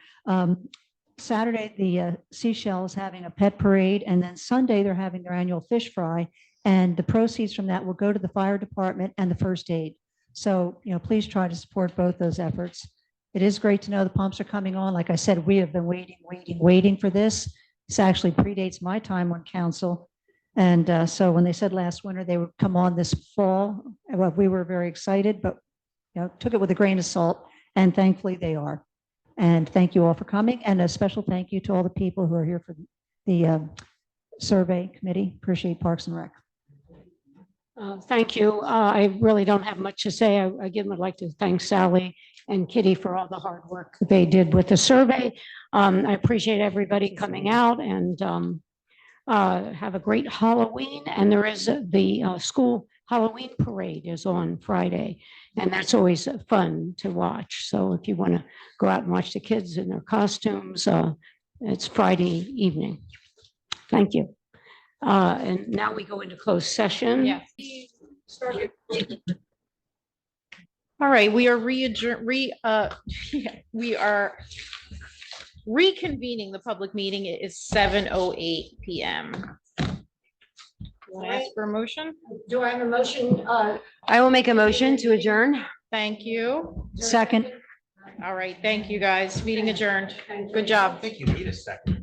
Saturday, the Seashell is having a pet parade, and then Sunday, they're having their annual fish fry. And the proceeds from that will go to the fire department and the first aid. So, please try to support both those efforts. It is great to know the pumps are coming on. Like I said, we have been waiting for this. This actually predates my time on council. And so when they said last winter they would come on this fall, well, we were very excited, but took it with a grain of salt, and thankfully they are. And thank you all for coming, and a special thank you to all the people who are here for the survey committee. Appreciate Parks and Rec. Thank you. I really don't have much to say. I again would like to thank Sally and Kitty for all the hard work they did with the survey. I appreciate everybody coming out, and have a great Halloween. And there is the school Halloween parade is on Friday, and that's always fun to watch. So if you want to go out and watch the kids in their costumes, it's Friday evening. Thank you. And now we go into closed session. Yes. All right, we are we are reconvening the public meeting. It is 7:08 p.m. Want to ask for a motion? Do I have a motion? I will make a motion to adjourn. Thank you. Second. All right, thank you, guys. Meeting adjourned. Good job. I think you need a second.